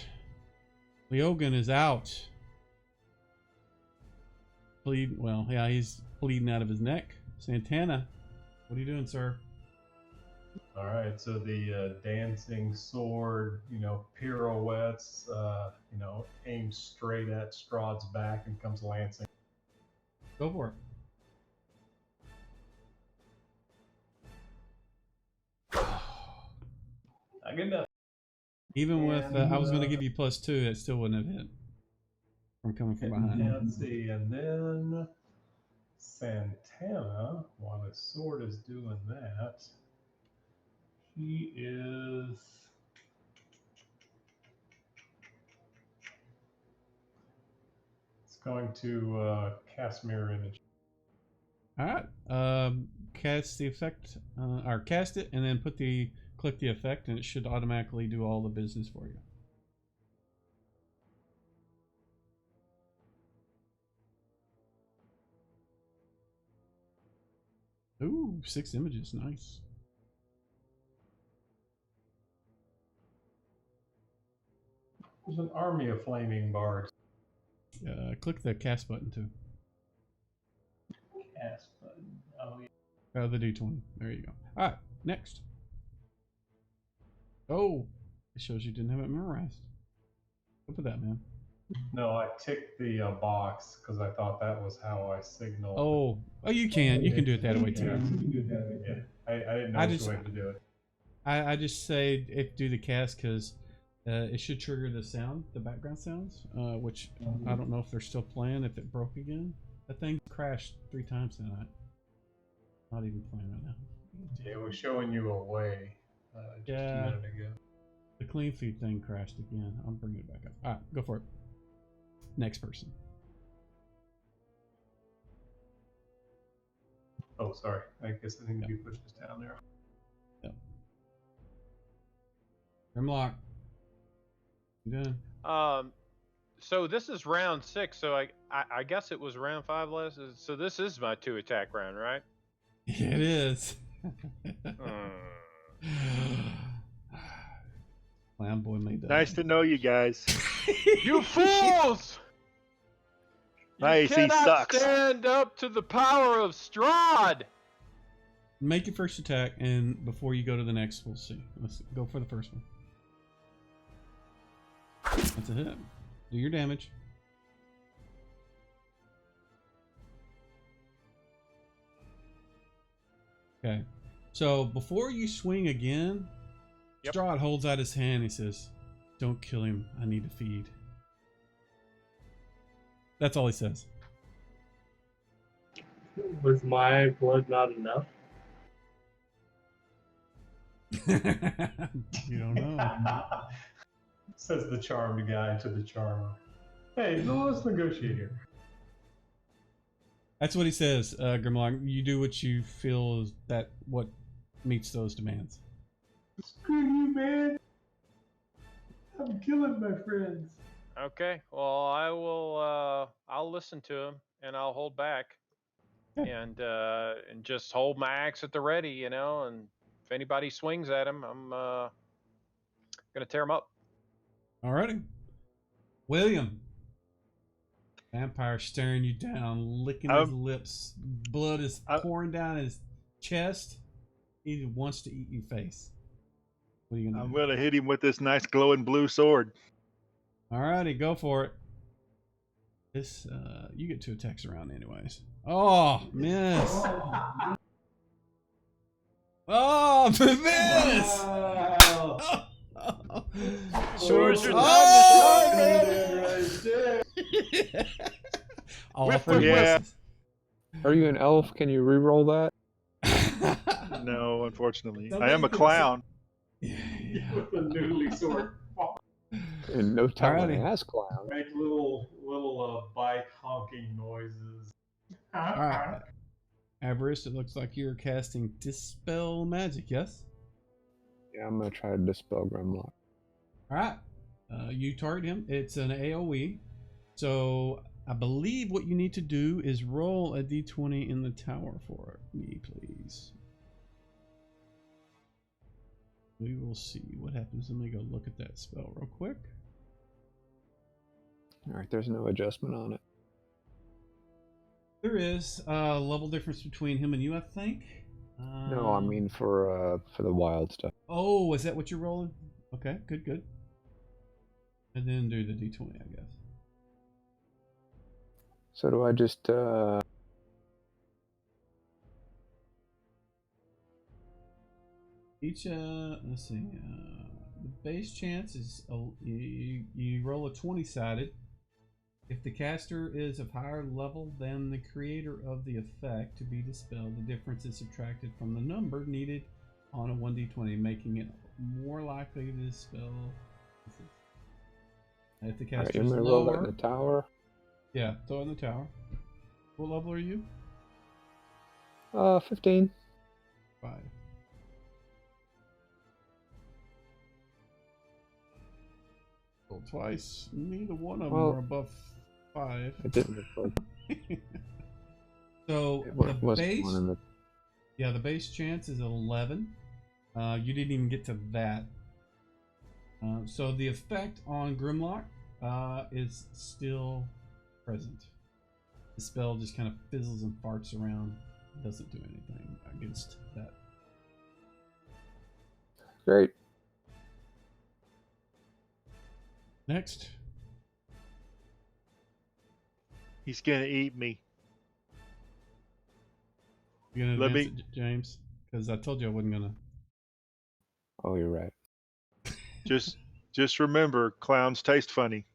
Leogan is out. Well, yeah, he's bleeding out of his neck. Santana, what are you doing, sir? All right, so the dancing sword, pirouettes, aims straight at Strahd's back and comes lancing. Go for it. Not good enough. Even with, I was going to give you +2, it still wouldn't have hit. From coming from behind. Yeah, let's see, and then Santana, while his sword is doing that, he is... It's going to cast Mirror Image. Alright. Cast the effect, or cast it, and then click the effect, and it should automatically do all the business for you. Ooh, 6 images, nice. There's an army of flaming bards. Click the cast button too. Cast button. Oh, yeah. The D20. There you go. Alright, next. Oh, it shows you didn't have it memorized. Look at that, man. No, I ticked the box because I thought that was how I signaled. Oh, you can. You can do it that way too. Yeah, I didn't know which way to do it. I just say do the cast because it should trigger the sound, the background sounds, which I don't know if they're still playing, if it broke again. That thing crashed 3 times tonight. Not even playing right now. Yeah, it was showing you a way just a minute ago. The clean feed thing crashed again. I'm bringing it back up. Alright, go for it. Next person. Oh, sorry. I guess I need to be pushing this down there. Yep. Grimlock. You done? So this is round 6. So I guess it was round 5 last. So this is my 2 attack round, right? It is. Clown boy may die. Nice to know you guys. You fools! My You AC cannot sucks. stand up to the power of Strahd! Make your first attack, and before you go to the next, we'll see. Let's go for the first one. That's a hit. Do your damage. Okay. So before you swing again, Yep. Strahd holds out his hand. He says, "Don't kill him. I need to feed." That's all he says. Was my blood not enough? You don't know. Says the charmed guy to the charmer. Hey, no, let's negotiate here. That's what he says, Grimlock. You do what you feel is what meets those demands. Screw you, man. I'm killing my friends. Okay, well, I will, I'll listen to him, and I'll hold back. And just hold my axe at the ready, you know, and if anybody swings at him, I'm gonna tear him up. Alrighty. William. Vampire staring you down, licking his lips. Blood is pouring down his chest. He wants to eat your face. What are you gonna do? I'm gonna hit him with this nice glowing blue sword. Alrighty, go for it. This you get 2 attacks around anyways. Oh, miss. Oh, miss. Wow. Where's your All Whip, 3 yeah. misses. Are you an elf? Can you re-roll that? No, unfortunately. Somebody I am a can clown. With the noodly sword. In no time, Alrighty. I ass clown. Make little bike honking noises. Alright. Avarice, it looks like you're casting Dispel Magic, yes? Yeah, I'm gonna try to dispel Grimlock. Alright. You target him. It's an AoE. So I believe what you need to do is roll a d20 in the tower for me, please. We will see what happens. Let me go look at that spell real quick. Alright, there's no adjustment on it. There is a level difference between him and you, I think. No, I mean for the wild stuff. Oh, is that what you're rolling? Okay, good. And then do the d20, I guess. So do I just Each let's see, the base chance is you roll a 20-sided. If the caster is of higher level than the creator of the effect to be dispelled, the difference is subtracted from the number needed on a 1d20, making it more likely to dispel. If the caster I'm is gonna roll that in lower, the tower. yeah, throw it in the tower. What level are you? 15. 5. Roll twice. Neither one of them Well, are above 5. It didn't look So it the wasn't base, one in the yeah, the base chance is 11. You didn't even get to that. So the effect on Grimlock is still present. The spell just kind of fizzles and farts around. It doesn't do anything against that. Great. Next. He's gonna eat me. You gonna Let advance me- it, James? Because I told you I wasn't gonna. Oh, you're right. Just remember, clowns taste funny.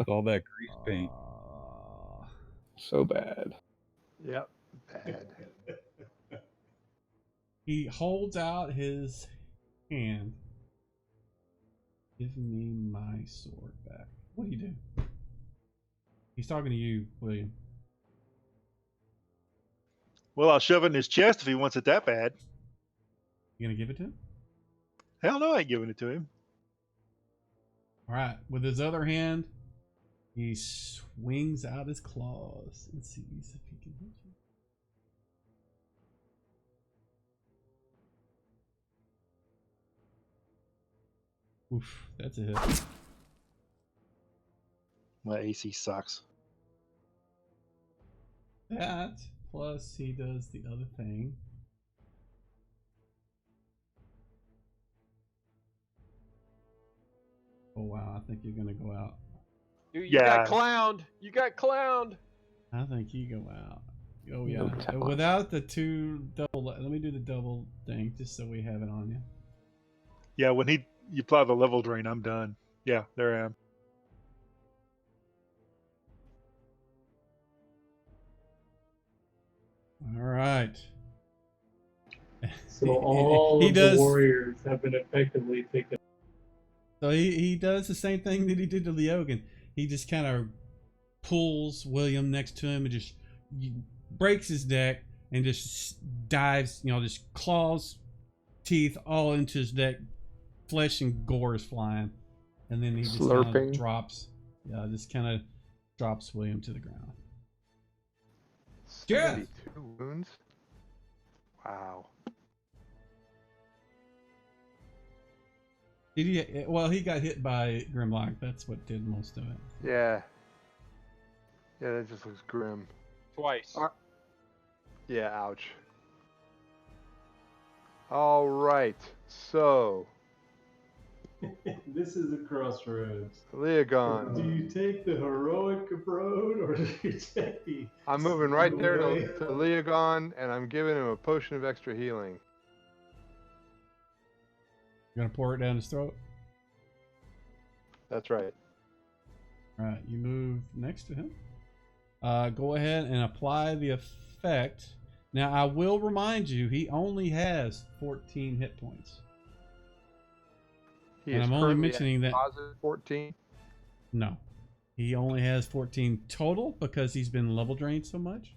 All that grease paint. So bad. Yep, bad. He holds out his hand. Give me my sword back. What do you do? He's talking to you, William. Well, I'll shove it in his chest if he wants it that bad. You gonna give it to him? Hell no, I ain't giving it to him. All right. With his other hand, he swings out his claws and sees if he can hit you. Oof, that's a hit. My AC sucks. That, plus he does the other thing. Oh wow, I think you're gonna go out. You Yeah. got clowned. You got clowned. I think you go out. Oh yeah, No talent. without the two double. Let me do the double thing just so we have it on you. Yeah, when you apply the level drain, I'm done. Yeah, there I am. All right. So all He of does. the warriors have been effectively taken. So he does the same thing that he did to Leogan. He just kind of pulls William next to him and just breaks his neck and just dives, just claws, teeth all into his neck. Flesh and gore is flying. And then he just kind of Slurping. drops. Yeah, just kind of drops William to the ground. 72 wounds? Wow. Did he? Well, he got hit by Grimlock. That's what did most of it. Yeah. Yeah, that just looks grim. Twice. Yeah, ouch. All right, so This is a crossroads. Leogon. Do you take the heroic road or do you take the... I'm moving right there way? to Leogon, and I'm giving him a potion of extra healing. You're gonna pour it down his throat. That's right. All right, you move next to him. Go ahead and apply the effect. Now, I will remind you, he only has 14 hit points. He And is I'm only currently mentioning at that. positive 14. No, he only has 14 total because he's been level drained so much.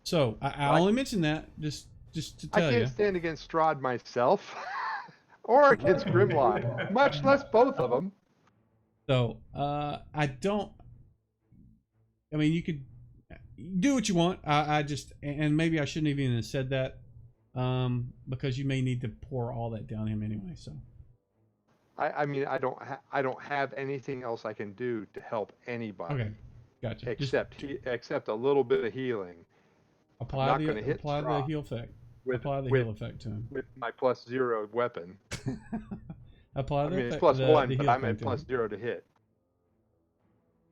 So I only mention that just to I tell can't you. stand against Strahd myself, or against Grimlock, much less both of them. So I don't. I mean, you could do what you want. I just, and maybe I shouldn't have even said that, because you may need to pour all that down him anyway. So. I mean, I don't have anything else I can do to help anybody. Okay, gotcha. Except a little bit of healing. Apply not gonna hit the Strahd heal effect. with- Apply the with- heal effect to him. With my +0 weapon. Apply I the mean, it's effect, +1, the but heal I'm at effect to him. +0 to hit.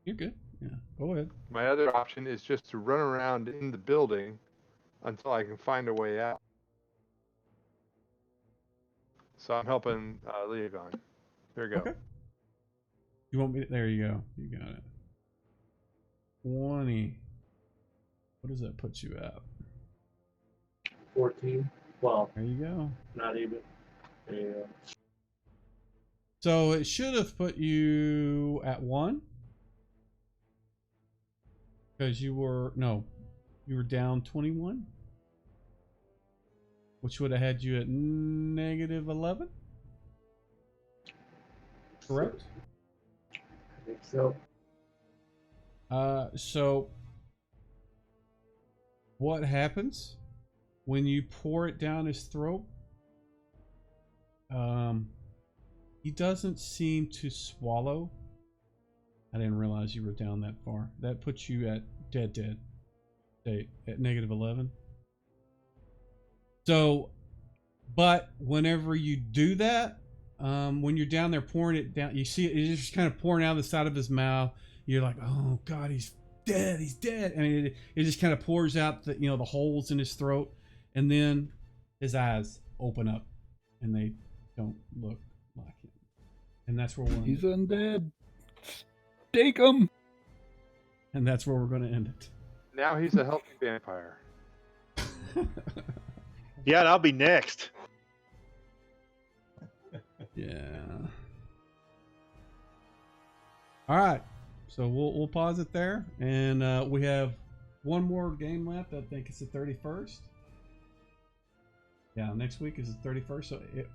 You're good. Yeah, go ahead. My other option is just to run around in the building until I can find a way out. So I'm helping Leogon. There you go. Okay. You want me to, there you go. You got it. 20. What does that put you at? 14. Well, There you go. not even. There you go. So it should have put you at 1. Because you were down 21. Which would have had you at -11. Correct? I think so. So what happens when you pour it down his throat? He doesn't seem to swallow. I didn't realize you were down that far. That puts you at dead state at -11. So, but whenever you do that, when you're down there pouring it down, you see it's just kind of pouring out of the side of his mouth. You're like, oh God, he's dead. He's dead. I mean, it just kind of pours out the the holes in his throat, and then his eyes open up, and they don't look like him. And that's where He's undead. Stake him. And that's where we're going to end it. Now he's a healthy vampire. Yeah, and I'll be next. Yeah. All right. So we'll pause it there, and we have one more game left. I think it's the 31st. Yeah, next week is the 31st, so it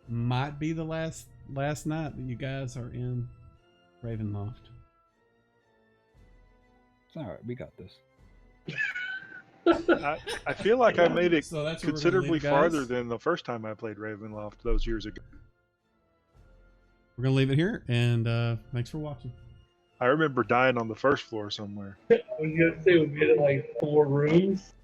might be the last night that you guys are in Ravenloft. It's all right. We got this. I feel like I made it So that's where we're gonna considerably leave, guys. farther than the first time I played Ravenloft those years ago. we're gonna leave it here, and thanks for watching. I remember dying on the first floor somewhere. I was gonna say we made it like 4 rooms.